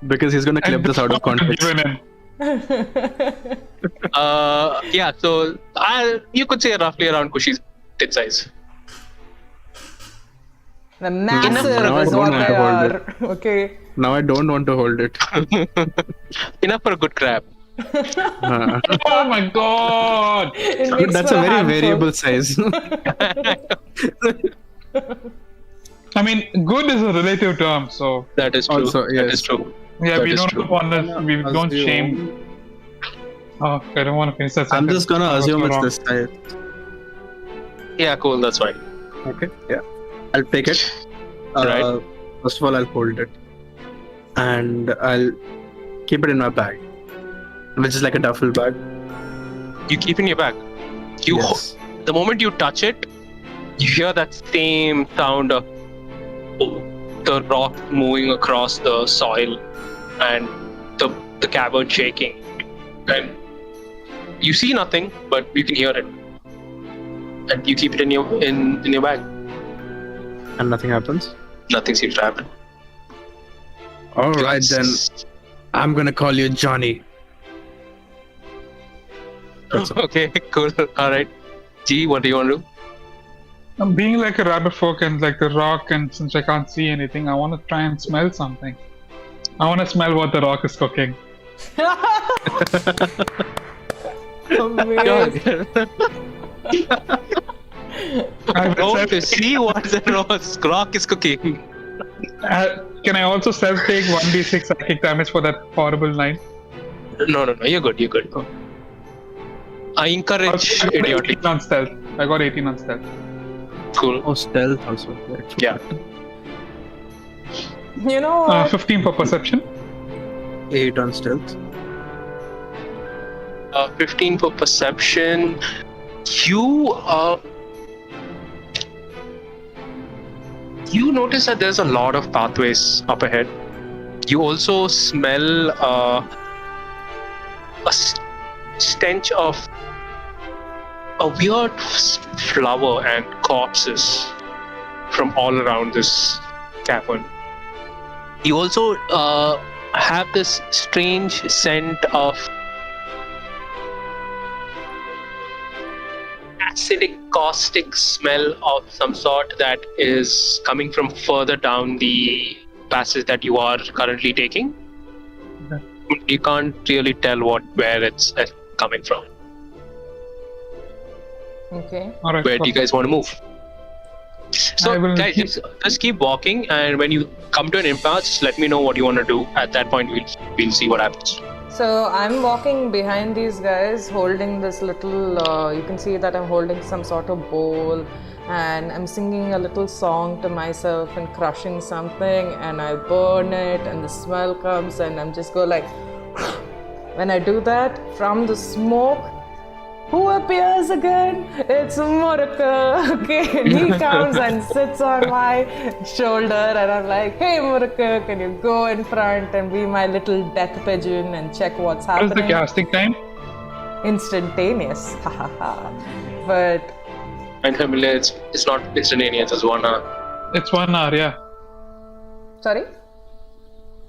Speaker 3: Because he's gonna clip this out of context.
Speaker 2: Yeah, so you could say roughly around Kushi's tit size.
Speaker 1: The massive
Speaker 3: Now I
Speaker 1: is
Speaker 3: don't
Speaker 1: what
Speaker 3: want
Speaker 1: they
Speaker 3: to hold
Speaker 1: are.
Speaker 3: it.
Speaker 1: Okay.
Speaker 3: Now I don't want to hold it.
Speaker 2: Enough for a good crab.
Speaker 4: Oh my god!
Speaker 1: It makes
Speaker 3: That's
Speaker 1: for
Speaker 3: a very
Speaker 1: handful.
Speaker 3: variable size.
Speaker 4: I mean, good is a relative term, so
Speaker 2: That is true.
Speaker 3: Also,
Speaker 2: That
Speaker 3: yes.
Speaker 2: is true.
Speaker 4: yeah,
Speaker 2: That
Speaker 4: we
Speaker 2: is
Speaker 4: don't
Speaker 2: true.
Speaker 4: want to, we don't shame. Oh, I don't want to finish that
Speaker 3: I'm
Speaker 4: sentence.
Speaker 3: just gonna
Speaker 4: That was
Speaker 3: assume
Speaker 4: so
Speaker 3: it's
Speaker 4: wrong.
Speaker 3: this size.
Speaker 2: Yeah, cool. That's fine.
Speaker 3: Okay. Yeah. I'll take it.
Speaker 2: Right.
Speaker 3: First of all, I'll hold it. And I'll keep it in my bag. Which is like a duffel bag.
Speaker 2: You keep in your bag.
Speaker 3: Yes.
Speaker 2: The moment you touch it, you hear that same sound of the rock moving across the soil and the cavern shaking. And you see nothing, but you can hear it. And you keep it in your bag.
Speaker 3: And nothing happens?
Speaker 2: Nothing seems to happen.
Speaker 3: Alright then. I'm gonna call you Johnny. That's all.
Speaker 2: Okay, cool. Alright. G, what do you want to do?
Speaker 4: I'm being like a rabbit folk and like the rock, and since I can't see anything, I want to try and smell something. I want to smell what the rock is cooking.
Speaker 1: Amazing.
Speaker 4: I will
Speaker 2: Oh, to see what the rock is cooking.
Speaker 4: Can I also self-take 1d6 psychic damage for that horrible night?
Speaker 2: No, you're good. I encourage
Speaker 4: I got
Speaker 2: idiotic.
Speaker 4: 18 on stealth. I got 18 on stealth.
Speaker 2: Cool.
Speaker 3: Oh, stealth also. Right.
Speaker 2: Yeah.
Speaker 1: You know what?
Speaker 4: 15 for perception.
Speaker 3: 8 on stealth.
Speaker 2: 15 for perception. You notice that there's a lot of pathways up ahead. You also smell stench of a weird flower and corpses from all around this cavern. You also have this strange scent of acidic, caustic smell of some sort that is coming from further down the passage that you are currently taking.
Speaker 4: Okay.
Speaker 2: You can't really tell where it's coming from.
Speaker 1: Okay.
Speaker 4: Alright.
Speaker 2: Where do you guys want to move?
Speaker 4: I
Speaker 2: So
Speaker 4: will
Speaker 2: guys, just keep walking, and when you come to an impasse, just let me know what you want to do. At that point, we'll see what happens.
Speaker 1: So I'm walking behind these guys holding this little, you can see that I'm holding some sort of bowl, and I'm singing a little song to myself and crushing something, and I burn it and the smell comes and I'm just go like, when I do that, from the smoke, who appears again? It's Muraka. Okay, and he comes and sits on my shoulder, and I'm like, hey Muraka, can you go in front and be my little death pigeon and check what's
Speaker 4: What is
Speaker 1: happening?
Speaker 4: the casting time?
Speaker 1: Instantaneous. But
Speaker 2: And familiar, it's not instantaneous. It's 1 hour.
Speaker 4: It's 1 hour, yeah.
Speaker 1: sorry?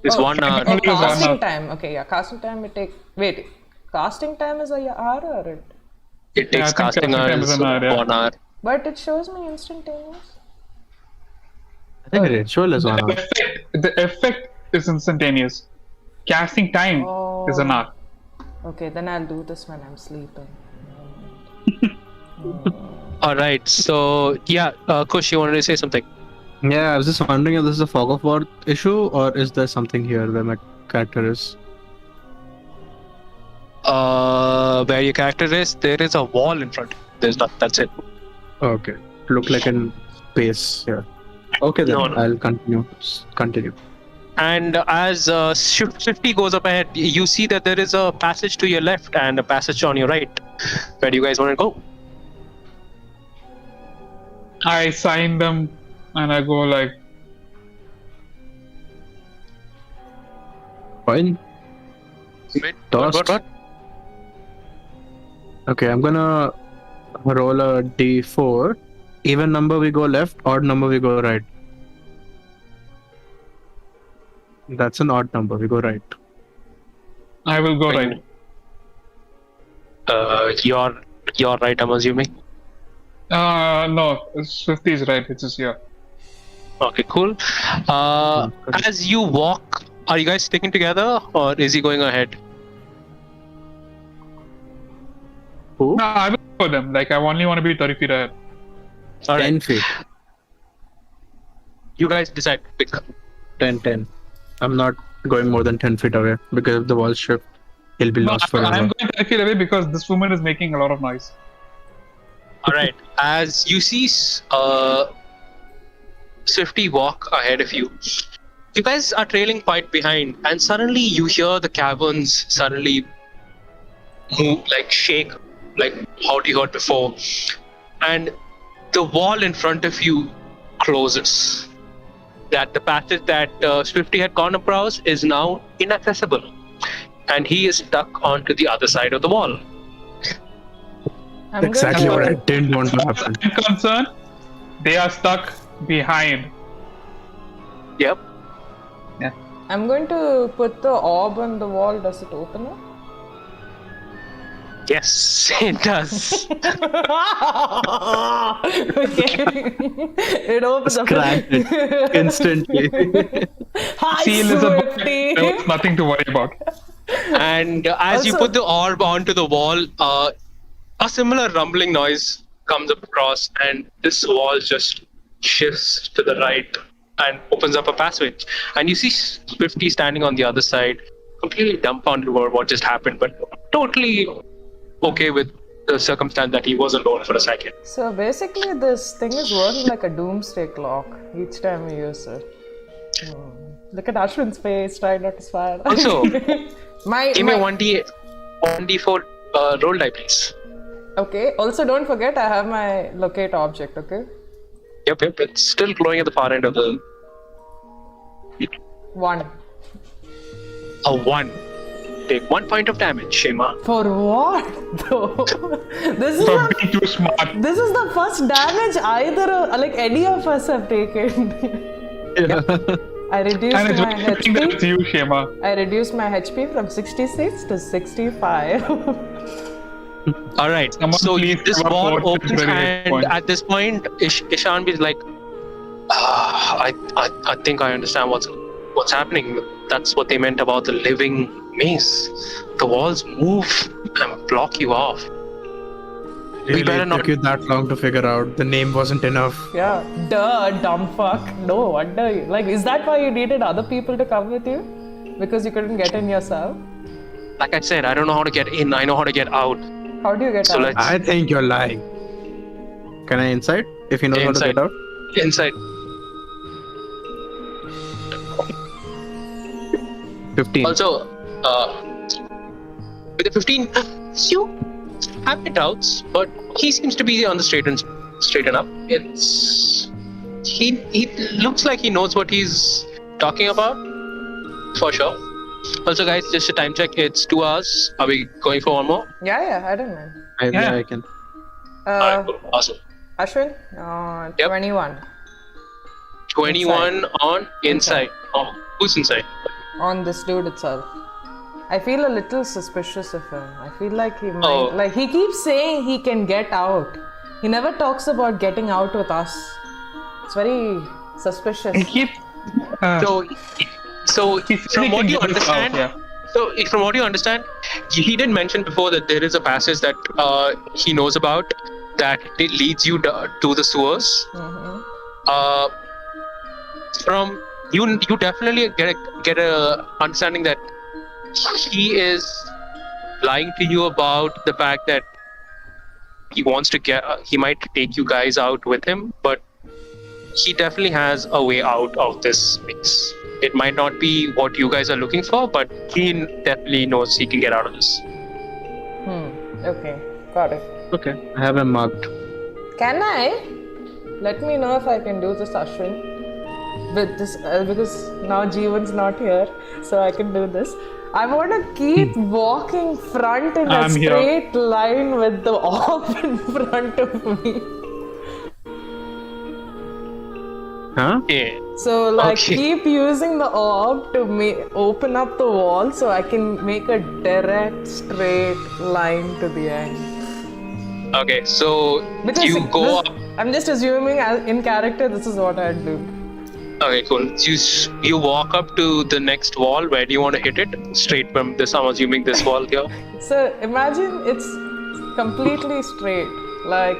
Speaker 2: It's
Speaker 1: Oh,
Speaker 2: 1 hour.
Speaker 1: Oh,
Speaker 4: Only 1 hour.
Speaker 1: casting time. Okay, yeah, casting time it take. Wait, casting time is a hour or it?
Speaker 2: It takes
Speaker 4: I think
Speaker 2: casting
Speaker 4: casting time
Speaker 2: hours
Speaker 4: is an hour, yeah.
Speaker 2: 1 hour.
Speaker 1: But it shows me instantaneous.
Speaker 3: I think ritual is 1 hour.
Speaker 4: The effect is instantaneous. Casting time is an hour.
Speaker 1: Okay, then I'll do this when I'm sleeping.
Speaker 2: All right. So yeah, Kush, you wanted to say something?
Speaker 3: Yeah, I was just wondering if this is a fog of war issue or is there something here where my character is?
Speaker 2: Where your character is, there is a wall in front. There's not. That's it.
Speaker 3: Okay. Look like in space here. Okay then,
Speaker 2: No.
Speaker 3: I'll continue. Continue.
Speaker 2: And as shift 50 goes up ahead, you see that there is a passage to your left and a passage on your right. Where do you guys want to go?
Speaker 4: I sign them and I go like,
Speaker 3: Fine.
Speaker 2: Wait,
Speaker 3: Tossed.
Speaker 2: what?
Speaker 3: Okay, I'm gonna roll a d4. Even number we go left, odd number we go right. That's an odd number, we go right.
Speaker 4: I will go right.
Speaker 2: You're right, I'm assuming.
Speaker 4: No, 50 is right, it's just here.
Speaker 2: Okay, cool. As you walk, are you guys sticking together or is he going ahead?
Speaker 3: Who?
Speaker 4: No, I will go them. Like, I only want to be 30 feet ahead.
Speaker 2: All
Speaker 3: 10
Speaker 2: right,
Speaker 3: feet.
Speaker 2: you guys decide. Pick.
Speaker 3: 10. I'm not going more than 10 feet away because if the walls shift, he'll be
Speaker 4: No,
Speaker 3: lost forever.
Speaker 4: I'm going 30 feet away because this woman is making a lot of noise.
Speaker 2: All right. As you see Swifty walk ahead of you. You guys are trailing quite behind, and suddenly you hear the caverns suddenly move, like shake, like how you heard before, and the wall in front of you closes. That the passage that Swifty had gone across is now inaccessible, and he is stuck onto the other side of the wall.
Speaker 1: I'm
Speaker 3: Exactly
Speaker 1: going
Speaker 3: what I
Speaker 1: to,
Speaker 3: didn't want to happen.
Speaker 4: I'm concerned. They are stuck behind.
Speaker 2: Yep.
Speaker 1: I'm going to put the orb on the wall. Does it open it?
Speaker 2: Yes, it does.
Speaker 1: Okay. It opens up.
Speaker 3: Cracked it instantly.
Speaker 1: Hi,
Speaker 4: See, Elizabeth,
Speaker 1: Swifty.
Speaker 4: there was nothing to worry about.
Speaker 2: And as you
Speaker 1: Also-
Speaker 2: put the orb onto the wall, a similar rumbling noise comes across, and this wall just shifts to the right and opens up a passage. And you see Swifty standing on the other side, completely dumbfounded over what just happened, but totally okay with the circumstance that he was alone for a second.
Speaker 1: So basically, this thing is working like a doomsday clock each time you use it. Look at Ashwin's face, try not to smile.
Speaker 2: Also,
Speaker 1: my,
Speaker 2: give me
Speaker 1: my-
Speaker 2: 1d4 roll die, please.
Speaker 1: Okay. Also, don't forget I have my locate object. Okay.
Speaker 2: Yep, it's still glowing at the far end of the...
Speaker 1: 1.
Speaker 2: A 1. Take 1 point of damage, Shema.
Speaker 1: For what? Though this is
Speaker 4: For
Speaker 1: the,
Speaker 4: being too smart.
Speaker 1: this is the first damage like any of us have taken. I reduced
Speaker 4: And it's
Speaker 1: my
Speaker 4: very fitting that it's
Speaker 1: HP.
Speaker 4: you, Shema.
Speaker 1: I reduced my HP from 66 to 65.
Speaker 2: All right.
Speaker 4: Someone
Speaker 2: So
Speaker 4: please
Speaker 2: this
Speaker 4: give up
Speaker 2: wall
Speaker 4: fortune
Speaker 2: opens,
Speaker 4: very
Speaker 2: and
Speaker 4: point.
Speaker 2: at this point, Ishan is like, I think I understand what's happening. That's what they meant about the living maze. The walls move and block you off.
Speaker 3: Really,
Speaker 2: better
Speaker 3: it
Speaker 2: not-
Speaker 3: took you that long to figure out. The name wasn't enough.
Speaker 1: Yeah. Duh, dumb fuck. No wonder you. Like, is that why you needed other people to come with you? Because you couldn't get in yourself?
Speaker 2: Like I said, I don't know how to get in. I know how to get out.
Speaker 1: How do you get
Speaker 2: So
Speaker 1: out?
Speaker 2: let's
Speaker 3: I think you're lying. Can I insight? If he knows how to
Speaker 2: Insight.
Speaker 3: get out?
Speaker 2: inside.
Speaker 3: 15.
Speaker 2: Also, with the 15, you have your doubts, but he seems to be on the straight and up. He looks like he knows what he's talking about, for sure. Also, guys, just a time check. It's 2 hours. Are we going for one more?
Speaker 1: Yeah, I don't mind.
Speaker 3: Yeah, I can.
Speaker 2: Alright, cool. Awesome.
Speaker 1: Ashwin?
Speaker 2: Yep.
Speaker 1: 21.
Speaker 2: 21 on inside. Oh, who's inside?
Speaker 1: On this dude itself. I feel a little suspicious of him. I feel like he might.
Speaker 2: Oh.
Speaker 1: Like, he keeps saying he can get out. He never talks about getting out with us. It's very suspicious.
Speaker 4: He keeps.
Speaker 2: So
Speaker 4: He's
Speaker 2: from what you
Speaker 4: sneaking this out,
Speaker 2: understand,
Speaker 4: yeah.
Speaker 2: so from what you understand, he did mention before that there is a passage that he knows about that it leads you to the sewers. From you definitely get a understanding that he is lying to you about the fact that he wants to he might take you guys out with him, but he definitely has a way out of this mix. It might not be what you guys are looking for, but he definitely knows he can get out of this.
Speaker 1: Okay, got it.
Speaker 3: Okay, I have him marked.
Speaker 1: Can I? Let me know if I can do this, Ashwin. With this, because now Jeevan's not here, so I can do this. I want to keep walking front in a
Speaker 4: I'm here.
Speaker 1: straight line with the orb in front of me.
Speaker 3: Huh?
Speaker 2: Yeah.
Speaker 1: So, like,
Speaker 2: Okay.
Speaker 1: keep using the orb to open up the wall so I can make a direct, straight line to the end.
Speaker 2: Okay, so
Speaker 1: Because
Speaker 2: you go up.
Speaker 1: I'm just assuming in character this is what I'd do.
Speaker 2: Okay, cool. You walk up to the next wall. Where do you want to hit it? Straight from this. I'm assuming this wall here.
Speaker 1: So imagine it's completely straight. Like,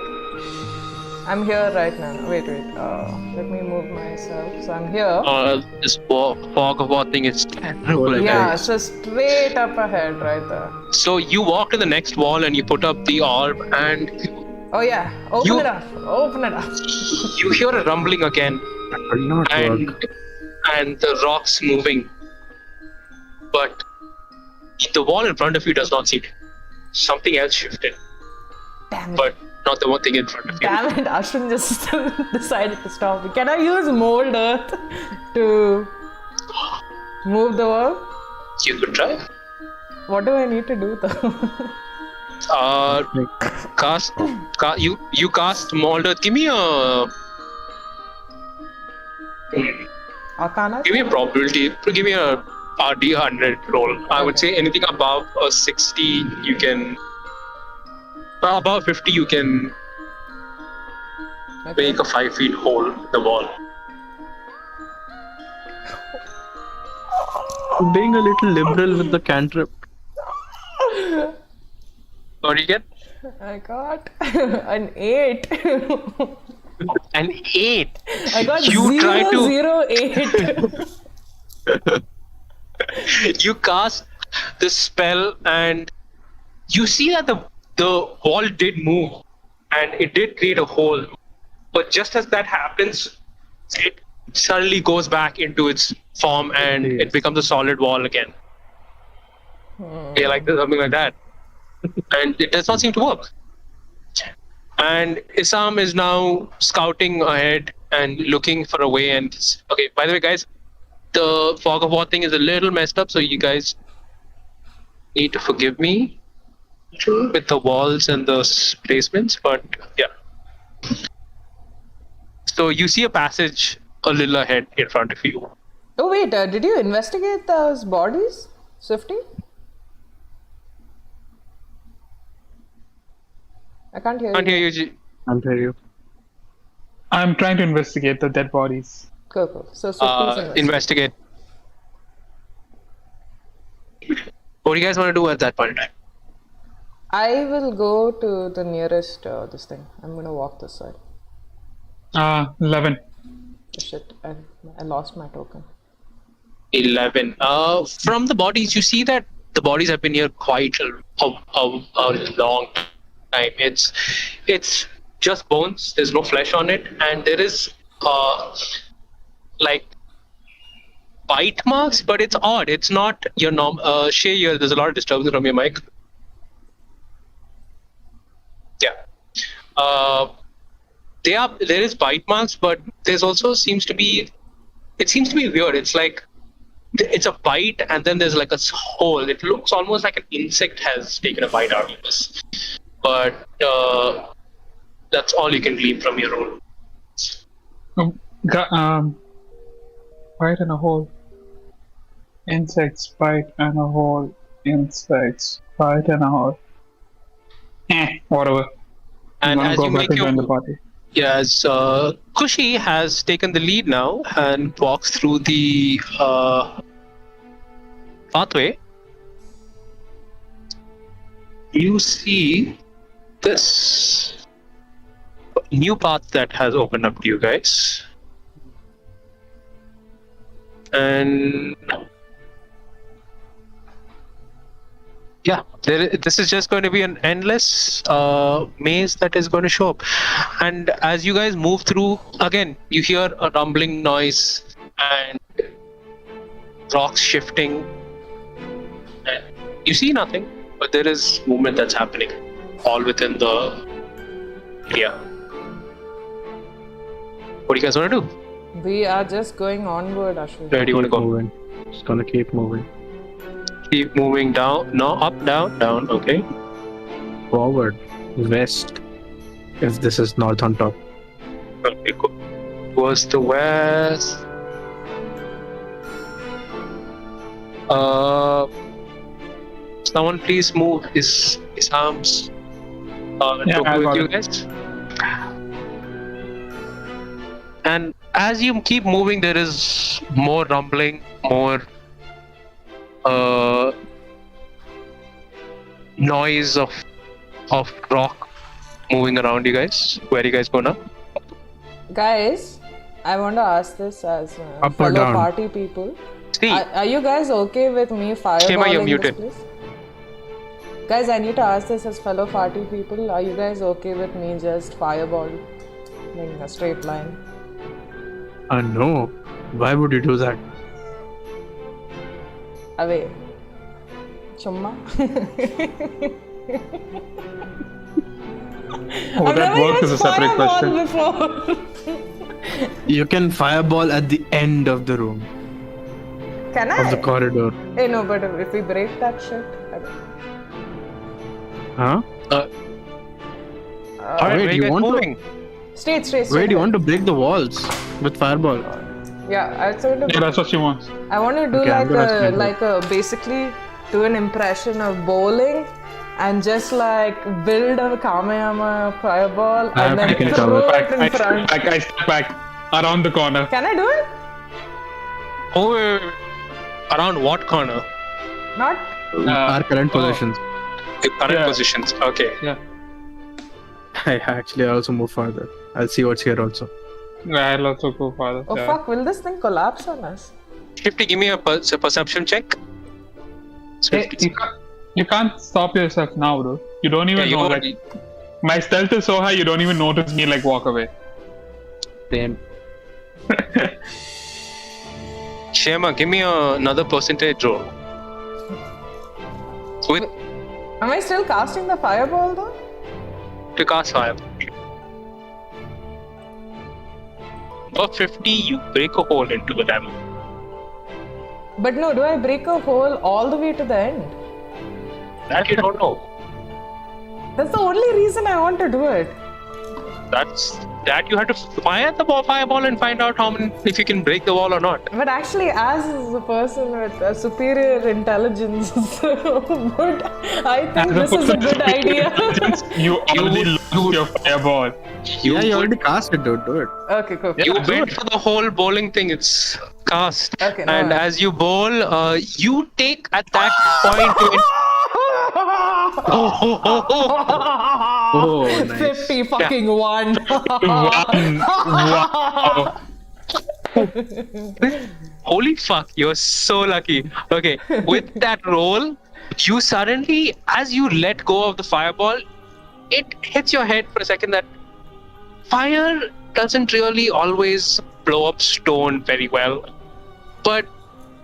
Speaker 1: I'm here right now. Wait. Let me move myself. So I'm here.
Speaker 2: This fog of war thing is terrible.
Speaker 1: Yeah, so straight up ahead right there.
Speaker 2: So you walk to the next wall and you put up the orb, and
Speaker 1: Oh yeah, open it up. Open it up.
Speaker 2: You hear a rumbling again,
Speaker 3: That will not
Speaker 2: and
Speaker 3: work.
Speaker 2: the rocks moving, but the wall in front of you does not seem. Something else shifted,
Speaker 1: Damn it.
Speaker 2: but not the one thing in front of you.
Speaker 1: Damn it, Ashwin just decided to stop me. Can I use mold earth to move the wall?
Speaker 2: You could try.
Speaker 1: What do I need to do though?
Speaker 2: You cast Molder. Give me a
Speaker 1: Arcana?
Speaker 2: probability. Give me a D100 roll. I would say anything above a 60, you can. Above 50, you can
Speaker 1: Okay.
Speaker 2: make a 5 feet hole in the wall.
Speaker 3: Being a little liberal with the cantrip.
Speaker 2: What do you get?
Speaker 1: I got an 8.
Speaker 2: An 8.
Speaker 1: I got
Speaker 2: You try to-
Speaker 1: 008.
Speaker 2: You cast the spell and you see that the wall did move and it did create a hole, but just as that happens, it suddenly goes back into its form and it becomes a solid wall again. Yeah, like something like that. And it does not seem to work. And Isaham is now scouting ahead and looking for a way. And okay, by the way, guys, the fog of war thing is a little messed up, so you guys need to forgive me with the walls and the placements, but yeah. So you see a passage a little ahead in front of you.
Speaker 1: Oh wait, did you investigate those bodies, Swifty? I can't hear
Speaker 2: Can't
Speaker 1: you.
Speaker 2: hear you.
Speaker 3: I'll tell you.
Speaker 4: I'm trying to investigate the dead bodies.
Speaker 1: Cool. So Swifty's
Speaker 2: Investigate. What do you guys want to do at that point in time?
Speaker 1: I will go to the nearest this thing. I'm gonna walk this side.
Speaker 4: 11.
Speaker 1: Oh, shit, I lost my token.
Speaker 2: 11. From the bodies, you see that the bodies have been here quite a long time. It's just bones. There's no flesh on it, and there is like bite marks, but it's odd. It's not your Shay, there's a lot of disturbance from your mic. Yeah. There is bite marks, but there's also seems to be weird. It's like it's a bite and then there's like a hole. It looks almost like an insect has taken a bite out of this. But that's all you can glean from your roll.
Speaker 4: Bite in a hole. Insects bite in a hole. Insects bite in a hole. Whatever.
Speaker 2: And
Speaker 4: I'm
Speaker 2: as
Speaker 4: gonna
Speaker 2: you
Speaker 4: go back
Speaker 2: make
Speaker 4: and
Speaker 2: your
Speaker 4: join the party.
Speaker 2: yes, Kushi has taken the lead now and walks through the pathway. You see this new path that has opened up to you guys, and yeah, this is just going to be an endless maze that is going to show up. And as you guys move through, again, you hear a rumbling noise and rocks shifting. And you see nothing, but there is movement that's happening all within the area. What do you guys want to do?
Speaker 1: We are just going onward, Ashwin.
Speaker 2: Where do you want to go?
Speaker 3: Moving. Just gonna keep moving.
Speaker 2: Keep moving down. No, up, down, down. Okay.
Speaker 3: Forward. West. If this is north on top.
Speaker 2: Okay, cool. Towards the west. Someone please move his arms.
Speaker 4: Yeah, I
Speaker 2: with
Speaker 4: got
Speaker 2: you
Speaker 4: it.
Speaker 2: guys. And as you keep moving, there is more rumbling, more noise of rock moving around you guys. Where you guys go now?
Speaker 1: Guys, I want to ask this as
Speaker 3: Up or
Speaker 1: fellow
Speaker 3: down?
Speaker 1: party people.
Speaker 2: See,
Speaker 1: Are you guys okay with me
Speaker 2: Shema, you're
Speaker 1: fireballing this
Speaker 2: muted.
Speaker 1: place? Guys, I need to ask this as fellow party people. Are you guys okay with me just fireball in a straight line?
Speaker 3: No. Why would you do that?
Speaker 1: Away. Chumma.
Speaker 4: Oh, that works is a separate question.
Speaker 1: Before.
Speaker 3: You can fireball at the end of the room,
Speaker 1: Can I?
Speaker 3: of the corridor.
Speaker 1: Hey, no, but if we break that shit.
Speaker 3: Huh?
Speaker 2: Alright,
Speaker 3: wait,
Speaker 2: where
Speaker 3: you
Speaker 2: guys
Speaker 3: want to-
Speaker 2: moving?
Speaker 1: Straight.
Speaker 3: Wait, you want to break the walls with fireball?
Speaker 1: Yeah, I was going
Speaker 4: Yeah,
Speaker 1: to.
Speaker 4: that's what she wants.
Speaker 1: I want to do
Speaker 3: Okay, I'm gonna explain it.
Speaker 1: like a basically do an impression of bowling and just like build a Kamehameha fireball
Speaker 3: I have
Speaker 1: and then
Speaker 3: taken it
Speaker 1: throw
Speaker 3: over.
Speaker 1: it in front.
Speaker 4: I step back around the corner.
Speaker 1: Can I do it?
Speaker 2: Oh, around what corner?
Speaker 1: Not.
Speaker 3: Our current positions.
Speaker 2: The current
Speaker 4: Yeah.
Speaker 2: positions. Okay.
Speaker 4: Yeah.
Speaker 3: I also move farther. I'll see what's here also.
Speaker 4: I'll also go farther.
Speaker 1: Oh fuck! Will this thing collapse on us?
Speaker 2: Shifty, give me a perception check.
Speaker 4: Hey, you can't stop yourself now, bro. You don't even know. Like, my stealth is so high, you don't even notice me like walk away.
Speaker 3: Same.
Speaker 2: Shema, give me another percentage roll. With
Speaker 1: Am I still casting the fireball though?
Speaker 2: to cast fire. For 50, you break a hole into the diamond.
Speaker 1: But no, do I break a hole all the way to the end?
Speaker 2: That you don't know.
Speaker 1: That's the only reason I want to do it.
Speaker 2: That you have to fire the fireball and find out if you can break the wall or not.
Speaker 1: But actually, as a person with a superior intelligence, but I think this is a good idea.
Speaker 4: You already lost your fireball.
Speaker 3: You already cast it, dude. Do it.
Speaker 1: Okay, cool.
Speaker 2: You wait for the whole bowling thing. It's cast,
Speaker 1: Okay, no,
Speaker 2: and
Speaker 1: no.
Speaker 2: as you bowl, you take at that point.
Speaker 3: Oh, nice.
Speaker 1: 50 fucking 1.
Speaker 4: Wow.
Speaker 2: Holy fuck! You're so lucky. Okay, with that roll, you suddenly, as you let go of the fireball, it hits your head for a second that fire doesn't really always blow up stone very well, but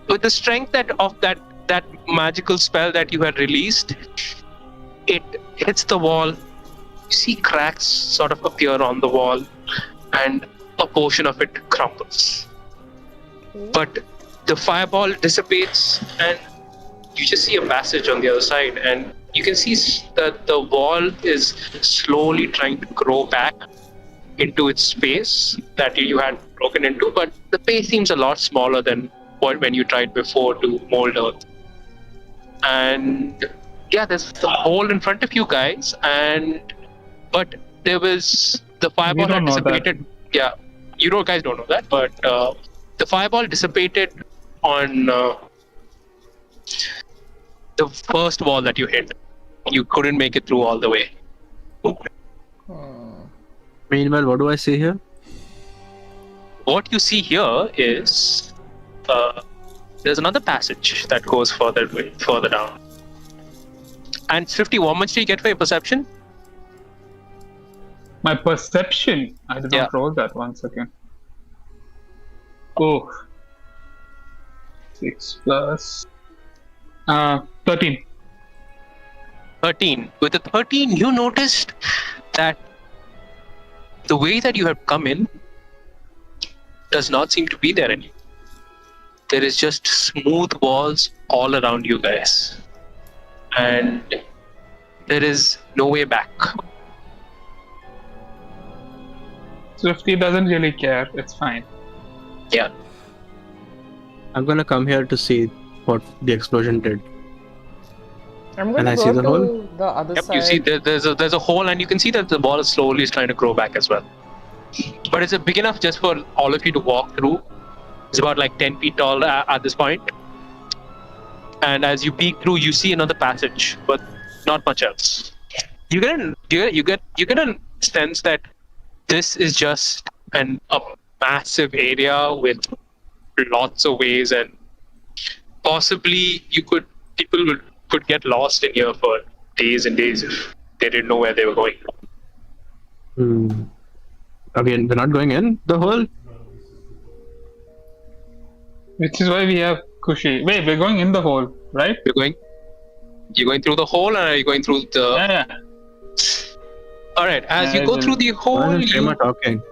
Speaker 2: with the strength of that magical spell that you had released, it hits the wall. You see cracks sort of appear on the wall, and a portion of it crumbles. But the fireball dissipates, and you just see a passage on the other side, and you can see that the wall is slowly trying to grow back into its space that you had broken into, but the space seems a lot smaller than when you tried before to mold earth. And yeah, there's a hole in front of you guys, but there was the fireball had dissipated. Yeah, you guys don't know that, but the fireball dissipated on the first wall that you hit. You couldn't make it through all the way.
Speaker 3: Meanwhile, what do I see here?
Speaker 2: What you see here is there's another passage that goes further down. And 50, how much do you get for your perception?
Speaker 4: My perception. I did not roll that. 1 second. Oh. 6 plus 13.
Speaker 2: 13. With the 13, you noticed that the way that you have come in does not seem to be there anymore. There is just smooth walls all around you guys. And there is no way back.
Speaker 4: Swifty doesn't really care. It's fine.
Speaker 2: Yeah.
Speaker 3: I'm gonna come here to see what the explosion did.
Speaker 1: I'm going
Speaker 3: And I
Speaker 1: to
Speaker 3: see
Speaker 1: go
Speaker 3: the
Speaker 1: to
Speaker 3: hole?
Speaker 1: the other
Speaker 2: Yep,
Speaker 1: side.
Speaker 2: you see there's a hole, and you can see that the wall slowly is trying to grow back as well. But it's big enough just for all of you to walk through. It's about like 10 feet tall at this point. And as you peek through, you see another passage, but not much else. You get a sense that this is just a massive area with lots of ways, and possibly people could get lost in here for days and days if they didn't know where they were going.
Speaker 3: Again, we're not going in the hole?
Speaker 4: Which is why we have Kushi. Wait, we're going in the hole, right?
Speaker 2: You're going through the hole, or are you going through the?
Speaker 4: Yeah.
Speaker 2: All right. As you go through the hole,
Speaker 3: Why is Shema talking?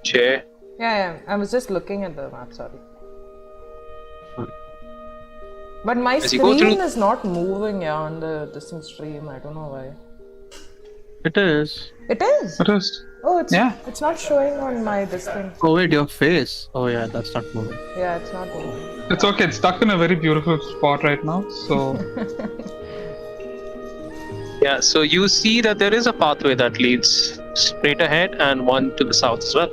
Speaker 2: Jay.
Speaker 1: Yeah, I was just looking at the map, sorry. But my
Speaker 2: As you go
Speaker 1: screen
Speaker 2: through-
Speaker 1: is not moving on the distant stream. I don't know why.
Speaker 3: It is.
Speaker 1: It is.
Speaker 4: What is?
Speaker 1: Oh, it's
Speaker 4: Yeah.
Speaker 1: It's not showing on my distant.
Speaker 3: Oh wait, your face. Oh yeah, that's not moving.
Speaker 1: Yeah, it's not moving.
Speaker 4: It's okay. It's stuck in a very beautiful spot right now. So
Speaker 2: Yeah. So you see that there is a pathway that leads straight ahead and one to the south as well.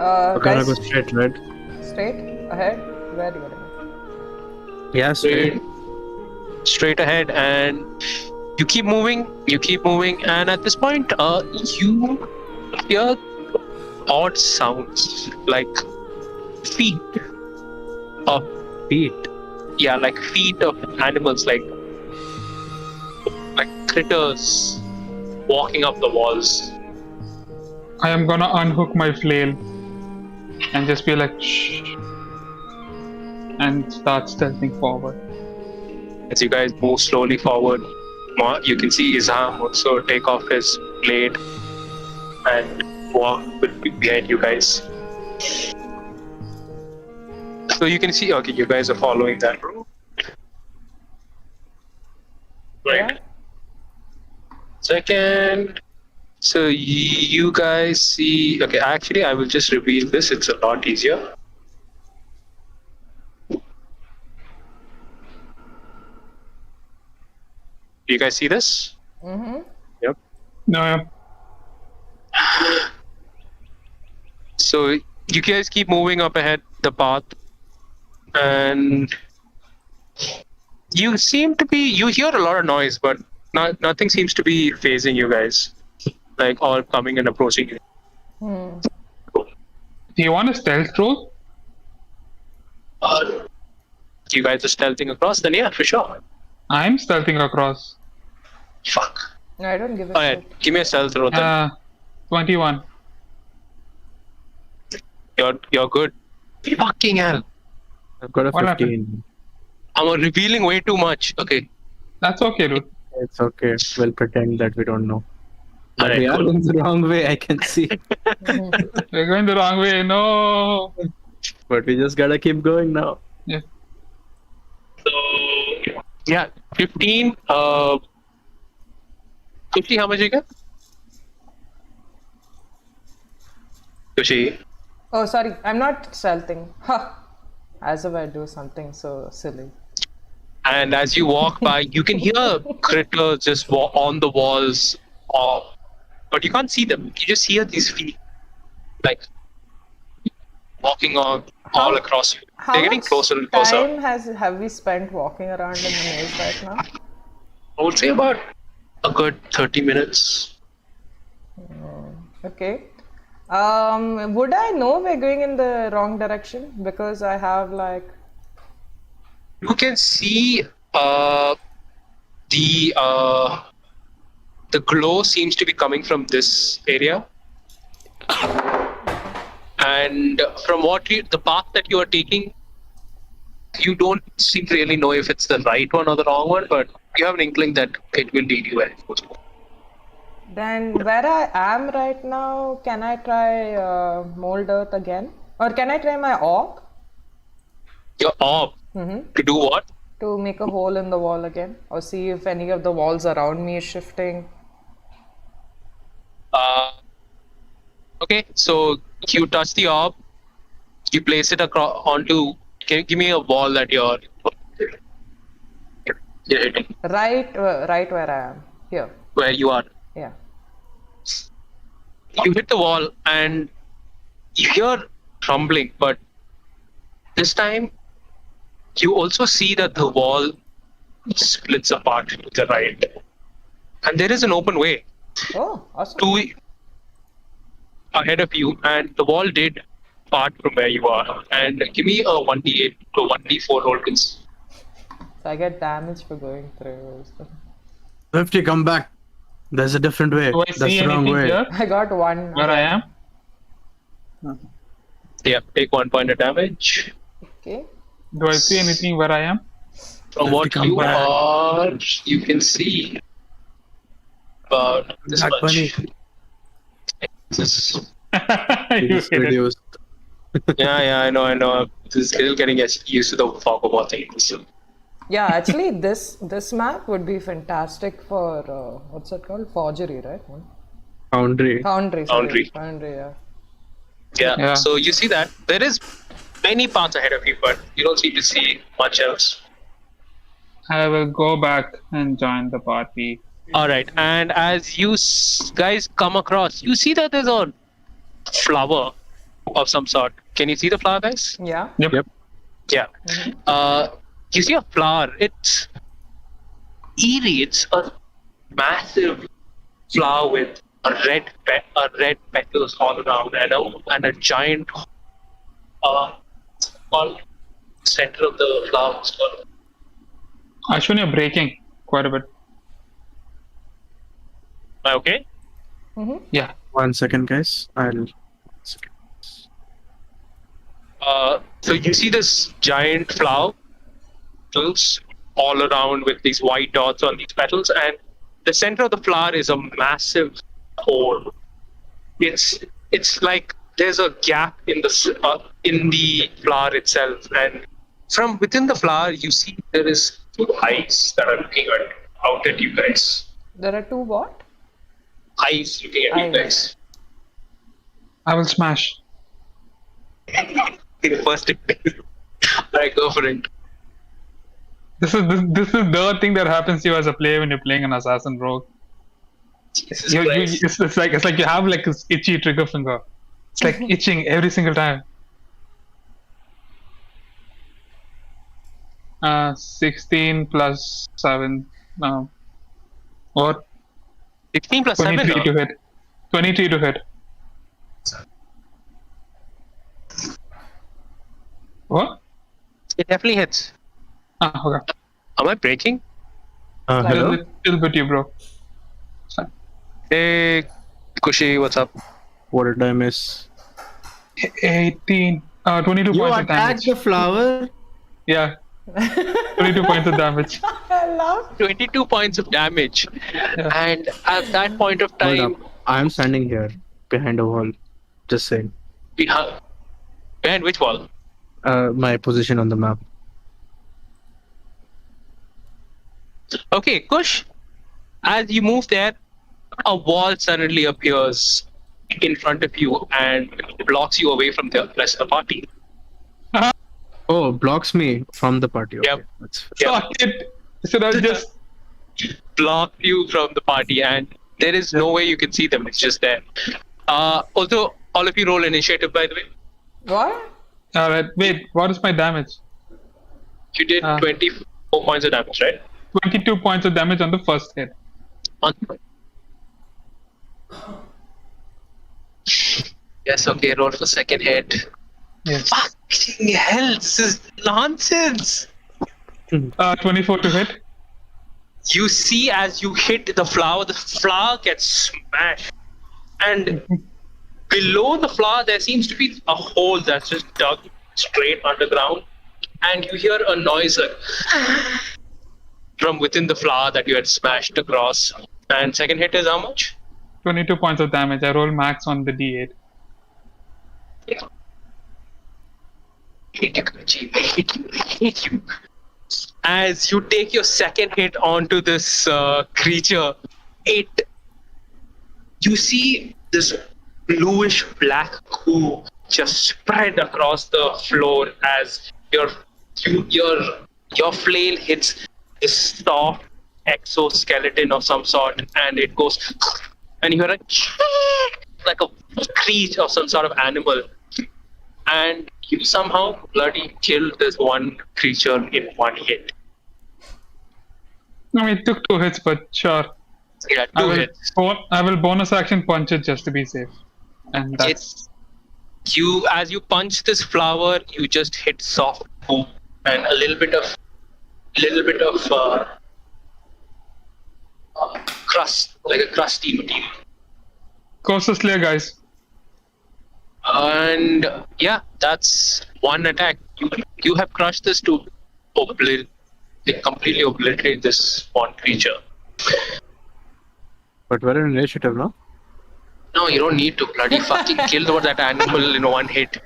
Speaker 3: Okay, I
Speaker 1: Guys,
Speaker 3: go straight, right?
Speaker 1: straight ahead. Where do you want
Speaker 3: Yeah, straight.
Speaker 2: Straight ahead, and you keep moving, and at this point, you hear odd sounds like feet of
Speaker 3: Feet.
Speaker 2: yeah, like feet of animals, like critters walking up the walls.
Speaker 4: I am gonna unhook my flail and just be like, shh, and start stealthing forward.
Speaker 2: As you guys move slowly forward, you can see Isaham also take off his blade and walk behind you guys. So you can see, okay, you guys are following that route. Right.
Speaker 1: Yeah.
Speaker 2: Second. So you guys see, okay, actually I will just reveal this, it's a lot easier. Do you guys see this?
Speaker 1: Mm-hmm.
Speaker 2: Yep.
Speaker 4: No, yeah.
Speaker 2: So you guys keep moving up ahead the path, and you hear a lot of noise, but nothing seems to be phasing you guys, like all coming and approaching you.
Speaker 4: Do you want a stealth roll?
Speaker 2: You guys are stealthing across, then yeah, for sure.
Speaker 4: I'm stealthing across.
Speaker 2: Fuck.
Speaker 1: I don't give a
Speaker 2: Alright,
Speaker 1: shit.
Speaker 2: give me a stealth roll then.
Speaker 4: 21.
Speaker 2: You're good. Fucking hell.
Speaker 3: I've got a
Speaker 4: What
Speaker 3: 15.
Speaker 2: I'm revealing way too much. Okay.
Speaker 4: That's okay, dude.
Speaker 3: It's okay. We'll pretend that we don't know. But
Speaker 2: Alright,
Speaker 3: we are
Speaker 2: cool.
Speaker 3: going the wrong way, I can see.
Speaker 4: We're going the wrong way. No.
Speaker 3: But we just gotta keep going now.
Speaker 4: Yeah.
Speaker 2: So yeah, 15. 50, how much you get? Kushi.
Speaker 1: Oh, sorry. I'm not stealthing. Ha! As if I do something so silly.
Speaker 2: And as you walk by, you can hear critters just on the walls, but you can't see them. You just hear these feet, like walking all across you.
Speaker 1: How
Speaker 2: They're getting
Speaker 1: much
Speaker 2: closer and closer.
Speaker 1: time have we spent walking around in the maze right now?
Speaker 2: I would say about a good 30 minutes.
Speaker 1: Okay. Would I know we're going in the wrong direction? Because I have like...
Speaker 2: You can see the glow seems to be coming from this area, and from the path that you are taking, you don't seem to really know if it's the right one or the wrong one, but you have an inkling that it will lead you where it's supposed to go.
Speaker 1: Then where I am right now, can I try mold earth again? Or can I try my orb
Speaker 2: Your orb to do what?
Speaker 1: to make a hole in the wall again? Or see if any of the walls around me is shifting?
Speaker 2: Okay, so you touch the orb, you place it onto. Can you give me a wall that you're hitting?
Speaker 1: Right where I am. Here.
Speaker 2: Where you are.
Speaker 1: Yeah.
Speaker 2: You hit the wall and you hear rumbling, but this time you also see that the wall splits apart to the right, and there is an open way
Speaker 1: Oh, awesome.
Speaker 2: ahead of you, and the wall did apart from where you are. And give me a 1d8 to 1d4 roll, please.
Speaker 1: So I get damage for going through. So.
Speaker 3: 50, come back. There's a different way.
Speaker 4: Do I
Speaker 3: That's
Speaker 4: see
Speaker 3: the wrong
Speaker 4: anything
Speaker 3: way.
Speaker 4: here
Speaker 1: I got one.
Speaker 4: where I am?
Speaker 2: Yeah, take 1 point of damage.
Speaker 1: Okay.
Speaker 4: Do I see anything where I am?
Speaker 2: From what
Speaker 3: come
Speaker 2: you
Speaker 3: back.
Speaker 2: are, you can see about this
Speaker 3: Black
Speaker 2: much.
Speaker 3: bunny.
Speaker 2: This,
Speaker 4: You
Speaker 3: It's
Speaker 4: hit it.
Speaker 3: reduced.
Speaker 2: yeah, I know. This is still getting used to the fog of all things.
Speaker 1: Yeah, actually, this map would be fantastic for what's it called? Forgery, right?
Speaker 3: Foundry.
Speaker 1: Foundry.
Speaker 2: Foundry.
Speaker 1: Foundry. Yeah.
Speaker 2: Yeah. So you see that there is many paths ahead of you, but you don't seem to see much else.
Speaker 4: I will go back and join the party.
Speaker 2: All right, and as you guys come across, you see that there's a flower of some sort. Can you see the flower, guys?
Speaker 1: Yeah.
Speaker 3: Yep.
Speaker 2: Yeah. You see a flower. It's eerie. It's a massive flower with a red petals all around and a giant called center of the flower. Is called.
Speaker 4: Ashwin, you're breaking quite a bit.
Speaker 2: Am I okay?
Speaker 4: Yeah.
Speaker 3: 1 second, guys.
Speaker 2: So you see this giant flower all around with these white dots on these petals, and the center of the flower is a massive hole. It's like there's a gap in the flower itself, and from within the flower you see there is 2 eyes that are looking out at you guys.
Speaker 1: There are 2 what?
Speaker 2: Eyes looking at you
Speaker 1: Eyes.
Speaker 2: guys.
Speaker 4: I will smash.
Speaker 2: First, alright, go for it.
Speaker 4: This is the thing that happens to you as a player when you're playing an assassin rogue.
Speaker 2: Jesus
Speaker 4: You,
Speaker 2: Christ.
Speaker 4: it's like you have like this itchy trigger finger. It's like itching every single time. 16 plus 7. What?
Speaker 2: 16 plus 7.
Speaker 4: 23 to hit. 23 to hit. What?
Speaker 2: It definitely hits.
Speaker 4: Okay.
Speaker 2: Am I breaking?
Speaker 3: Hello?
Speaker 4: Still bit you, bro.
Speaker 2: Hey, Kushi, what's up?
Speaker 3: What did I miss?
Speaker 4: 18. 22
Speaker 3: You
Speaker 4: points of
Speaker 3: attacked
Speaker 4: damage.
Speaker 3: the flower?
Speaker 4: Yeah. 22 points of damage.
Speaker 1: I love.
Speaker 2: 22 points of damage. And at that point of
Speaker 3: Hold
Speaker 2: time,
Speaker 3: up. I am standing here behind a wall. Just saying.
Speaker 2: behind which wall?
Speaker 3: My position on the map.
Speaker 2: Okay, Kush, as you move there, a wall suddenly appears in front of you and blocks you away from the rest of the party.
Speaker 3: Oh, blocks me from the party. Okay.
Speaker 2: Yep.
Speaker 3: That's fair.
Speaker 2: Yeah.
Speaker 4: Fuck it. Should I just.
Speaker 2: Block you from the party, and there is no way you can see them. It's just there. Also, all of you roll initiative, by the way.
Speaker 1: What?
Speaker 4: Alright, wait. What is my damage?
Speaker 2: You did 24 points of damage, right?
Speaker 4: 22 points of damage on the first hit.
Speaker 2: Yes, okay, roll for second hit.
Speaker 4: Yes.
Speaker 2: Fucking hell, this is nonsense.
Speaker 4: 24 to hit.
Speaker 2: You see, as you hit the flower gets smashed. And below the flower, there seems to be a hole that's just dug straight underground. And you hear a noise like from within the flower that you had smashed across. And second hit is how much?
Speaker 4: 22 points of damage. I roll max on the d8.
Speaker 2: I hate you. As you take your second hit onto this creature, you see this bluish black goo just spread across the floor as your flail hits this soft exoskeleton of some sort, and it goes, and you hear like a screech of some sort of animal, and you somehow bloody killed this one creature in one hit.
Speaker 4: I mean, it took 2 hits, but sure.
Speaker 2: Yeah,
Speaker 4: I
Speaker 2: 2
Speaker 4: will,
Speaker 2: hits.
Speaker 4: I will bonus action punch it just to be safe. And that's.
Speaker 2: as you punch this flower, you just hit soft boom and a little bit of crust, like a crusty material.
Speaker 4: Coast is clear, guys.
Speaker 2: And yeah, that's one attack. You have crushed this to completely obliterate this one creature.
Speaker 3: But we're in initiative, no?
Speaker 2: No, you don't need to bloody fucking kill that animal in one hit.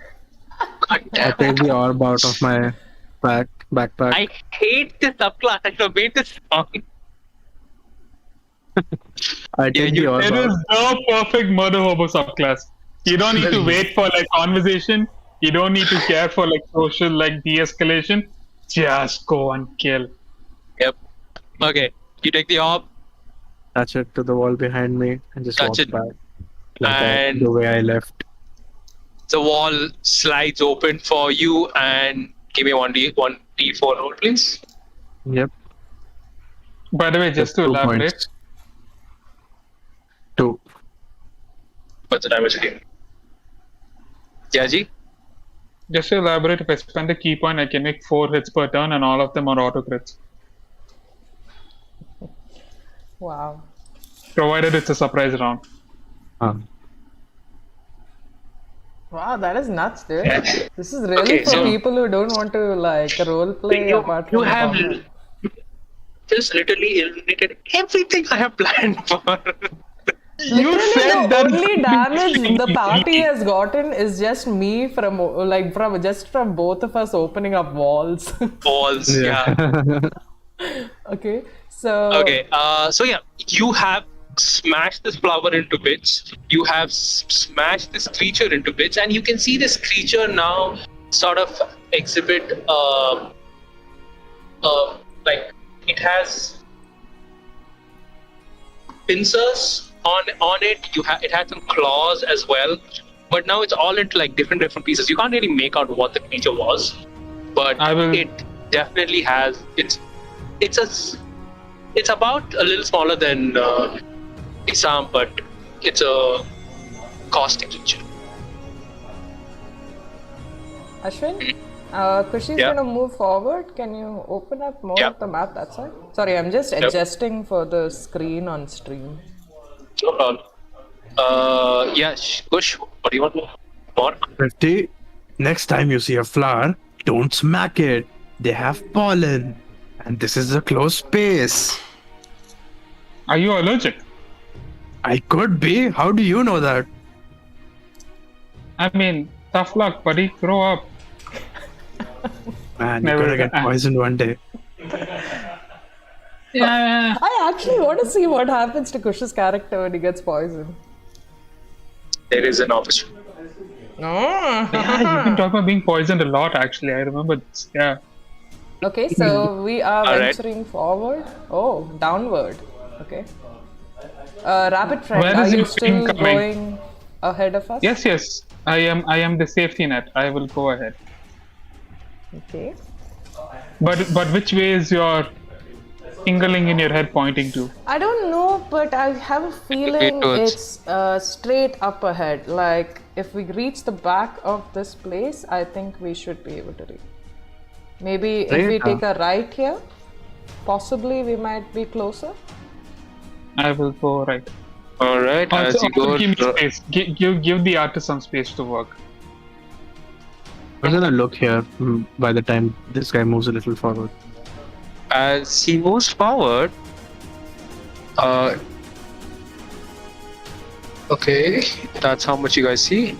Speaker 2: God
Speaker 3: I
Speaker 2: damn
Speaker 3: take
Speaker 2: it.
Speaker 3: the orb out of my backpack.
Speaker 2: I hate this subclass. I should have made this song.
Speaker 3: I take the orb
Speaker 4: There
Speaker 3: out.
Speaker 4: is no perfect murder hobo subclass. You don't need to wait for like conversation. You don't need to care for like social like de-escalation. Just go and kill.
Speaker 2: Yep. Okay. You take the orb.
Speaker 3: Touch it to the wall behind me and just
Speaker 2: Touch
Speaker 3: walk
Speaker 2: it.
Speaker 3: back. Like
Speaker 2: And
Speaker 3: the way I left.
Speaker 2: the wall slides open for you and give me 1d4 roll, please.
Speaker 3: Yep.
Speaker 4: By the way, just to
Speaker 3: 2
Speaker 4: elaborate,
Speaker 3: points. 2.
Speaker 2: What's the damage again? Yaji?
Speaker 4: if I spend a key point, I can make 4 hits per turn, and all of them are auto crits,
Speaker 1: Wow.
Speaker 4: provided it's a surprise round.
Speaker 1: Wow, that is nuts, dude. This is really
Speaker 2: Okay,
Speaker 1: for
Speaker 2: so-
Speaker 1: people who don't want to like role play apart
Speaker 2: You
Speaker 1: from
Speaker 2: have
Speaker 1: combat.
Speaker 2: just literally eliminated everything I have planned for.
Speaker 4: You
Speaker 1: Literally,
Speaker 4: said
Speaker 1: the
Speaker 4: that
Speaker 1: only damage the party has gotten is just me from both of us opening up walls.
Speaker 2: Balls, yeah.
Speaker 1: Okay, so
Speaker 2: Okay, so yeah, you have smashed this flower into bits. You have smashed this creature into bits, and you can see this creature now sort of exhibit like it has pincers on it. It had some claws as well, but now it's all into like different pieces. You can't really make out what the creature was, but it definitely has. It's about a little smaller than Isaham, but it's a caustic creature.
Speaker 1: Ashwin, Kushi's
Speaker 2: Yeah.
Speaker 1: gonna move forward. Can you open up more
Speaker 2: Yeah.
Speaker 1: of the map that side? Sorry, I'm just adjusting for the screen on stream.
Speaker 2: No problem. Yeah, Kush, what do you want more?
Speaker 3: 50. Next time you see a flower, don't smack it. They have pollen. And this is a closed space.
Speaker 4: Are you allergic?
Speaker 3: I could be. How do you know that?
Speaker 4: I mean, tough luck, buddy. Grow up.
Speaker 3: Man,
Speaker 4: Never-
Speaker 3: you're gonna get poisoned one day.
Speaker 4: Yeah.
Speaker 1: I actually want to see what happens to Kush's character when he gets poisoned.
Speaker 2: There is an opportunity.
Speaker 4: Yeah, you've been talking about being poisoned a lot, actually. I remember this. Yeah.
Speaker 1: Okay, so we are
Speaker 2: All right.
Speaker 1: venturing forward. Oh, downward. Okay. Rapid friend,
Speaker 4: Where
Speaker 1: are
Speaker 4: is
Speaker 1: you
Speaker 4: your
Speaker 1: still
Speaker 4: team coming?
Speaker 1: going ahead of us?
Speaker 4: Yes. I am the safety net. I will go ahead.
Speaker 1: Okay.
Speaker 4: But which way is your tingling in your head pointing to?
Speaker 1: I don't know, but I have a feeling
Speaker 2: towards-
Speaker 1: it's straight up ahead. Like, if we reach the back of this place, I think we should be able to reach. Maybe if we
Speaker 3: Straight
Speaker 1: take a right here, possibly we might be closer.
Speaker 4: I will go right.
Speaker 2: All right, as you go.
Speaker 4: give me space. Give the artist some space to work.
Speaker 3: I'm gonna look here by the time this guy moves a little forward.
Speaker 2: As he moves forward, okay, that's how much you guys see.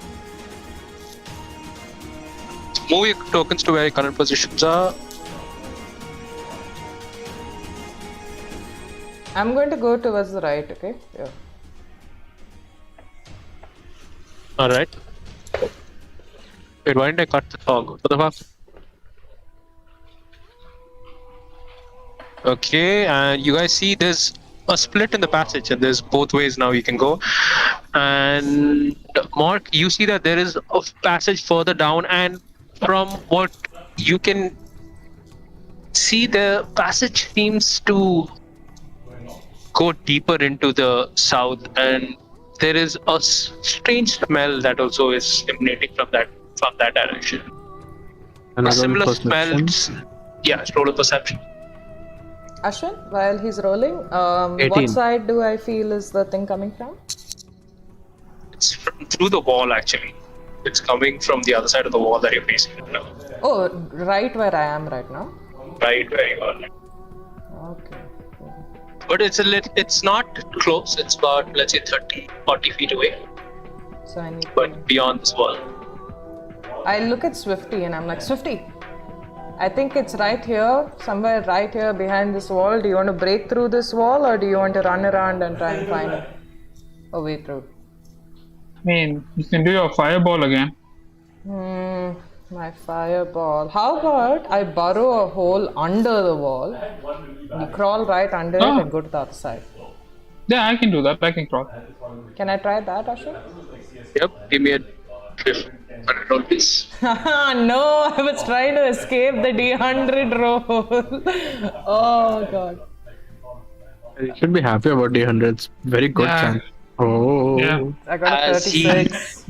Speaker 2: Move your tokens to where your current positions are.
Speaker 1: I'm going to go towards the right, okay? Yeah.
Speaker 2: All right. Wait, why didn't I cut the fog? What the fuck? Okay, and you guys see there's a split in the passage, and there's both ways now you can go. And Mark, you see that there is a passage further down, and from what you can see, the passage seems to go deeper into the south, and there is a strange smell that also is emanating from that direction. A
Speaker 3: Another
Speaker 2: similar
Speaker 3: perception.
Speaker 2: smell. Yeah, roll of perception.
Speaker 1: Ashwin, while he's rolling,
Speaker 3: 18.
Speaker 1: what side do I feel is the thing coming from?
Speaker 2: It's through the wall actually. It's coming from the other side of the wall that you're facing right now.
Speaker 1: Oh, right where I am right now.
Speaker 2: Right where you are.
Speaker 1: Okay.
Speaker 2: But it's not close. It's about, let's say, 30, 40 feet away.
Speaker 1: So I need
Speaker 2: But beyond this wall.
Speaker 1: I look at Swifty and I'm like, Swifty, I think it's right here, somewhere right here behind this wall. Do you want to break through this wall or do you want to run around and try and find a way through?
Speaker 4: I mean, you can do your fireball again.
Speaker 1: My fireball. How about I burrow a hole under the wall, you crawl right under it and go to the other side.
Speaker 4: Yeah, I can do that. I can crawl.
Speaker 1: Can I try that, Ashwin?
Speaker 2: Yep, give me a roll, please.
Speaker 1: No, I was trying to escape the D100 roll. Oh god.
Speaker 3: You should be happy about D100s. Very good
Speaker 4: Yeah.
Speaker 3: chance. Oh.
Speaker 4: Yeah.
Speaker 1: I got a
Speaker 2: As he-
Speaker 1: 36.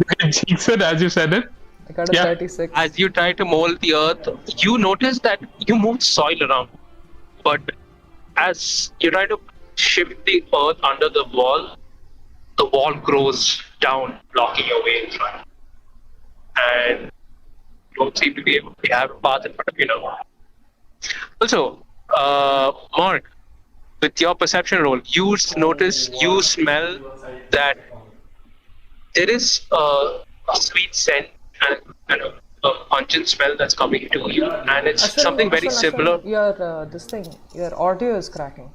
Speaker 4: Jinx it as you said it.
Speaker 1: I got a
Speaker 4: Yeah.
Speaker 1: 36.
Speaker 2: As you try to mold the earth, you notice that you move soil around. But as you try to shift the earth under the wall grows down, blocking your way in front. And you don't seem to be able to have a path in front of you now. Also, Mark, with your perception roll, you smell that there is a sweet scent and a pungent smell that's coming to you, and it's
Speaker 1: Ashwin,
Speaker 2: something very
Speaker 1: Ashwin,
Speaker 2: similar.
Speaker 1: Your audio is cracking.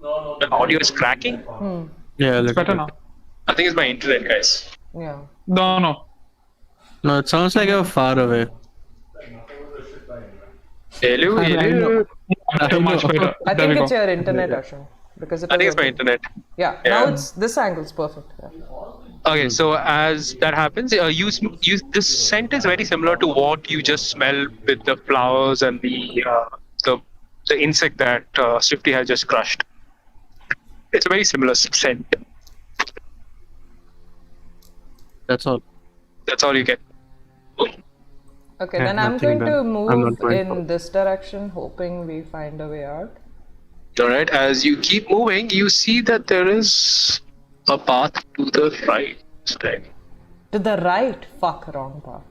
Speaker 2: The audio is cracking.
Speaker 3: Yeah,
Speaker 4: It's
Speaker 3: look
Speaker 4: better
Speaker 3: at
Speaker 4: now.
Speaker 3: it.
Speaker 2: I think it's my internet, guys.
Speaker 1: Yeah.
Speaker 4: No.
Speaker 3: No, it sounds like you're far away.
Speaker 2: Hello,
Speaker 3: I
Speaker 2: hello.
Speaker 3: know.
Speaker 4: Much better.
Speaker 1: I
Speaker 4: There
Speaker 1: think
Speaker 4: we
Speaker 1: it's
Speaker 4: go.
Speaker 1: your internet, Ashwin. Because it
Speaker 2: I think
Speaker 1: was
Speaker 2: it's my internet.
Speaker 1: Yeah,
Speaker 2: Yeah.
Speaker 1: now this angle's perfect. Yeah.
Speaker 2: Okay, so as that happens, this scent is very similar to what you just smell with the flowers and the insect that Swifty has just crushed. It's a very similar scent.
Speaker 3: That's all.
Speaker 2: That's all you get.
Speaker 1: Okay,
Speaker 3: Yeah,
Speaker 1: then I'm
Speaker 3: nothing
Speaker 1: going to
Speaker 3: then. I'm
Speaker 1: move
Speaker 3: not going
Speaker 1: in
Speaker 3: for-
Speaker 1: this direction, hoping we find a way out.
Speaker 2: All right. As you keep moving, you see that there is a path to the right. this time.
Speaker 1: To the right. Fuck, wrong path.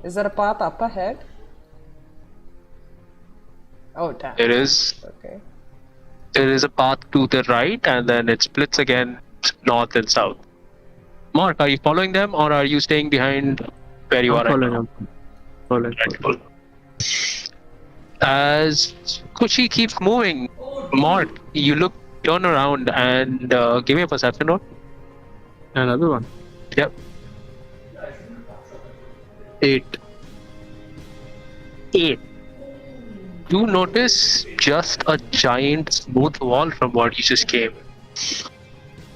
Speaker 1: Is there a path up ahead? Oh, damn.
Speaker 2: There is
Speaker 1: Okay.
Speaker 2: a path to the right, and then it splits again north and south. Mark, are you following them, or are you staying behind where you are right
Speaker 3: Following
Speaker 2: now?
Speaker 3: up. Following.
Speaker 2: Right, cool. As Kushi keeps moving, Mark, you turn around and give me a perception roll.
Speaker 3: Another one.
Speaker 2: Yep.
Speaker 3: 8.
Speaker 2: 8. You notice just a giant smooth wall from what you just came.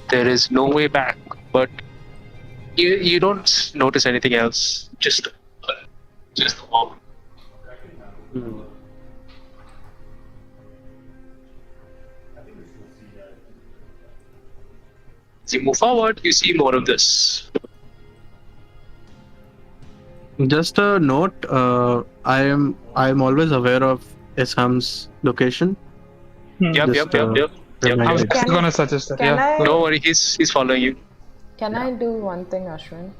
Speaker 2: There is no way back, but you don't notice anything else. Just the wall. As you move forward, you see more of this.
Speaker 3: Just a note. I am always aware of Isaham's location.
Speaker 2: Yep.
Speaker 4: I was
Speaker 1: Can-
Speaker 4: gonna suggest that.
Speaker 1: Can
Speaker 4: Yeah.
Speaker 1: I
Speaker 2: Don't worry, he's following you.
Speaker 1: can I do one thing, Ashwin?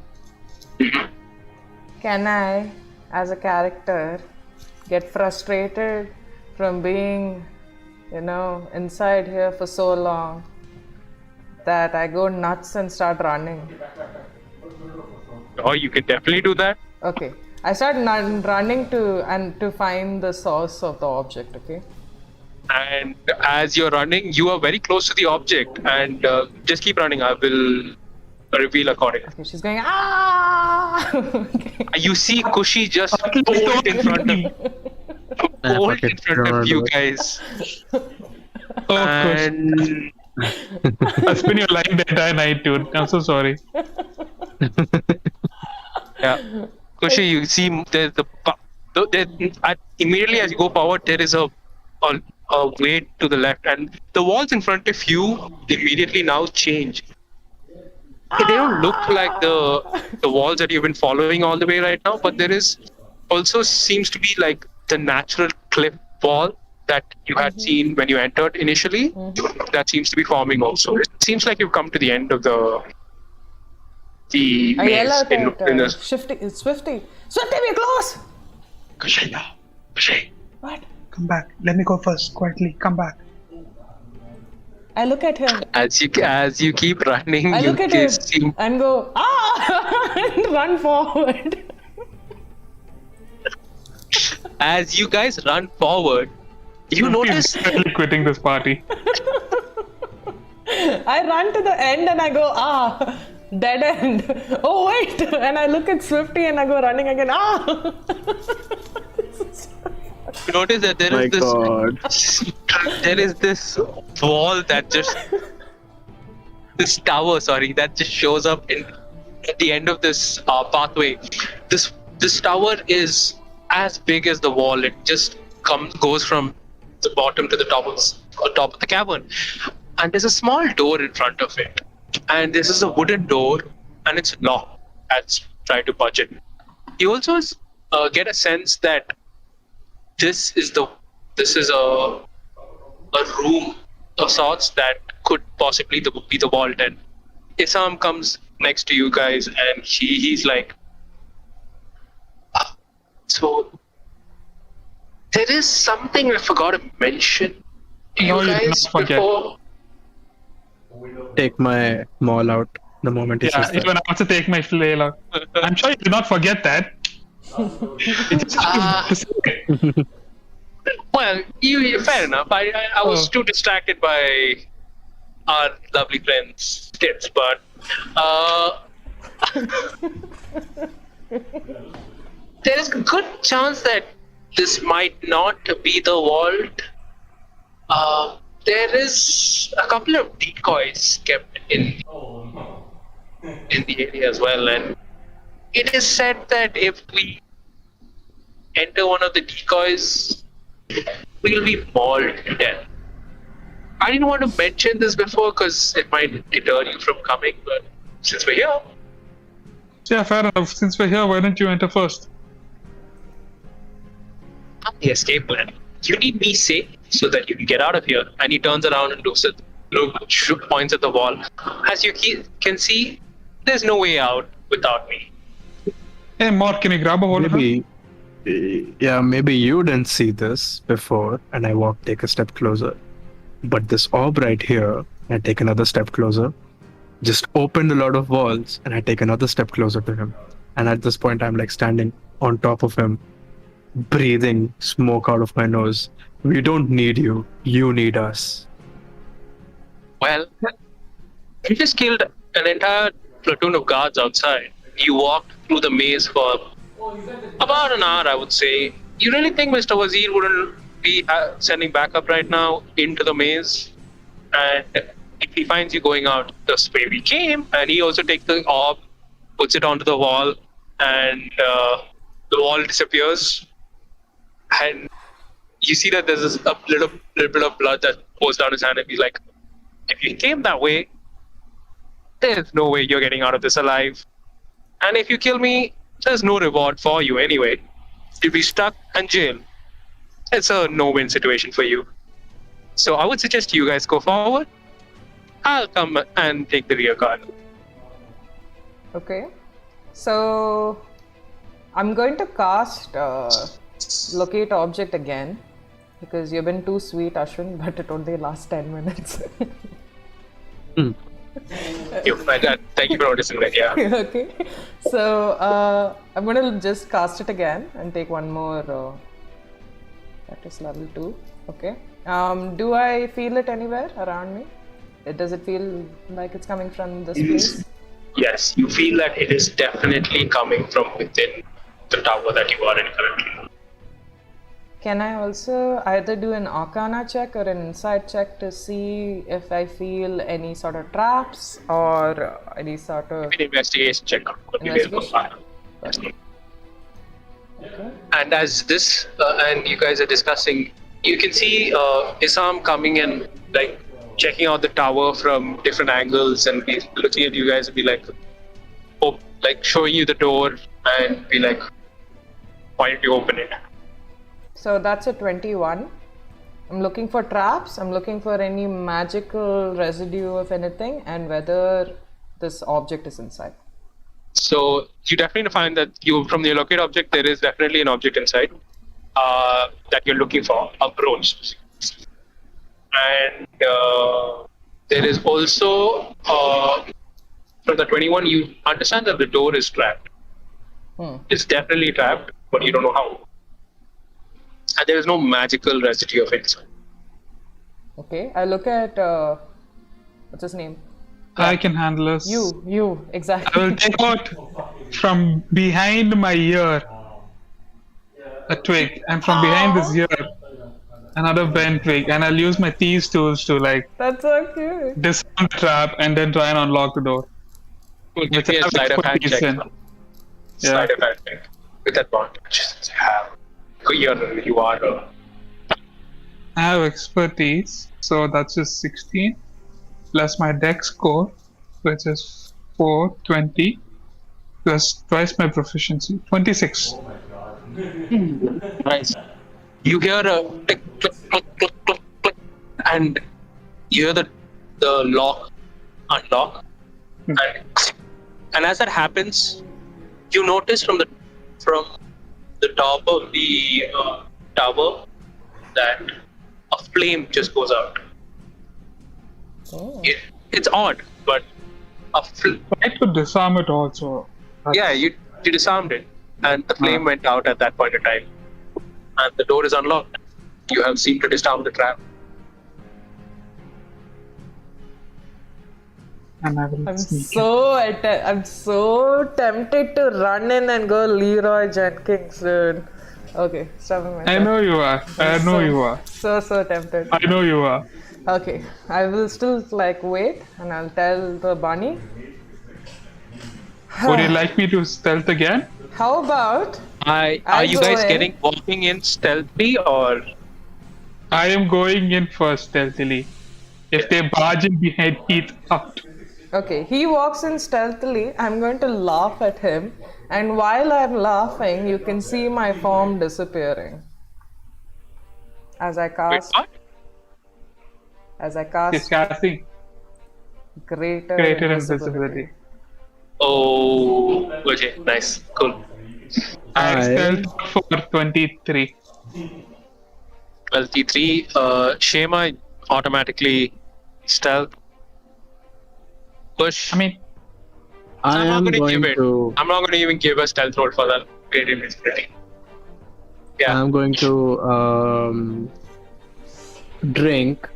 Speaker 1: Can I, as a character, get frustrated from being, inside here for so long that I go nuts and start running?
Speaker 2: Oh, you can definitely do that.
Speaker 1: Okay. I start running to find the source of the object, okay?
Speaker 2: And as you're running, you are very close to the object, and just keep running. I will reveal accordingly.
Speaker 1: Okay, she's going, ah! Okay.
Speaker 2: You see Kushi just bolt in front of you guys,
Speaker 4: Oh, gosh.
Speaker 2: and
Speaker 4: I've been your lying the entire night, dude. I'm so sorry.
Speaker 2: yeah, Kushi, you see there's immediately as you go forward, there is a way to the left, and the walls in front of you immediately now change. They don't look like the walls that you've been following all the way right now, but there is also seems to be like the natural cliff wall that you had seen when you entered initially. That seems to be forming also. It seems like you've come to the end of the
Speaker 1: I yell
Speaker 2: maze
Speaker 1: out
Speaker 2: in
Speaker 1: at
Speaker 2: the
Speaker 1: Swifty, Swifty, we're close!
Speaker 5: Kashyap,
Speaker 1: What?
Speaker 5: come back. Let me go first. Quietly, come back.
Speaker 1: I look at him.
Speaker 2: As you keep running,
Speaker 1: I
Speaker 2: you
Speaker 1: look at him
Speaker 2: seem
Speaker 1: and go, and run forward.
Speaker 2: as you guys run forward, you notice
Speaker 4: He's quitting this party.
Speaker 1: I run to the end and I go, dead end. Oh, wait. And I look at Swifty and I go running again.
Speaker 2: you notice that there
Speaker 3: My
Speaker 2: is this
Speaker 3: God.
Speaker 2: there is this wall that just this tower that just shows up at the end of this pathway. This tower is as big as the wall. It just goes from the bottom to the top of the cavern, and there's a small door in front of it, and this is a wooden door and it's locked. Let's try to budge it. You also get a sense that this is a room of sorts that could possibly be the vault. And Isaham comes next to you guys, and he's like, so there is something I forgot to mention to
Speaker 4: No,
Speaker 2: you
Speaker 4: you did
Speaker 2: guys
Speaker 4: not forget.
Speaker 2: before.
Speaker 3: Take my maul out the moment he
Speaker 4: Yeah,
Speaker 3: says that.
Speaker 4: even I also take my flail out. I'm sure you did not forget that. It's just
Speaker 2: Well, you fair enough. I was too distracted by our lovely friend's tips, but there is a good chance that this might not be the vault. There is a couple of decoys kept in the area as well, and it is said that if we enter one of the decoys, we'll be mauled to death. I didn't want to mention this before because it might deter you from coming, but since we're here,
Speaker 4: yeah, fair enough. Since we're here, why don't you enter first?
Speaker 2: I'm the escape plan. You need me safe so that you can get out of here. And he turns around and points at the wall. As you can see, there's no way out without me.
Speaker 4: Hey, Mark, can you grab a hold of him?
Speaker 3: Maybe you didn't see this before, and I take a step closer. But this orb right here, I take another step closer, just opened a lot of walls, and I take another step closer to him. And at this point, I'm like standing on top of him, breathing smoke out of my nose. We don't need you. You need us.
Speaker 2: Well, you just killed an entire platoon of guards outside. You walked through the maze for about an hour, I would say. You really think Mr. Wazir wouldn't be sending backup right now into the maze? And if he finds you going out the way we came, and he also takes the orb, puts it onto the wall, and the wall disappears, and you see that there's a little bit of blood that pours down his hand, and he's like, if you came that way, there's no way you're getting out of this alive. And if you kill me, there's no reward for you anyway. You'll be stuck in jail. It's a no-win situation for you. So I would suggest you guys go forward. I'll come and take the rear guard.
Speaker 1: Okay. So I'm going to cast Locate Object again because you've been too sweet, Ashwin, but it only lasts 10 minutes.
Speaker 2: Thank you for noticing that, yeah.
Speaker 1: Okay. So I'm going to just cast it again and take one more. That is level 2. Okay. Do I feel it anywhere around me? Does it feel like it's coming from this place?
Speaker 2: Yes, you feel that it is definitely coming from within the tower that you are in currently.
Speaker 1: Can I also either do an Arcana check or an Insight check to see if I feel any sort of traps or any sort of...
Speaker 2: An investigation check.
Speaker 1: Investigation? Okay.
Speaker 2: And as this, and you guys are discussing, you can see Isaham coming and like checking out the tower from different angles and be looking at you guys and be like, like showing you the door and be like, why don't you open it?
Speaker 1: So that's a 21. I'm looking for traps. I'm looking for any magical residue of anything and whether this object is inside.
Speaker 2: So you definitely find that from the locate object, there is definitely an object inside that you're looking for, a brooch. And there is also, from the 21, you understand that the door is trapped. It's definitely trapped, but you don't know how. And there is no magical residue of it inside.
Speaker 1: Okay, I look at, what's his name?
Speaker 4: I can handle this.
Speaker 1: You, exactly.
Speaker 4: I will take out from behind my ear a twig, and from behind this ear another bent twig, and I'll use my thieves tools to like
Speaker 1: That's so cute.
Speaker 4: disarm the trap and then try and unlock the door.
Speaker 2: We'll give me a sleight of hand check.
Speaker 4: Yeah.
Speaker 2: Sleight of hand check. With advantage. You are.
Speaker 4: I have expertise, so that's just 16 plus my dex score, which is 420 plus twice my proficiency, 26.
Speaker 2: Nice. You hear a tick, click, click, click, click, click, and you hear the lock unlock. And as that happens, you notice from the top of the tower that a flame just goes out.
Speaker 1: Oh.
Speaker 2: It's odd, but
Speaker 4: I could disarm it also.
Speaker 2: yeah, you disarmed it, and the flame went out at that point in time, and the door is unlocked. You have seemed to disarm the trap.
Speaker 4: And I will
Speaker 1: I'm
Speaker 4: sneak
Speaker 1: I'm so tempted to run in and go Leroy Jenkins, dude. Okay, stopping myself.
Speaker 4: I know you are. I know you are.
Speaker 1: So tempted.
Speaker 4: I know you are.
Speaker 1: Okay, I will still like wait and I'll tell the bunny.
Speaker 4: Would you like me to stealth again?
Speaker 1: How about
Speaker 2: Are you
Speaker 1: go
Speaker 2: guys
Speaker 1: in.
Speaker 2: walking in stealthily or?
Speaker 4: I am going in first stealthily. If they barge in behind, Heath out.
Speaker 1: Okay, he walks in stealthily. I'm going to laugh at him, and while I'm laughing, you can see my form disappearing. As I
Speaker 2: Wait,
Speaker 1: cast,
Speaker 2: what?
Speaker 4: He's casting
Speaker 1: greater
Speaker 4: greater
Speaker 1: invisibility.
Speaker 4: invisibility.
Speaker 2: Oh, okay, nice, cool.
Speaker 4: I stealth for 23.
Speaker 2: Well, T3, Shema automatically stealth. Push.
Speaker 4: I mean,
Speaker 2: I'm not gonna give it.
Speaker 6: to.
Speaker 2: I'm not going to even give a stealth roll for that great invisibility. Yeah.
Speaker 6: I'm going to drink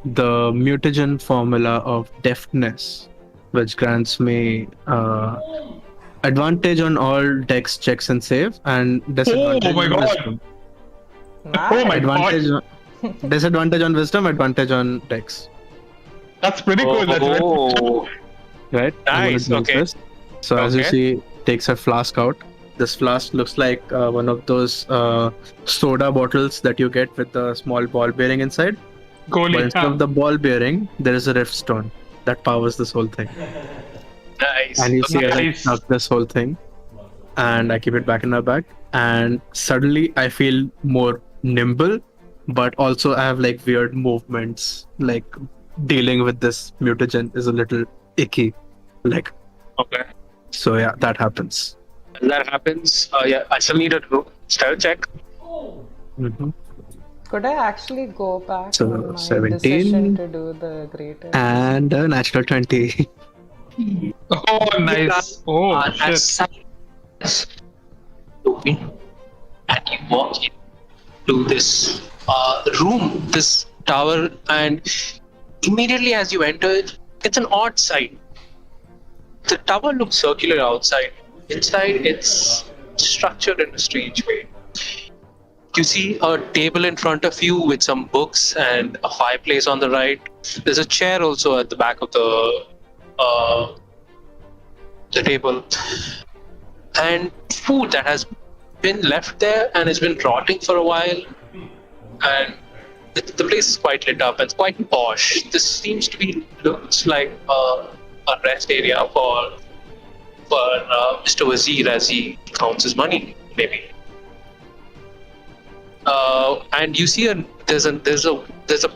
Speaker 6: the mutagen formula of deftness, which grants me advantage on all dex checks and save, and disadvantage
Speaker 4: Oh my
Speaker 6: on
Speaker 4: God.
Speaker 6: wisdom.
Speaker 4: oh my
Speaker 6: Advantage
Speaker 4: god,
Speaker 6: on, disadvantage on wisdom, advantage on dex.
Speaker 4: that's pretty cool. That's very
Speaker 2: Oh,
Speaker 6: Right? I'm gonna
Speaker 2: nice.
Speaker 6: drink
Speaker 2: Okay.
Speaker 6: this. So as you
Speaker 2: Okay.
Speaker 6: see, takes a flask out. This flask looks like one of those soda bottles that you get with the small ball bearing inside. But
Speaker 4: goalie.
Speaker 6: instead of the ball bearing, there is a rift stone that powers this whole thing.
Speaker 2: Nice.
Speaker 6: And you see, I like
Speaker 4: Nice.
Speaker 6: tuck this whole thing, and I keep it back in my bag. And suddenly, I feel more nimble, but also I have like weird movements. Like dealing with this mutagen is a little icky. Like,
Speaker 2: Okay.
Speaker 6: so yeah, that happens.
Speaker 2: When that happens, yeah, I still need a stealth check.
Speaker 6: hmm
Speaker 1: Could I actually go back
Speaker 6: So,
Speaker 1: on my
Speaker 6: 17.
Speaker 1: decision to do the greater?
Speaker 6: And a natural 20.
Speaker 4: Oh, nice. Oh,
Speaker 2: As
Speaker 4: shit.
Speaker 2: and you walk into this room, this tower, and immediately as you enter, it's an odd sight. The tower looks circular outside. Inside, it's structured in a strange way. You see a table in front of you with some books and a fireplace on the right. There's a chair also at the back of the table, and food that has been left there and has been rotting for a while. And the place is quite lit up and it's quite posh. This seems to be looks like a rest area for Mr. Wazir as he counts his money, maybe. And you see there's a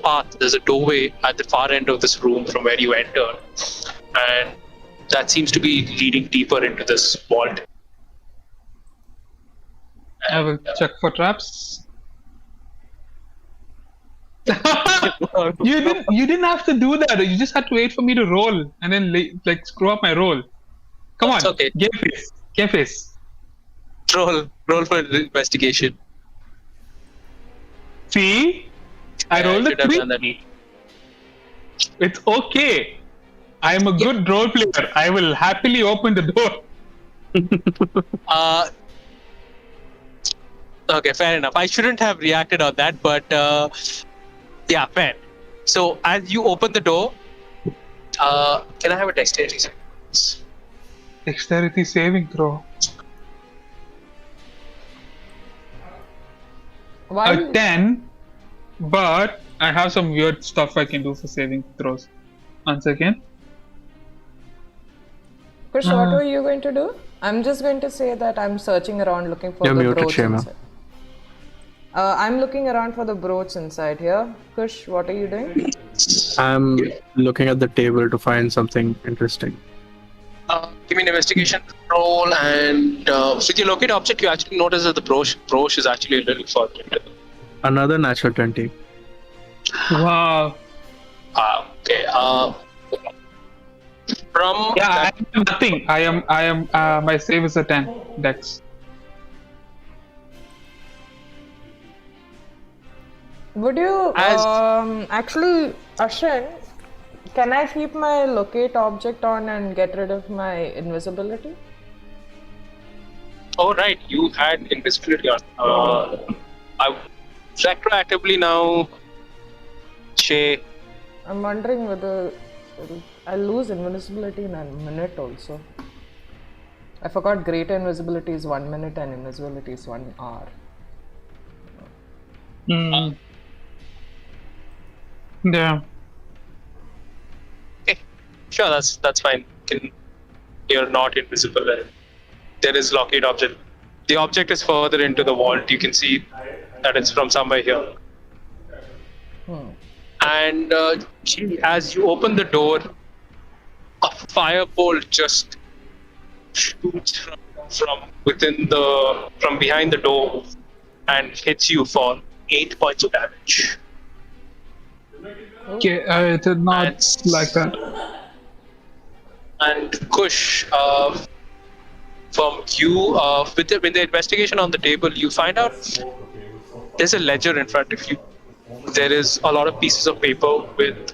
Speaker 2: path, there's a doorway at the far end of this room from where you entered, and that seems to be leading deeper into this vault.
Speaker 4: I will check for traps. You didn't have to do that. You just had to wait for me to roll and then like screw up my roll. Come
Speaker 2: That's
Speaker 4: on,
Speaker 2: okay.
Speaker 4: Game face.
Speaker 2: Roll for investigation.
Speaker 4: See, I rolled a
Speaker 2: should have
Speaker 4: 3.
Speaker 2: done that.
Speaker 4: It's okay. I am a good role player. I will happily open the door.
Speaker 2: Okay, fair enough. I shouldn't have reacted on that, but yeah, fair. So as you open the door, can I have a dexterity check?
Speaker 4: Dexterity saving throw.
Speaker 1: Why?
Speaker 4: A 10, but I have some weird stuff I can do for saving throws. 1 second.
Speaker 1: Krish, what were you going to do? I'm just going to say that I'm searching around looking for
Speaker 6: You're
Speaker 1: the
Speaker 6: muted,
Speaker 1: brooch
Speaker 6: Shema.
Speaker 1: inside. I'm looking around for the brooch inside here. Krish, what are you doing?
Speaker 6: I'm looking at the table to find something interesting.
Speaker 2: Give me an investigation roll, and with your locate object, you actually notice that the brooch is actually a little further into the...
Speaker 6: Another natural 20.
Speaker 4: Wow.
Speaker 2: Okay. From
Speaker 4: Yeah, I
Speaker 2: that,
Speaker 4: am nothing. I am. My save is a 10. Dex.
Speaker 1: Would you actually, Ashwin, can I keep my locate object on and get rid of my invisibility?
Speaker 2: oh right, you had invisibility on. I retroactively now. Shay.
Speaker 1: I'm wondering whether I'll lose invisibility in a minute also. I forgot greater invisibility is 1 minute and invisibility is 1 hour.
Speaker 4: Yeah.
Speaker 2: Okay, sure, that's fine. You're not invisible. There is locate object. The object is further into the vault. You can see that it's from somewhere here. And as you open the door, a firebolt just shoots from behind the door and hits you for 8 points of damage.
Speaker 4: Okay, I did not
Speaker 2: And-
Speaker 4: like that.
Speaker 2: And Kush, from you, with the investigation on the table, you find out there's a ledger in front of you. There is a lot of pieces of paper with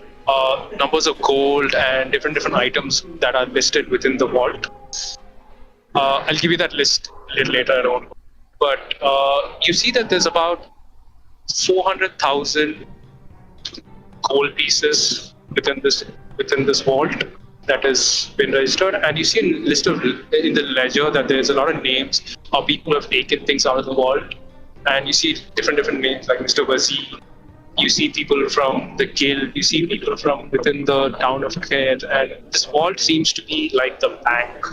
Speaker 2: numbers of gold and different items that are listed within the vault. I'll give you that list a little later on. But you see that there's about 400,000 gold pieces within this vault that has been registered, and you see a list in the ledger that there's a lot of names of people who have taken things out of the vault, and you see different names like Mr. Wazir. You see people from the guild, you see people from within the town of Kersh, and this vault seems to be like the bank,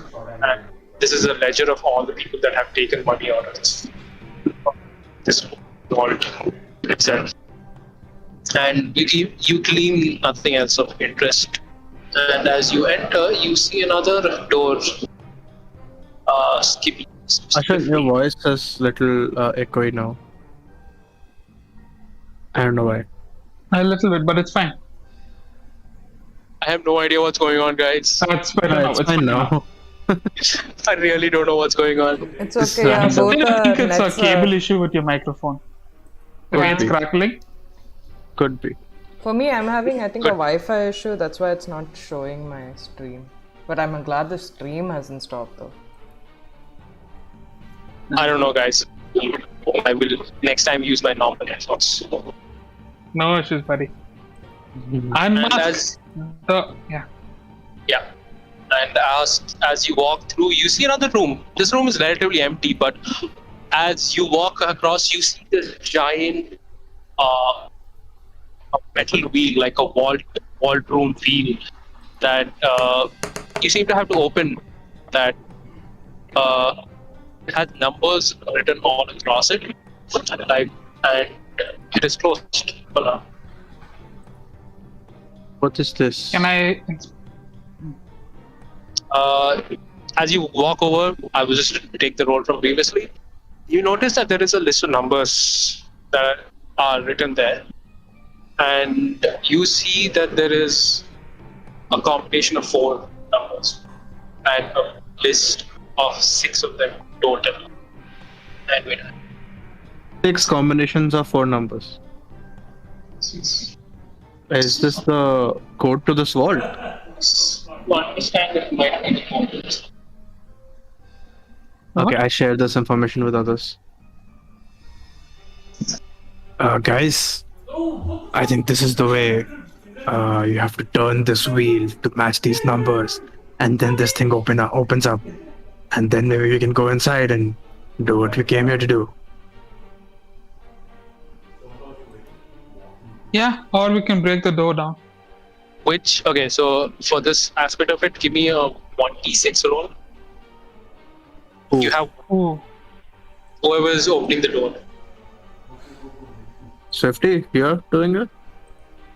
Speaker 2: and this is a ledger of all the people that have taken money out of this vault itself. And you glean nothing else of interest. And as you enter, you see another door. Skippy.
Speaker 6: Ashwin, your voice is little echoey now. I don't know why.
Speaker 4: A little bit, but it's fine.
Speaker 2: I have no idea what's going on, guys.
Speaker 4: It's better now.
Speaker 6: It's fine now.
Speaker 2: I really don't know what's going on.
Speaker 1: It's okay, yeah, both
Speaker 4: I think it's a
Speaker 1: nets
Speaker 4: cable
Speaker 1: are...
Speaker 4: issue with your microphone. The way it's
Speaker 6: be.
Speaker 4: crackling.
Speaker 6: Could be.
Speaker 1: For me, I'm having, I think, a Wi-Fi issue. That's why it's not showing my stream. But I'm glad the stream hasn't stopped though.
Speaker 2: I don't know, guys. I will next time use my normal headphones.
Speaker 4: No issues, buddy.
Speaker 2: And
Speaker 4: Unmask. Yeah.
Speaker 2: Yeah. And as you walk through, you see another room. This room is relatively empty, but as you walk across, you see this giant a metal wheel, like a vault room wheel that you seem to have to open. That it has numbers written all across it, like, and it is closed for now.
Speaker 6: What is this?
Speaker 4: Can I?
Speaker 2: As you walk over, I was just to take the roll from previously. You notice that there is a list of numbers that are written there, and you see that there is a combination of 4 numbers and a list of 6 of them total. And wait,
Speaker 6: 6 combinations of 4 numbers. Is this the code to this vault?
Speaker 2: you understand that you might be the combinations.
Speaker 6: Okay, I share this information with others. Guys, I think this is the way. You have to turn this wheel to match these numbers, and then this thing opens up, and then maybe we can go inside and do what we came here to do.
Speaker 4: Yeah, or we can break the door down.
Speaker 2: Okay, so for this aspect of it, give me a 1d6 roll.
Speaker 6: Ooh.
Speaker 2: You have
Speaker 4: Oh,
Speaker 2: whoever is opening the door.
Speaker 6: Swifty, you're doing it?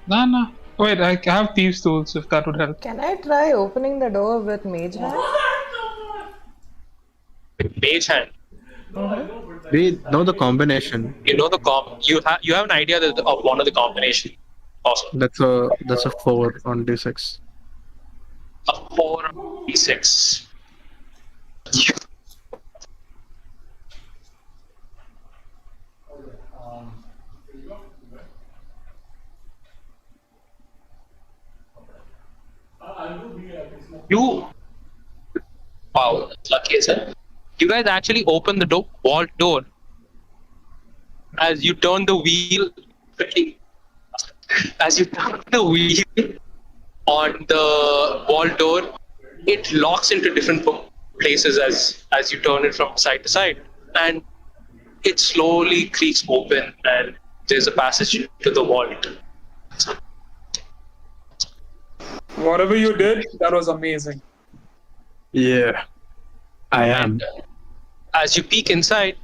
Speaker 4: no. Wait, I have thieves' tools if that would help.
Speaker 1: Can I try opening the door with mage hand?
Speaker 2: Mage hand.
Speaker 6: We know the combination.
Speaker 2: You know the you have an idea of one of the combination. Awesome.
Speaker 6: That's a 4 on d6.
Speaker 2: A 4 on d6. Wow, that's lucky, sir. You guys actually open the vault door. As you turn the wheel, on the vault door, it locks into different places as you turn it from side to side, and it slowly creaks open, and there's a passage to the vault.
Speaker 7: Whatever you did, that was amazing.
Speaker 6: Yeah, I am.
Speaker 2: As you peek inside,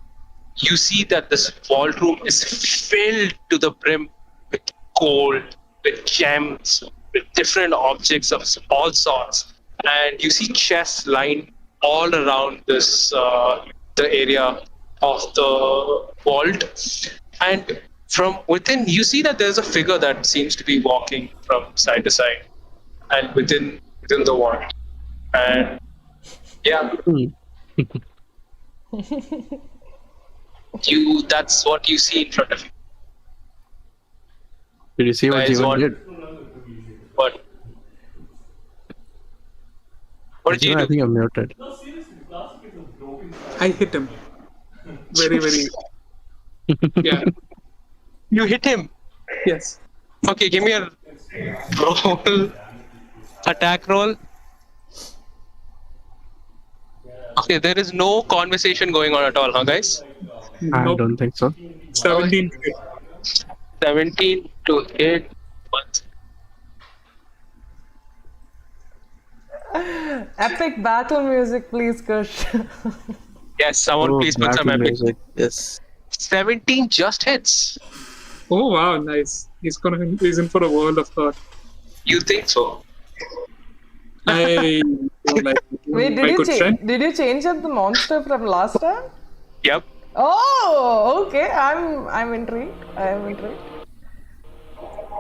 Speaker 2: you see that this vault room is filled to the brim with gold, with gems, with different objects of all sorts, and you see chests lined all around this the area of the vault, and from within you see that there's a figure that seems to be walking from side to side, and within the vault, and yeah. That's what you see in front of you.
Speaker 6: Did you see what
Speaker 2: Guys,
Speaker 6: Jeevan did?
Speaker 2: What did you
Speaker 6: I
Speaker 2: do?
Speaker 6: think I'm muted.
Speaker 7: I hit him. Very, very.
Speaker 2: Yeah. You hit him.
Speaker 7: Yes.
Speaker 2: Okay, give me a roll. Attack roll. Okay, there is no conversation going on at all, huh, guys?
Speaker 6: I
Speaker 7: Nope.
Speaker 6: don't think so.
Speaker 7: 17.
Speaker 2: 17 to 8.
Speaker 1: Epic battle music, please, Kersh.
Speaker 2: Yes, someone please put some
Speaker 6: battle
Speaker 2: epic.
Speaker 6: music. Yes.
Speaker 2: 17 just hits.
Speaker 7: Oh wow, nice. He's in for a world of hurt.
Speaker 2: You think so?
Speaker 7: I don't like
Speaker 1: Wait,
Speaker 7: my good friend.
Speaker 1: did you change up the monster from last time?
Speaker 2: Yep.
Speaker 1: Oh, okay. I'm intrigued.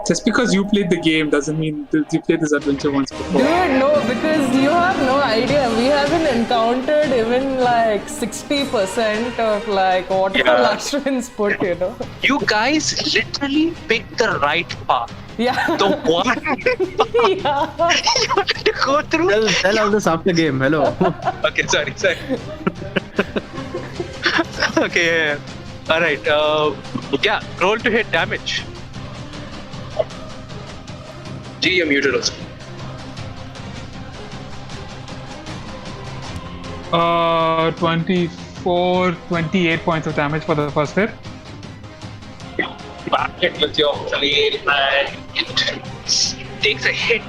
Speaker 7: Just because you played the game doesn't mean that you played this adventure once before.
Speaker 1: Dude, no, because you have no idea. We haven't encountered even like 60% of like what the
Speaker 2: Yeah.
Speaker 1: Lashwins put, you know.
Speaker 2: You guys literally picked the right path.
Speaker 1: Yeah.
Speaker 2: The one
Speaker 1: Yeah.
Speaker 2: you had to go through.
Speaker 6: Tell all this after game. Hello.
Speaker 2: Okay, sorry. Okay, yeah. All right. Yeah, roll to hit damage. G, you're muted also.
Speaker 4: 28 points of damage for the first hit.
Speaker 2: whack it with your blade and it takes a hit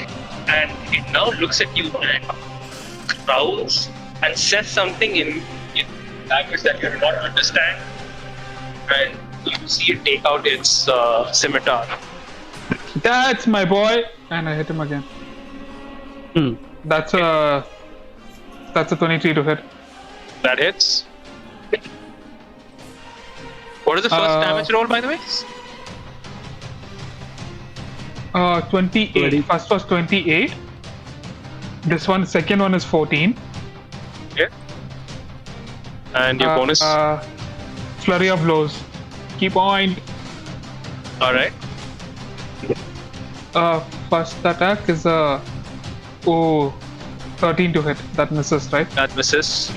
Speaker 2: and it now looks at you and growls and says something in language that you do not understand, and you see it take out its scimitar.
Speaker 4: That's my boy, and I hit him again. That's a 23 to hit.
Speaker 2: That hits. What is the first damage roll, by the way?
Speaker 4: 28.
Speaker 6: 20.
Speaker 4: First was 28. This one, second one is 14.
Speaker 2: Okay. And your bonus?
Speaker 4: Flurry of blows. Key point.
Speaker 2: Alright.
Speaker 4: First attack is 13 to hit. That misses, right?
Speaker 2: That misses.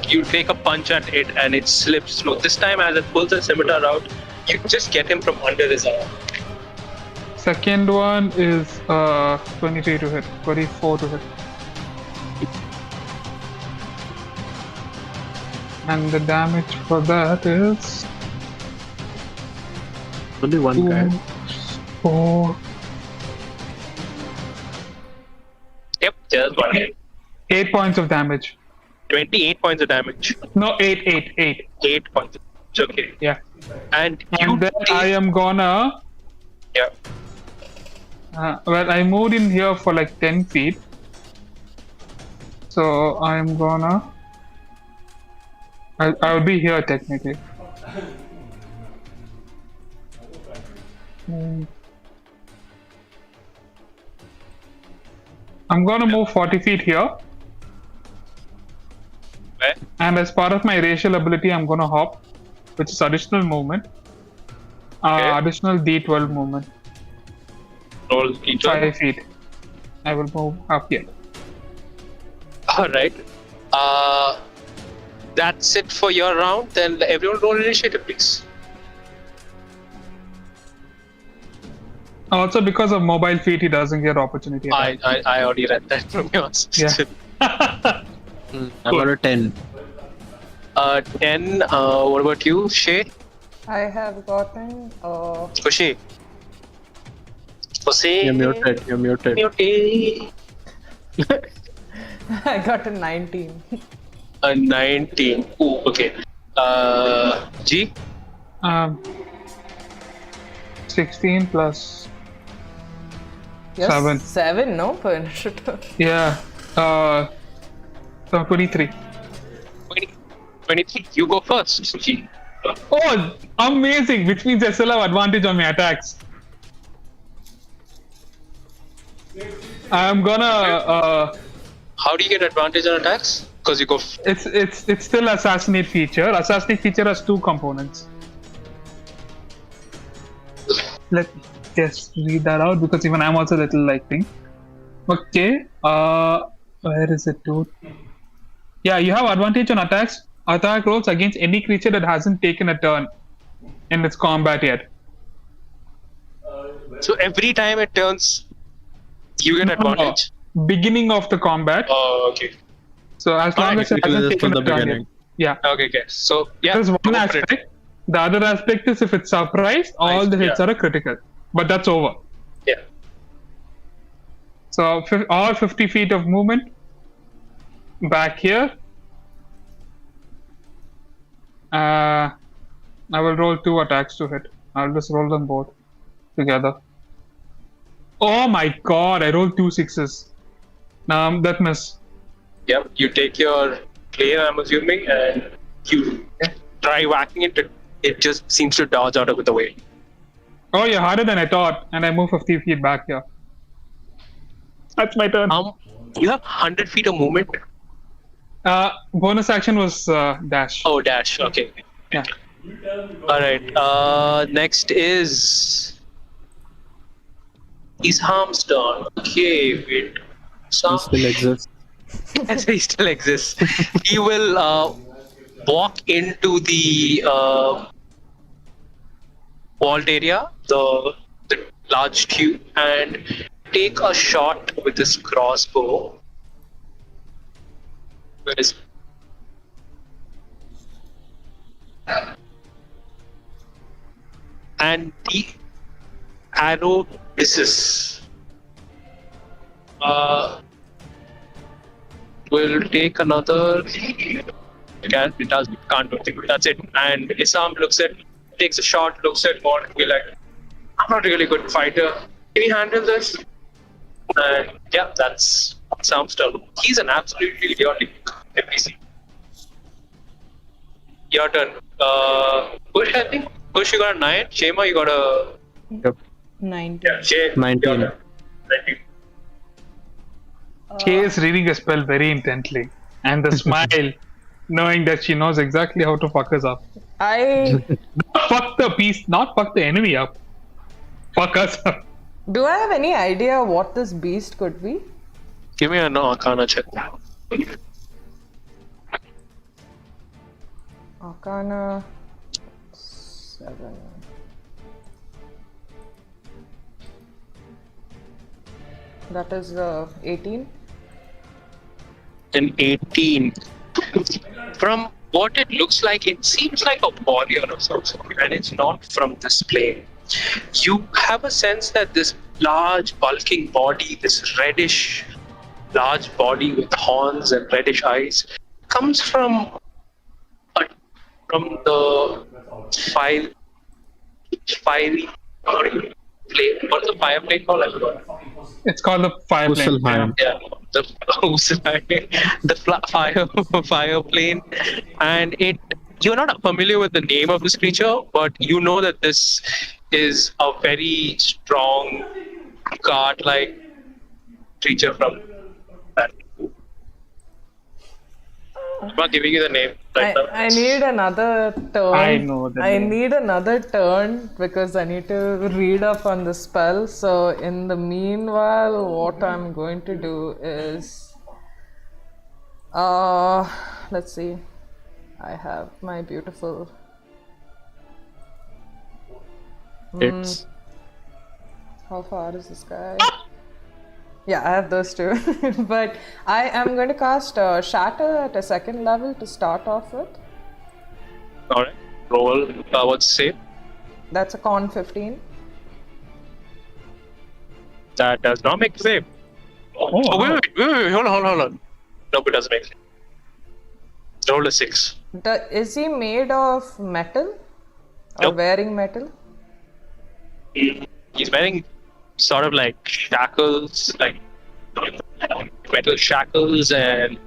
Speaker 2: You take a punch at it and it slips slow. This time, as it pulls the scimitar out, you just get him from under his arm.
Speaker 4: Second one is 23 to hit. 24 to hit. And the damage for that is
Speaker 6: Only one guy.
Speaker 4: 4.
Speaker 2: Yep, just one hit.
Speaker 4: 8 points of damage.
Speaker 2: 28 points of damage.
Speaker 4: No, 8.
Speaker 2: 8 points. It's okay.
Speaker 4: Yeah.
Speaker 2: And
Speaker 4: And then I am gonna.
Speaker 2: Yeah.
Speaker 4: Well, I moved in here for like 10 feet. So I'm gonna. I'll be here technically. I'm gonna move 40 feet here.
Speaker 2: Where?
Speaker 4: And as part of my racial ability, I'm gonna hop, which is additional movement.
Speaker 2: Okay.
Speaker 4: Additional D12 movement.
Speaker 2: Roll each
Speaker 4: 5 feet. I will move up here.
Speaker 2: Alright. That's it for your round. Then everyone roll initiative, please.
Speaker 4: Also, because of mobile feet, he doesn't get opportunity.
Speaker 2: I already read that from yours.
Speaker 4: Yeah.
Speaker 6: I got a 10.
Speaker 2: 10. What about you, Shay?
Speaker 1: I have gotten
Speaker 2: Kushi. Kushi.
Speaker 6: You're muted. You're muted.
Speaker 2: Muted.
Speaker 1: I got a 19.
Speaker 2: A 19. Ooh, okay. G?
Speaker 4: 16 plus
Speaker 1: Yes,
Speaker 4: 7.
Speaker 1: 7, no? Per initiative.
Speaker 4: Yeah. So 23.
Speaker 2: 23. You go first, G.
Speaker 4: Oh, amazing! Which means I still have advantage on my attacks. I'm gonna.
Speaker 2: How do you get advantage on attacks? Because you go.
Speaker 4: It's still assassinate feature. Assassinate feature has 2 components. Let me just read that out because even I'm also a little like thing. Okay. Where is it, dude? Yeah, you have advantage on attacks. Attack rolls against any creature that hasn't taken a turn in its combat yet.
Speaker 2: So every time it turns, you get advantage.
Speaker 4: Beginning of the combat.
Speaker 2: Oh, okay.
Speaker 4: So as long as it hasn't taken
Speaker 6: from
Speaker 4: a
Speaker 6: the
Speaker 4: turn yet.
Speaker 6: beginning.
Speaker 4: Yeah.
Speaker 2: Okay. So yeah.
Speaker 4: There's one
Speaker 2: go for it.
Speaker 4: aspect. The other aspect is if it's surprised, all the hits
Speaker 2: yeah.
Speaker 4: are a critical. But that's over.
Speaker 2: Yeah.
Speaker 4: So all 50 feet of movement. Back here. I will roll 2 attacks to hit. I'll just roll them both together. Oh my god, I rolled 2 6s. That miss.
Speaker 2: Yep. You take your player, I'm assuming, and you try whacking it. It just seems to dodge out of the way.
Speaker 4: Oh, you're harder than I thought, and I move 50 feet back here. That's my turn.
Speaker 2: You have 100 feet of movement.
Speaker 4: Bonus action was dash.
Speaker 2: Oh, dash. Okay.
Speaker 4: Yeah.
Speaker 2: All right. Next is Isaham's turn. Okay, wait.
Speaker 6: It still exists.
Speaker 2: Yes, he still exists. He will walk into the vault area, the large tube, and take a shot with his crossbow. Where is? and the arrow misses. Will take another. Can't do anything. That's it. And Isaham takes a shot, looks at Mort, and be like, I'm not really a good fighter. Can you handle this? And yeah, that's Isaham's turn. He's an absolutely idiotic NPC. Your turn. Push, I think. Push, you got a 9. Shema, you got a...
Speaker 6: Yep.
Speaker 1: 19.
Speaker 2: Yeah, Shay,
Speaker 6: 19.
Speaker 2: 19.
Speaker 4: She is reading a spell very intently, and the smile, knowing that she knows exactly how to fuck us up. Fuck the beast, not fuck the enemy up. Fuck us up.
Speaker 1: Do I have any idea what this beast could be?
Speaker 2: Give me a no Arcana check.
Speaker 1: Arcana 7. That is 18.
Speaker 2: An 18. From what it looks like, it seems like a warrior of some sort, and it's not from this plane. You have a sense that this large, bulking body, this reddish, large body with horns and reddish eyes, comes from the fiery plane. What's the fire plane called? I forgot.
Speaker 4: It's called the fire plane.
Speaker 6: Muspelheim.
Speaker 2: Yeah, the fire plane, and you're not familiar with the name of this creature, but you know that this is a very strong guard-like creature from that. I'm not giving you the name right now.
Speaker 1: I need another turn.
Speaker 4: I know the name.
Speaker 1: need another turn because I need to read up on the spell. So in the meanwhile, what I'm going to do is, let's see. I have my beautiful.
Speaker 6: It's
Speaker 1: How far is this guy? Yeah, I have those two. But I am going to cast Shatter at a 2nd level to start off with.
Speaker 2: Alright, roll. What's the save?
Speaker 1: That's a con 15.
Speaker 2: That does not make the save. Wait, hold on. Nope, it doesn't make sense. Roll a 6.
Speaker 1: Is he made of metal? Or
Speaker 2: Nope.
Speaker 1: wearing metal?
Speaker 2: He's wearing sort of like shackles, like metal shackles, and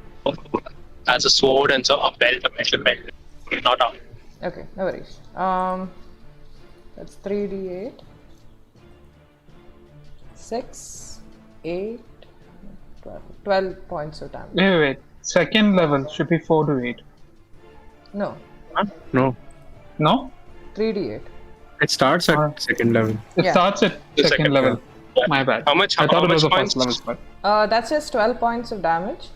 Speaker 2: has a sword and so a belt, a metal belt. Not armor.
Speaker 1: Okay, no worries. That's 3d8. 6, 8, 12 points of damage.
Speaker 4: Wait. 2nd level should be 4 to 8.
Speaker 1: No,
Speaker 6: no.
Speaker 4: No?
Speaker 1: 3d8.
Speaker 6: It starts at 2nd level.
Speaker 4: It
Speaker 1: Yeah.
Speaker 4: starts at
Speaker 2: The
Speaker 4: 2nd
Speaker 2: second
Speaker 4: level.
Speaker 2: Yeah.
Speaker 4: My bad.
Speaker 2: How much?
Speaker 4: I thought
Speaker 2: how
Speaker 4: it was a
Speaker 2: much
Speaker 4: 1st level
Speaker 2: points?
Speaker 4: spell.
Speaker 1: That's just 12 points of damage.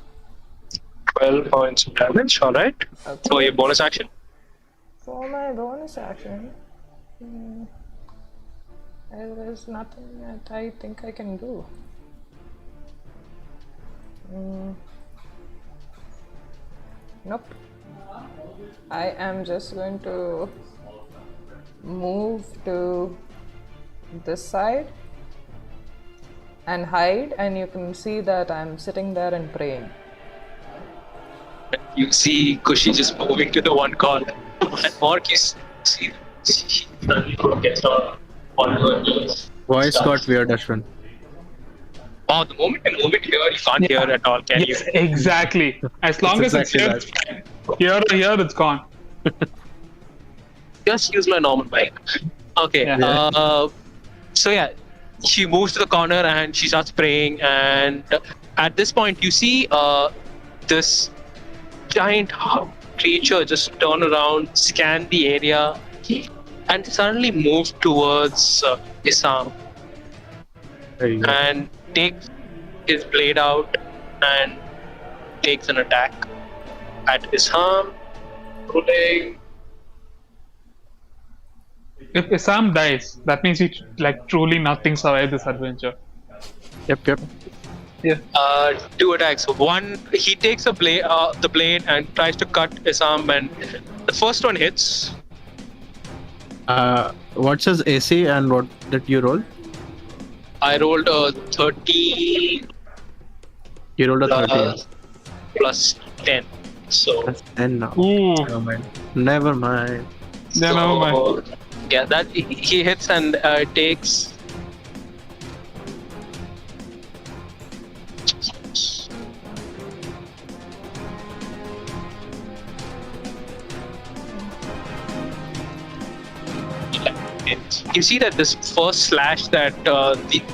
Speaker 2: 12 points of damage. All right.
Speaker 1: Okay.
Speaker 2: For your bonus action.
Speaker 1: For my bonus action, there's nothing that I think I can do. Nope. I am just going to move to this side and hide, and you can see that I'm sitting there and praying.
Speaker 2: You see Kushi just moving to the one corner, and Mark, you see she suddenly gets on her knees.
Speaker 6: Voice got weird, Ashwin.
Speaker 2: Oh, the moment you move it here, you can't hear at all, can
Speaker 4: Yes, exactly. As long as it's
Speaker 6: exactly
Speaker 4: here, it's gone.
Speaker 2: you? Just use my normal mic. Okay.
Speaker 4: Yeah.
Speaker 2: So yeah, she moves to the corner and she starts praying, and at this point you see this giant creature just turn around, scan the area, and suddenly move towards Isaham
Speaker 6: There you go.
Speaker 2: and takes his blade out and takes an attack at Isaham. Rolling.
Speaker 4: If Isaham dies, that means he truly nothing survived this adventure.
Speaker 6: Yep.
Speaker 4: Yeah.
Speaker 2: 2 attacks. One, he takes the blade and tries to cut Isaham, and the first one hits.
Speaker 6: What's his AC and what did you roll?
Speaker 2: I rolled a 30
Speaker 6: You rolled a 30.
Speaker 2: plus 10. So,
Speaker 6: That's 10 now.
Speaker 4: Ooh.
Speaker 6: Never mind. Never mind.
Speaker 4: Yeah, never mind.
Speaker 2: Yeah, that he hits and takes. You see that this first slash that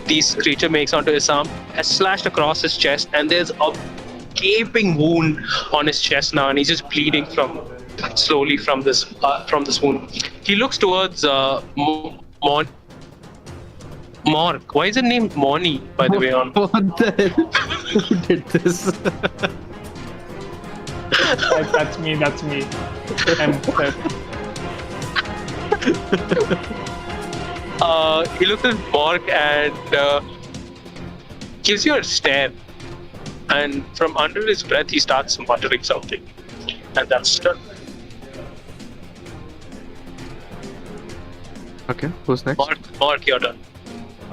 Speaker 2: this creature makes onto Isaham has slashed across his chest, and there's a gaping wound on his chest now, and he's just bleeding slowly from this wound. He looks towards Mork. Why is it named Moni, by the way? On
Speaker 6: What the hell? Who did this?
Speaker 4: That's me. And
Speaker 2: he looks at Mork and gives you a stare, and from under his breath he starts muttering something, and that's done.
Speaker 6: Okay, who's next?
Speaker 2: Mork, you're done.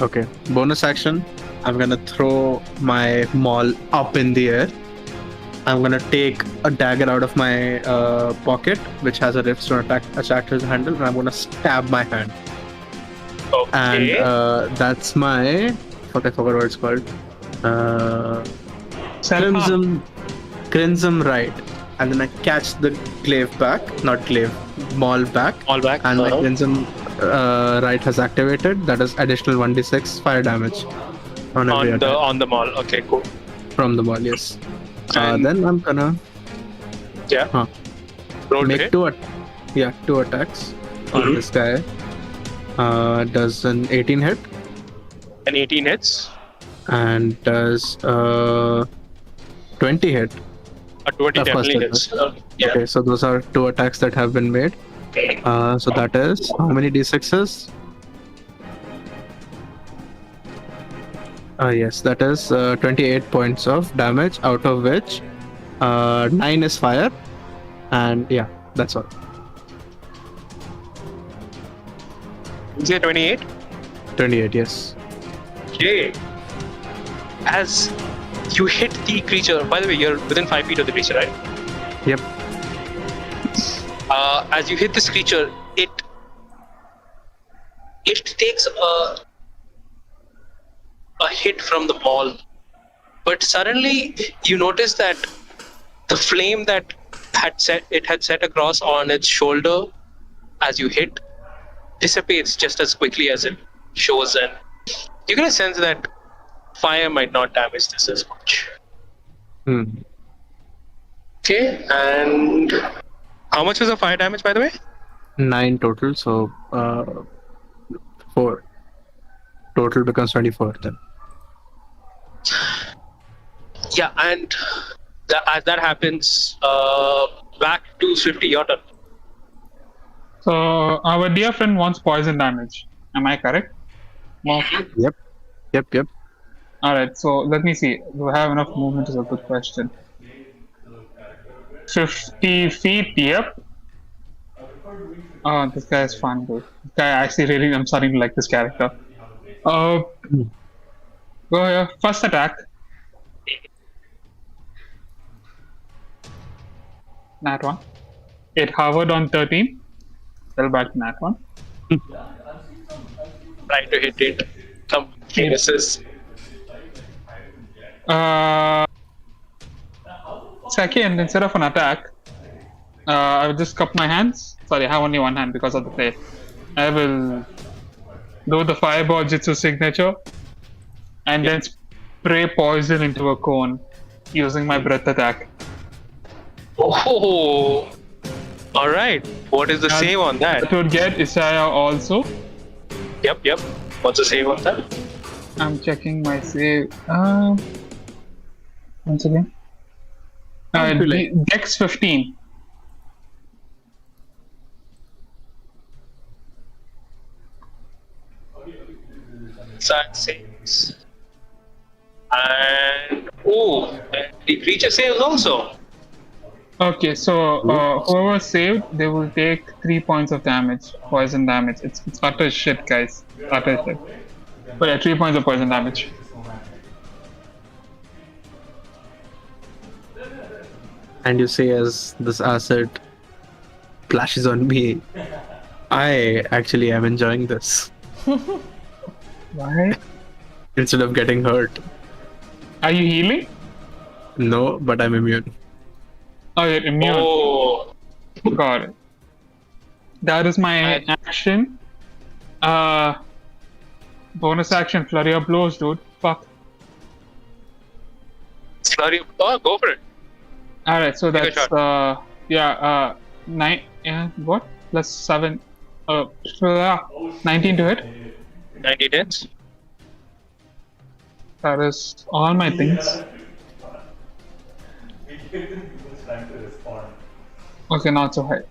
Speaker 6: Okay, bonus action. I'm gonna throw my maul up in the air. I'm gonna take a dagger out of my pocket, which has a riftstone attached to the handle, and I'm gonna stab my hand.
Speaker 2: Okay.
Speaker 6: And that's my. I forgot what it's called. Crimson right. And then I catch the maul back.
Speaker 2: All back.
Speaker 6: And my crimson right has activated. That is additional 1d6 fire damage on every attack.
Speaker 2: On the maul. Okay, cool.
Speaker 6: From the maul, yes.
Speaker 2: And-
Speaker 6: Then I'm gonna
Speaker 2: Roll to
Speaker 6: make
Speaker 2: hit.
Speaker 6: two attacks on this guy. Does an 18 hit
Speaker 2: And 18 hits.
Speaker 6: and does 20 hit.
Speaker 2: A 20
Speaker 6: Of course
Speaker 2: definitely
Speaker 6: it
Speaker 2: hits. Yeah.
Speaker 6: Okay, so those are two attacks that have been made. So that is how many d6s? Yes, that is 28 points of damage, out of which 9 is fire, and yeah, that's all.
Speaker 2: Is it 28?
Speaker 6: 28, yes.
Speaker 2: Okay. As you hit the creature, by the way, you're within 5 feet of the creature, right?
Speaker 6: Yep.
Speaker 2: As you hit this creature, it takes a hit from the maul, but suddenly you notice that the flame that had set across on its shoulder as you hit dissipates just as quickly as it shows, and you get a sense that fire might not damage this as much. Okay, and how much was the fire damage, by the way?
Speaker 6: 9 total, so 4 total becomes 24 then.
Speaker 2: Yeah, and as that happens, back to Swifty, your turn.
Speaker 4: so our dear friend wants poison damage. Am I correct? Well,
Speaker 6: Yep.
Speaker 4: alright, so let me see. Do I have enough movement is a good question. 50 feet, yep. Oh, this guy is fun, dude. This guy actually really, I'm starting to like this character. First attack. Nat 1. It hovered on 13. Fell back to Nat 1.
Speaker 2: Try to hit it. Misses.
Speaker 4: Second, instead of an attack, I will just cup my hands. Sorry, I have only one hand because of the play. I will do the fireball jutsu signature and then spray poison into a cone using my breath attack.
Speaker 2: Oh, all right. What is the save on that?
Speaker 4: That would get Isaiah also.
Speaker 2: Yep. What's the save on that?
Speaker 4: I'm checking my save. Once again. Dex 15.
Speaker 2: That saves. And the creature saves also.
Speaker 4: Okay, so whoever saved, they will take 3 points of damage, poison damage. It's utter shit, guys. Utter shit. But yeah, 3 points of poison damage.
Speaker 6: And you say as this acid flashes on me, I actually am enjoying this.
Speaker 4: Right?
Speaker 6: Instead of getting hurt.
Speaker 4: Are you healing?
Speaker 6: No, but I'm immune.
Speaker 4: Oh, you're immune.
Speaker 2: Oh,
Speaker 4: Got it. That is my action. Bonus action, flurry of blows, dude. Fuck.
Speaker 2: flurry. Oh, go for it.
Speaker 4: Alright, so
Speaker 2: Take a
Speaker 4: that's
Speaker 2: shot.
Speaker 4: 9 what? Plus 7 19 to hit.
Speaker 2: 90 hits.
Speaker 4: That is all my things. Okay, not so high.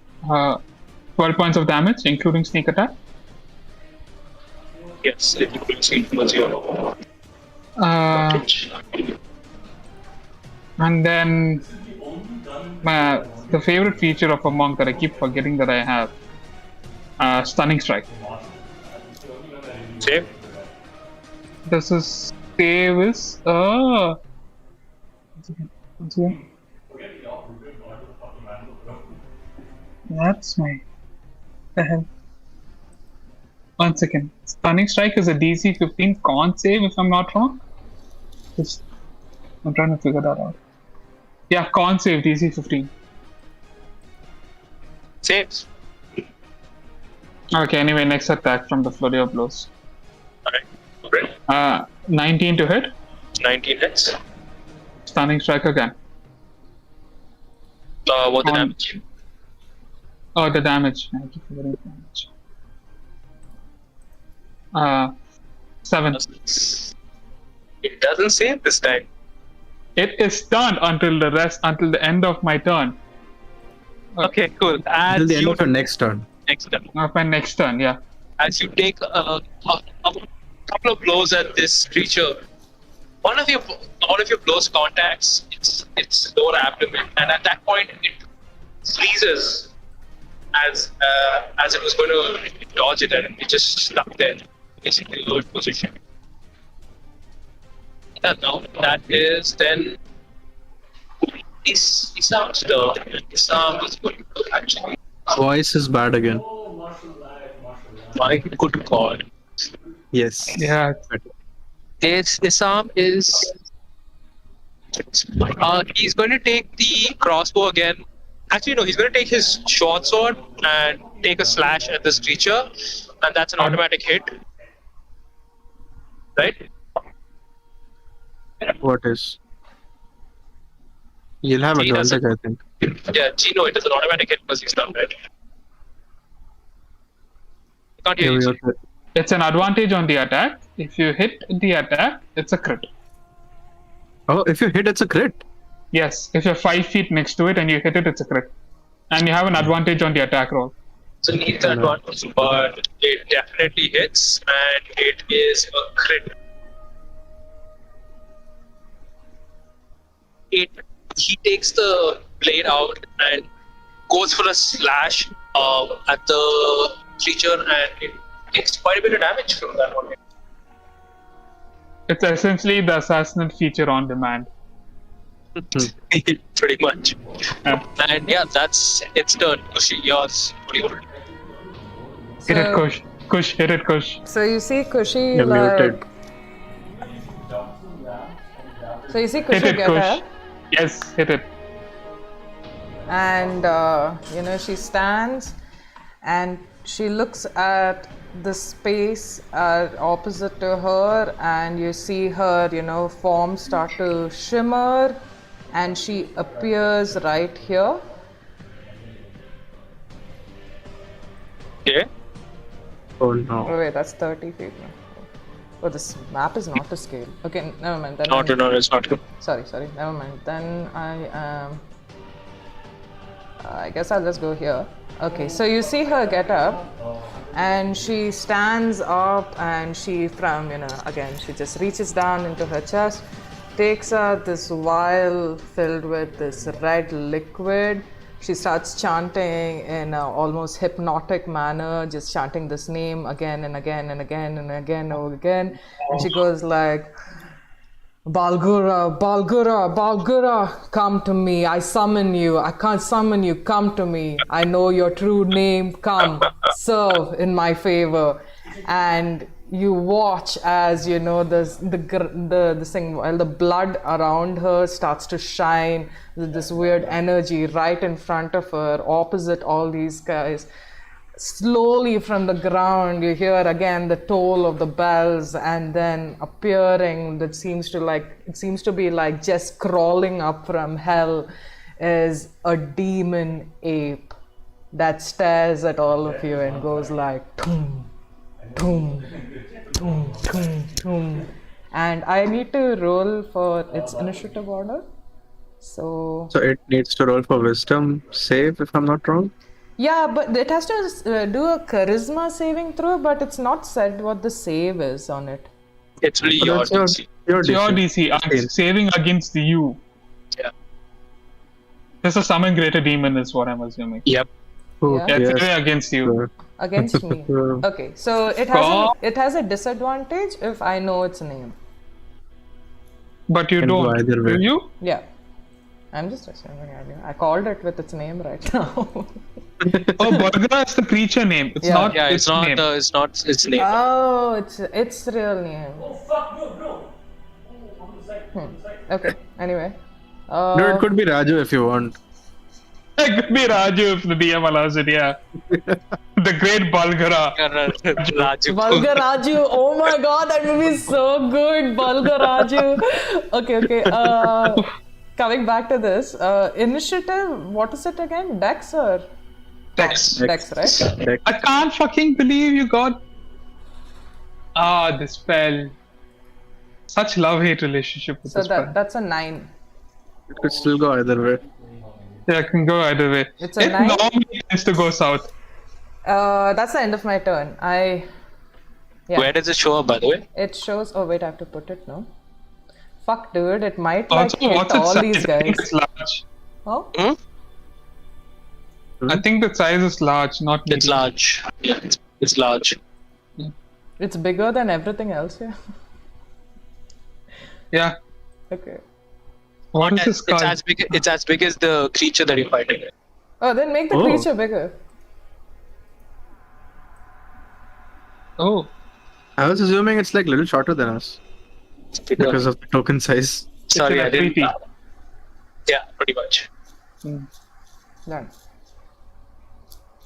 Speaker 4: 12 points of damage, including sneak attack.
Speaker 2: Yes, if you could see what's your
Speaker 4: And then the favorite feature of a monk that I keep forgetting that I have, stunning strike.
Speaker 2: save.
Speaker 4: This is save is once again. That's my the hell. 1 second. Stunning strike is a DC 15 con save if I'm not wrong. I'm trying to figure that out. Yeah, con save DC 15.
Speaker 2: Saves.
Speaker 4: Okay, anyway, next attack from the flurry of blows.
Speaker 2: Alright.
Speaker 4: 19 to hit.
Speaker 2: 19 hits.
Speaker 4: Stunning strike again.
Speaker 2: What the
Speaker 4: On-
Speaker 2: damage?
Speaker 4: Oh, the damage. I keep forgetting damage. 7.
Speaker 2: It doesn't save this time.
Speaker 4: It is stunned until the end of my turn.
Speaker 2: Okay, cool.
Speaker 6: Till
Speaker 2: As
Speaker 6: the end
Speaker 2: you
Speaker 6: of your next turn.
Speaker 2: next turn.
Speaker 4: Of my next turn, yeah.
Speaker 2: As you take a couple of blows at this creature, one of your blows contacts its lower abdomen, and at that point it freezes as it was going to dodge it, and it just stuck there, basically lowered position. And now that is then Isaham's turn. Isaham is going to actually.
Speaker 6: Voice is bad again.
Speaker 2: My good God.
Speaker 6: Yes.
Speaker 4: Yeah.
Speaker 2: Isaham is. He's going to take the crossbow again. Actually, no, he's going to take his short sword and take a slash at this creature, and that's an automatic hit. Right?
Speaker 6: What is? You'll have
Speaker 2: He doesn't-
Speaker 6: advantage, I think.
Speaker 2: Yeah, Gino, it is an automatic hit because he's done, right? I can't hear you.
Speaker 6: You're-
Speaker 4: It's an advantage on the attack. If you hit the attack, it's a crit.
Speaker 6: Oh, if you hit, it's a crit.
Speaker 4: Yes, if you're 5 feet next to it and you hit it, it's a crit. And you have an advantage on the attack roll.
Speaker 2: So it needs an advantage, but it definitely hits, and it is a crit. He takes the blade out and goes for a slash at the creature, and it takes quite a bit of damage from that one.
Speaker 4: It's essentially the assassinate feature on demand.
Speaker 2: Pretty much.
Speaker 4: Yeah.
Speaker 2: And yeah, that's its turn. Kushi, yours. What do you want?
Speaker 4: Hit it, Kush. Kush, hit it, Kush.
Speaker 1: So you see Kushi
Speaker 6: You're muted.
Speaker 1: So you see
Speaker 4: Hit
Speaker 1: Kushi
Speaker 4: it,
Speaker 1: get
Speaker 4: Kush.
Speaker 1: up,
Speaker 4: Yes, hit it.
Speaker 1: and she stands and she looks at the space opposite to her, and you see her form start to shimmer, and she appears right here.
Speaker 2: Okay.
Speaker 6: Oh no.
Speaker 1: Oh wait, that's 30 feet now. Oh, this map is not to scale. Okay, never mind. Then
Speaker 2: No, it's not good.
Speaker 1: Sorry, never mind. Then I am. I guess I'll just go here. Okay, so you see her get up, and she stands up, and she again, she just reaches down into her chest, takes out this vial filled with this red liquid. She starts chanting in an almost hypnotic manner, just chanting this name again and again and again and again and again. And she goes like, Balgura, Balgura, Balgura, come to me. I summon you. I can't summon you. Come to me. I know your true name. Come, serve in my favor. And you watch as the thing, while the blood around her starts to shine with this weird energy right in front of her, opposite all these guys. Slowly from the ground, you hear again the toll of the bells, and then appearing that seems to be like just crawling up from hell is a demon ape that stares at all of you and goes like tum, tum, tum, tum, tum. And I need to roll for its initiative order. So
Speaker 6: it needs to roll for wisdom save, if I'm not wrong.
Speaker 1: yeah, but it has to do a charisma saving throw, but it's not said what the save is on it.
Speaker 2: It's really your DC.
Speaker 6: Your
Speaker 4: It's your DC. I'm saving against you.
Speaker 2: Yeah.
Speaker 4: There's a summon greater demon, is what I'm assuming.
Speaker 2: Yep.
Speaker 6: Oh,
Speaker 1: Yeah.
Speaker 4: Yeah, it's
Speaker 6: yes.
Speaker 4: saving against you.
Speaker 6: Sure.
Speaker 1: Against me. Okay, so it has a disadvantage if I know its name.
Speaker 4: But you
Speaker 6: Can go
Speaker 4: don't.
Speaker 6: either way.
Speaker 4: Do you?
Speaker 1: Yeah. I'm just assuming I called it with its name right now.
Speaker 4: Oh, Burger is the creature name. It's
Speaker 1: Yeah.
Speaker 4: not
Speaker 2: Yeah,
Speaker 4: its name.
Speaker 2: it's not its name.
Speaker 1: Oh, it's real name. Okay, anyway.
Speaker 6: No, it could be Raju if you want.
Speaker 4: It could be Raju if the DM allows it, yeah. The great Balgara.
Speaker 2: Raju.
Speaker 1: Bulgar Raju, oh my god, that would be so good, Bulgar Raju. Okay. Coming back to this, initiative, what is it again? Dex or?
Speaker 4: Dex.
Speaker 1: Dex, right?
Speaker 6: Dex.
Speaker 4: I can't fucking believe you got... the spell. Such love-hate relationship with
Speaker 1: So
Speaker 4: the spell.
Speaker 1: that's a 9.
Speaker 6: It could still go either way.
Speaker 4: Yeah, it can go either way.
Speaker 1: It's a
Speaker 4: It
Speaker 1: 9?
Speaker 4: normally tends to go south.
Speaker 1: That's the end of my turn. Yeah.
Speaker 2: Where does it show up, by the way?
Speaker 1: It shows. Oh wait, I have to put it now. Fuck, dude, it might like
Speaker 4: Also,
Speaker 1: hit
Speaker 4: what's its
Speaker 1: all
Speaker 4: size?
Speaker 1: these
Speaker 4: I think
Speaker 1: guys.
Speaker 4: it's large.
Speaker 1: Oh,
Speaker 4: I think the size is large, not medium.
Speaker 2: It's large. Yeah, it's large.
Speaker 1: it's bigger than everything else here.
Speaker 4: Yeah.
Speaker 1: Okay.
Speaker 4: What is
Speaker 2: It's
Speaker 4: this called?
Speaker 2: as big as the creature that you're fighting.
Speaker 1: Oh, then make the
Speaker 6: Oh.
Speaker 1: creature bigger.
Speaker 4: Oh.
Speaker 6: I was assuming it's like a little shorter than us because of the token size.
Speaker 2: Sorry,
Speaker 4: It's
Speaker 2: I
Speaker 4: an
Speaker 2: didn't.
Speaker 4: treaty.
Speaker 2: Yeah, pretty much.
Speaker 1: Done.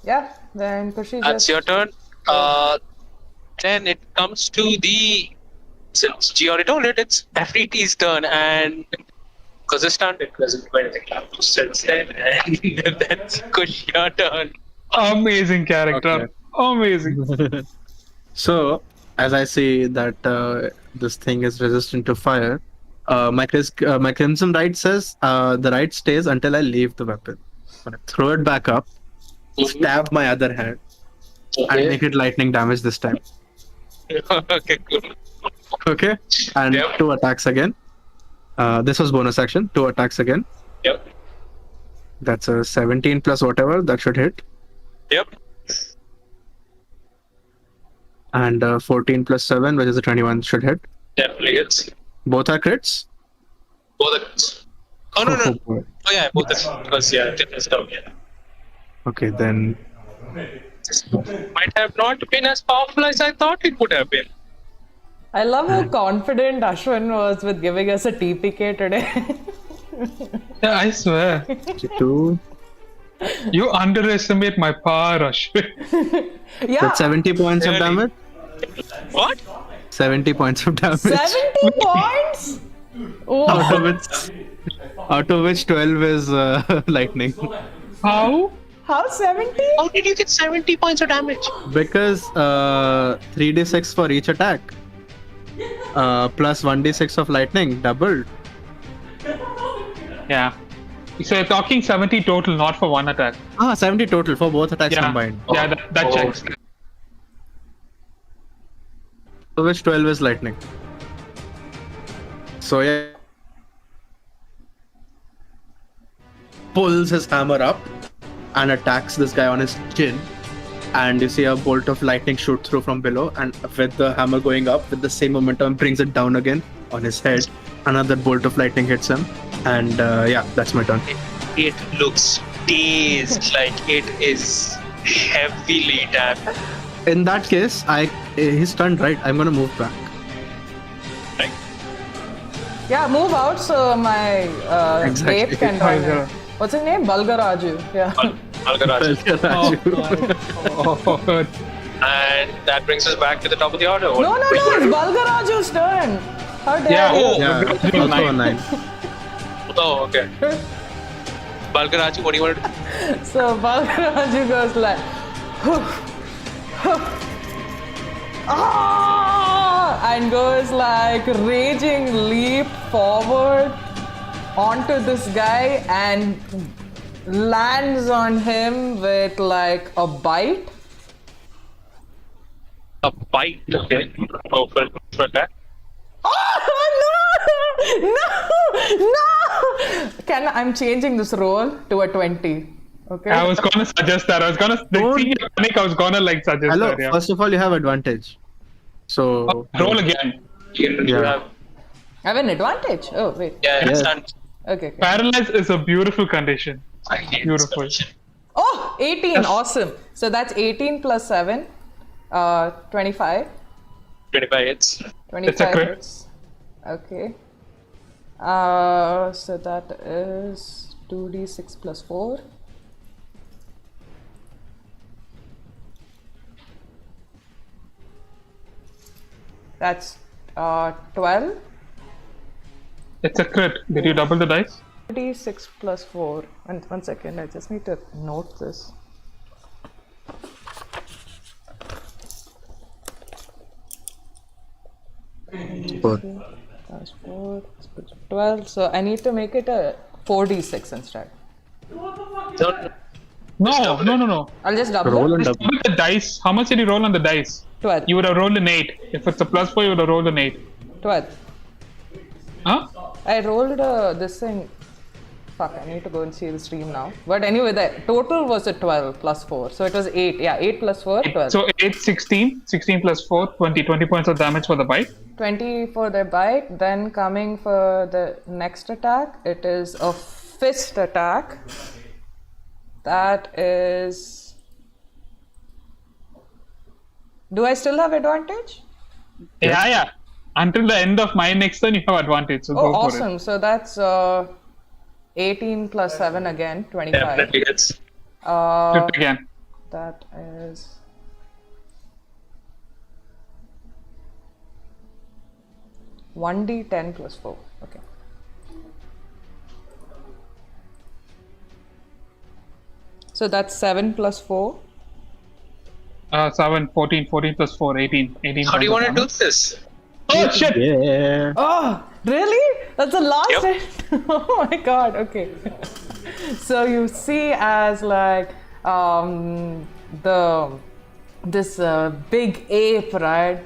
Speaker 1: Yeah, then Kushi
Speaker 2: That's
Speaker 1: just...
Speaker 2: your turn. Then it comes to the... Since G already told it, it's FDT's turn, and because it's stunned, it doesn't do anything since then, and that's Kush, your turn.
Speaker 4: Amazing character.
Speaker 6: Okay.
Speaker 4: Amazing.
Speaker 6: So, as I see that this thing is resistant to fire, my Crimson Rite says the right stays until I leave the weapon. I throw it back up, stab my other hand, and make it lightning damage this time.
Speaker 2: Okay, cool.
Speaker 6: Okay? And
Speaker 2: Yep.
Speaker 6: 2 attacks again. This was bonus action. 2 attacks again.
Speaker 2: Yep.
Speaker 6: That's a 17 plus whatever. That should hit.
Speaker 2: Yep.
Speaker 6: And 14 plus 7, which is a 21, should hit.
Speaker 2: Definitely hits.
Speaker 6: Both are crits.
Speaker 2: Both are hits. Oh, no.
Speaker 6: boy.
Speaker 2: Oh, yeah, both are because, yeah, difference down, yeah.
Speaker 6: Okay, then
Speaker 2: Might have not been as powerful as I thought it would have been.
Speaker 1: I love how confident Ashwin was with giving us a TPK today.
Speaker 4: Yeah, I swear.
Speaker 6: 2.
Speaker 4: You underestimate my power, Ashwin.
Speaker 1: Yeah,
Speaker 6: That's 70 points of
Speaker 2: Really?
Speaker 6: damage.
Speaker 2: What?
Speaker 6: 70 points of damage.
Speaker 1: 70 points?
Speaker 6: Out of which 12 is lightning.
Speaker 4: How?
Speaker 1: How 70?
Speaker 2: How did you get 70 points of damage?
Speaker 6: Because 3d6 for each attack. Plus 1d6 of lightning, doubled.
Speaker 4: Yeah. So you're talking 70 total, not for one attack.
Speaker 6: 70 total for both attacks
Speaker 4: Yeah.
Speaker 6: combined.
Speaker 4: Yeah, that checks.
Speaker 6: So which 12 is lightning. So yeah, pulls his hammer up and attacks this guy on his chin. And you see a bolt of lightning shoot through from below, and with the hammer going up, with the same momentum, brings it down again on his head. Another bolt of lightning hits him, and that's my turn.
Speaker 2: It looks dazed, like it is heavily damaged.
Speaker 6: In that case, he's turned right. I'm gonna move back.
Speaker 1: Yeah, move out so my
Speaker 6: Exactly.
Speaker 1: ape can join in. What's his name? Balgaraju. Yeah.
Speaker 2: And that brings us back to the top of the order.
Speaker 1: No, it's Balgaraju's turn. How dare you?
Speaker 6: Yeah, also a 9.
Speaker 2: Oh, okay. Balgaraju, what do you want to do?
Speaker 1: So Balgaraju goes like, and goes like raging leap forward onto this guy and lands on him with like a bite.
Speaker 2: A bite, okay. Oh, for that.
Speaker 1: No! I'm changing this roll to a 20. Okay.
Speaker 4: I was gonna suggest that. I was gonna seeing your panic. I was gonna like suggest
Speaker 6: Hello.
Speaker 4: that. Yeah.
Speaker 6: First of all, you have advantage. So
Speaker 4: Roll again.
Speaker 2: You have,
Speaker 1: I have an advantage. Oh, wait.
Speaker 2: yeah, it's done.
Speaker 1: Okay.
Speaker 4: Paralyzed is a beautiful condition.
Speaker 2: I hate this
Speaker 4: Beautiful.
Speaker 2: condition.
Speaker 1: Oh, 18. Awesome. So that's 18 plus 7. 25.
Speaker 2: 25 hits.
Speaker 1: 25
Speaker 4: It's a crit.
Speaker 1: hits. Okay. So that is 2d6 plus 4. That's 12.
Speaker 4: It's a crit. Did you double the dice?
Speaker 1: d6 plus 4. And 1 second, I just need to note this. Plus 4, 12. So I need to make it a 4d6 instead.
Speaker 2: Don't,
Speaker 4: No.
Speaker 1: I'll just double
Speaker 6: roll
Speaker 1: it.
Speaker 6: and
Speaker 4: Just
Speaker 6: double.
Speaker 4: double the dice. How much did you roll on the dice?
Speaker 1: 12.
Speaker 4: You would have rolled an 8. If it's a plus 4, you would have rolled an 8.
Speaker 1: 12.
Speaker 4: Huh?
Speaker 1: I rolled this thing. Fuck, I need to go and see the stream now. But anyway, the total was a 12 plus 4. So it was 8. Yeah, 8 plus 4, 12.
Speaker 4: So 8, 16. 16 plus 4, 20. 20 points of damage for the bite.
Speaker 1: 20 for the bite. Then coming for the next attack, it is a fist attack. That is... Do I still have advantage?
Speaker 4: Yeah. Until the end of my next turn, you have advantage. So
Speaker 1: Oh,
Speaker 4: go for
Speaker 1: awesome. So that's 18 plus 7 again, 25.
Speaker 2: definitely hits.
Speaker 4: it. Crit again.
Speaker 1: That is... One d10 plus 4. Okay. So that's 7 plus 4.
Speaker 4: 7, 14, 14 plus 4, 18. 18
Speaker 2: How do you want
Speaker 4: points
Speaker 2: to
Speaker 4: of
Speaker 2: do
Speaker 4: damage.
Speaker 2: this?
Speaker 4: Oh, shit!
Speaker 6: Yeah.
Speaker 1: Oh, really? That's the last
Speaker 2: Yep.
Speaker 1: hit? Oh my god, okay. So you see as like this big ape, right?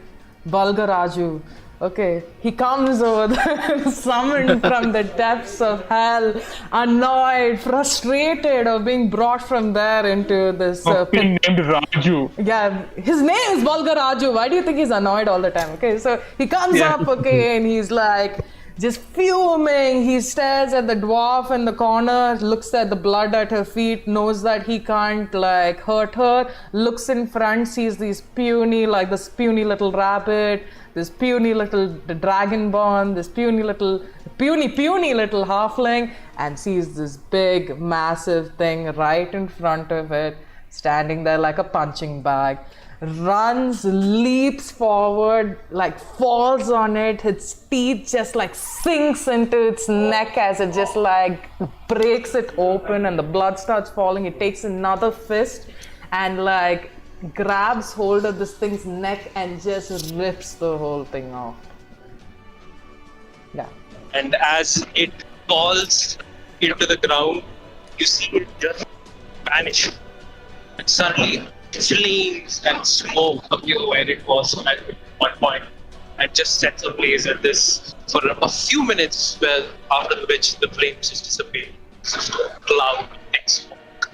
Speaker 1: Balgaraju. Okay, he comes over there, summoned from the depths of hell, annoyed, frustrated of being brought from there into this
Speaker 4: Being named Raju.
Speaker 1: yeah, his name is Balgaraju. Why do you think he's annoyed all the time? Okay, so he comes up, okay, and he's like just fuming. He stares at the dwarf in the corner, looks at the blood at her feet, knows that he can't like hurt her, looks in front, sees these puny, like this puny little rabbit, this puny little dragonborn, this puny little halfling, and sees this big, massive thing right in front of it, standing there like a punching bag. Runs, leaps forward, like falls on it. Its teeth just like sinks into its neck as it just like breaks it open, and the blood starts falling. It takes another fist and like grabs hold of this thing's neck and just rips the whole thing off. Yeah.
Speaker 2: And as it falls into the ground, you see it just vanish. And suddenly, flames and smoke appear where it was at one point, and just sets ablaze at this for a few minutes, well, after which the flames just disappear. cloud smoke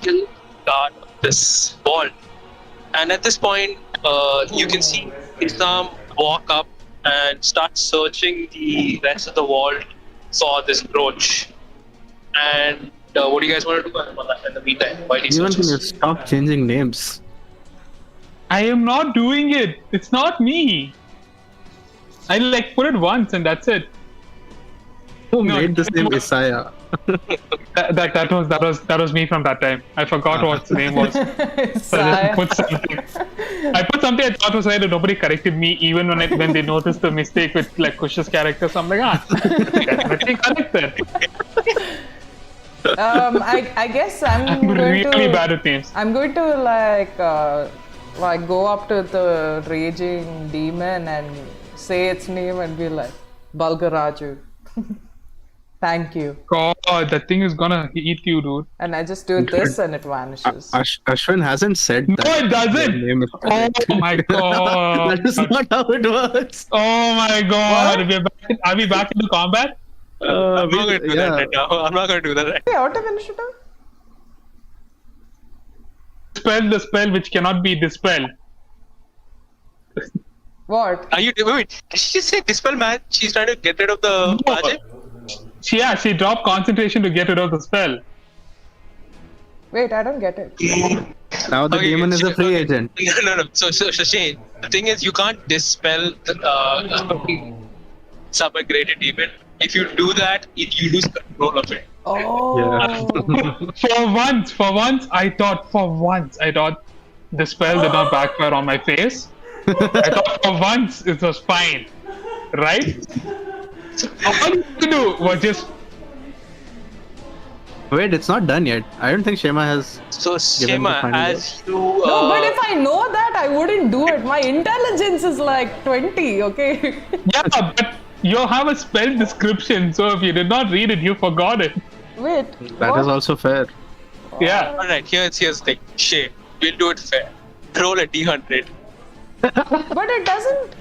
Speaker 2: will guard this wall. And at this point, you can see Isaham walk up and start searching the rest of the wall for this brooch. And what do you guys want to do in the meantime? While he
Speaker 6: Even can you
Speaker 2: searches?
Speaker 6: stop changing names?
Speaker 4: I am not doing it. It's not me. I put it once and that's it.
Speaker 6: Who
Speaker 4: No,
Speaker 6: made this
Speaker 4: it
Speaker 6: name
Speaker 4: was-
Speaker 6: Isaiah?
Speaker 4: That was me from that time. I forgot what the name was. So I just put something. I put something I thought was right, and nobody corrected me even when they noticed the mistake with Kush's character. So I'm like, definitely corrected.
Speaker 1: I guess I'm
Speaker 4: I'm
Speaker 1: going
Speaker 4: really
Speaker 1: to.
Speaker 4: bad at names.
Speaker 1: I'm going to go up to the raging demon and say its name and be like, Balgaraju. Thank you.
Speaker 4: God, that thing is gonna eat you, dude.
Speaker 1: And I just do this and it vanishes.
Speaker 6: Ashwin hasn't said that.
Speaker 4: No, it doesn't.
Speaker 6: their name is correct.
Speaker 4: Oh my god.
Speaker 6: That is not how it works.
Speaker 4: Oh my god. Are we back into combat?
Speaker 2: I'm not going to do that right now. I'm not going to do that right
Speaker 1: Okay, out of initiative?
Speaker 4: Dispel the spell which cannot be dispelled.
Speaker 1: What?
Speaker 2: now. Wait, did she just say dispel man? She's trying to get rid of the magic?
Speaker 4: She dropped concentration to get rid of the spell.
Speaker 1: Wait, I don't get it.
Speaker 6: Now the demon is a free agent.
Speaker 2: No. So Shane, the thing is, you can't dispel the sub-aggravated demon. If you do that, you lose control of it.
Speaker 1: Oh.
Speaker 4: For once, I thought the spell did not backfire on my face. I thought for once it was fine, right? All you could do was just
Speaker 6: Wait, it's not done yet. I don't think Shema has.
Speaker 2: So
Speaker 6: Given the
Speaker 2: Shema,
Speaker 6: final
Speaker 2: as you
Speaker 1: No, but if I know that, I wouldn't do it. My intelligence is like 20, okay?
Speaker 4: yeah, but you have a spell description, so if you did not read it, you forgot it.
Speaker 1: Wait.
Speaker 6: That
Speaker 1: what?
Speaker 6: is also fair.
Speaker 4: Yeah.
Speaker 2: all right, here's the thing. Shane, we'll do it fair. Roll a d100.
Speaker 1: But it doesn't.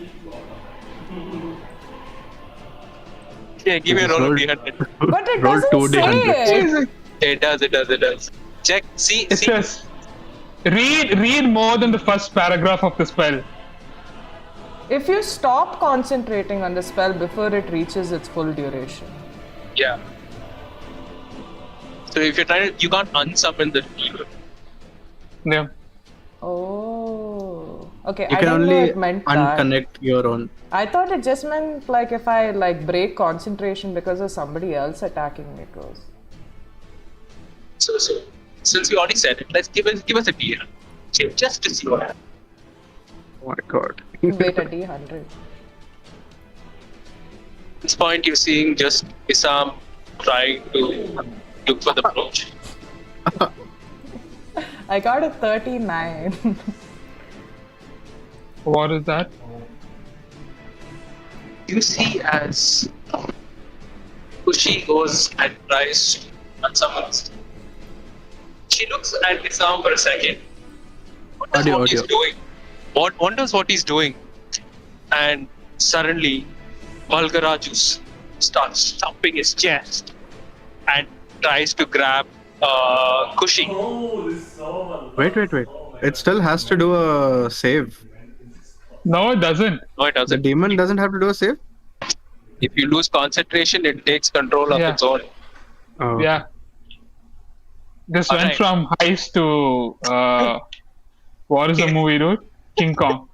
Speaker 2: Yeah, give me a roll of
Speaker 6: Roll-
Speaker 2: d100.
Speaker 1: But it
Speaker 6: Roll
Speaker 1: doesn't
Speaker 6: 2d100.
Speaker 1: say it.
Speaker 2: It does. Check. See.
Speaker 4: It says read more than the first paragraph of the spell.
Speaker 1: If you stop concentrating on the spell before it reaches its full duration.
Speaker 2: Yeah. So if you're trying to, you can't unsummon the demon.
Speaker 4: Yeah.
Speaker 1: Oh. Okay,
Speaker 6: You
Speaker 1: I
Speaker 6: can
Speaker 1: didn't know
Speaker 6: only
Speaker 1: it meant that.
Speaker 6: unconnect your own.
Speaker 1: I thought it just meant like if I like break concentration because of somebody else attacking me goes.
Speaker 2: So since we already said it, let's give us a d100. Just to see what happens.
Speaker 6: Oh my god.
Speaker 1: Wait a D100.
Speaker 2: At this point, you're seeing just Isaham trying to look for the brooch.
Speaker 1: I got a 39.
Speaker 4: What is that?
Speaker 2: You see as Kushi goes and tries to unsummon this. She looks at Isaham for a second. Wonders what he's doing. Wonders what he's doing. And suddenly, Balgarajus starts stomping his chest and tries to grab Kushi.
Speaker 6: Wait. It still has to do a save.
Speaker 4: No, it doesn't.
Speaker 2: No, it
Speaker 6: The
Speaker 2: doesn't.
Speaker 6: demon doesn't have to do a save?
Speaker 2: If you lose concentration, it takes control of
Speaker 4: Yeah.
Speaker 2: its own.
Speaker 6: Oh.
Speaker 4: Yeah. This went
Speaker 2: Alright.
Speaker 4: from heist to what is the movie, dude? King Kong.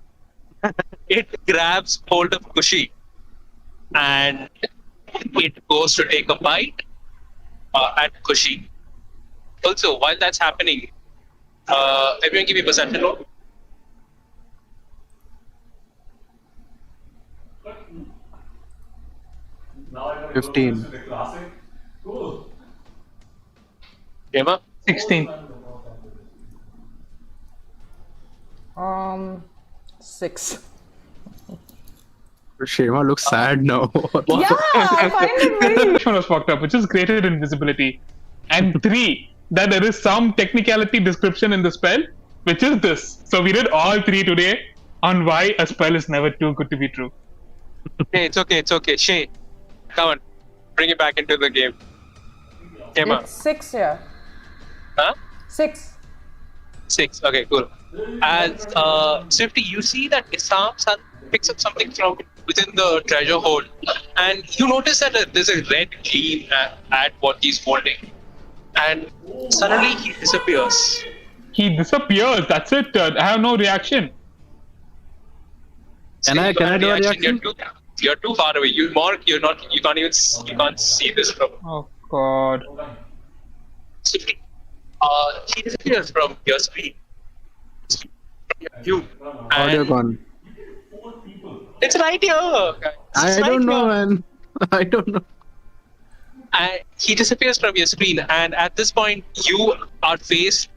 Speaker 2: It grabs hold of Kushi and it goes to take a bite at Kushi. Also, while that's happening, everyone give me a perception roll.
Speaker 8: Now
Speaker 6: 15.
Speaker 8: Cool.
Speaker 2: Gemma?
Speaker 4: 16.
Speaker 1: 6.
Speaker 6: Shema looks sad now.
Speaker 1: Yeah, I find it very.
Speaker 4: Which one was fucked up, which is greater invisibility. And 3, that there is some technicality description in the spell, which is this. So we did all 3 today on why a spell is never too good to be true.
Speaker 2: Hey, it's okay. Shay, come on. Bring it back into the game. came out?
Speaker 1: It's 6, yeah.
Speaker 2: Huh?
Speaker 1: 6.
Speaker 2: 6. Okay, cool. As Swifty, you see that Isaham's son picks up something from within the treasure hold, and you notice that there's a red gleam at what he's holding, and suddenly he disappears.
Speaker 4: He disappears. That's it. I have no reaction.
Speaker 6: Can I do a reaction?
Speaker 2: You're too far away. Mark, you're not. You can't see this from.
Speaker 4: Oh God.
Speaker 2: Swifty. He disappears from your screen. You.
Speaker 6: Audio
Speaker 2: And
Speaker 6: gone.
Speaker 2: it's right here. Guys.
Speaker 6: I
Speaker 2: It's right
Speaker 6: don't know,
Speaker 2: here.
Speaker 6: man. I don't know.
Speaker 2: And he disappears from your screen, and at this point, you are faced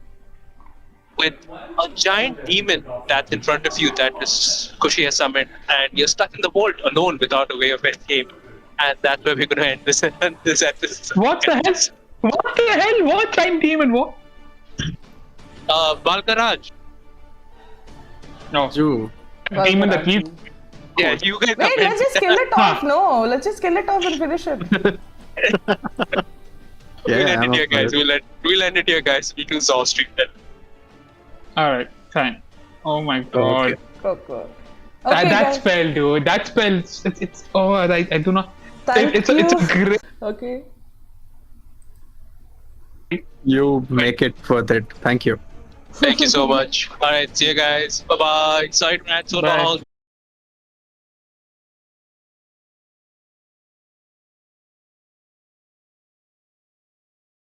Speaker 2: with a giant demon that's in front of you that is Kushi has summoned, and you're stuck in the vault alone without a way of escape. And that's where we're going to end this episode.
Speaker 4: What the hell? What the hell? What giant demon? What?
Speaker 2: Balkaraj.
Speaker 4: No.
Speaker 6: Jew.
Speaker 4: Demon that we.
Speaker 2: Yeah, you guys
Speaker 1: Wait,
Speaker 2: have
Speaker 1: let's just kill it off. No, let's just kill it off and finish it.
Speaker 2: We'll
Speaker 6: Yeah,
Speaker 2: end
Speaker 6: I'm
Speaker 2: it here,
Speaker 6: up for
Speaker 2: guys.
Speaker 6: it.
Speaker 2: We'll end it here, guys. We'll do Zaw Street then.
Speaker 4: All right. Fine. Oh my God.
Speaker 6: Okay.
Speaker 1: Cool.
Speaker 4: That,
Speaker 1: Okay,
Speaker 4: that
Speaker 1: guys.
Speaker 4: spell, dude. That spell. It's. Oh, I do not.
Speaker 1: Thank
Speaker 4: It's a
Speaker 1: you.
Speaker 4: great.
Speaker 1: Okay.
Speaker 6: You make it worth it. Thank you.
Speaker 2: Thank you so much. Alright, see you guys. Bye bye. Sorry to rant so
Speaker 4: Bye.
Speaker 2: long.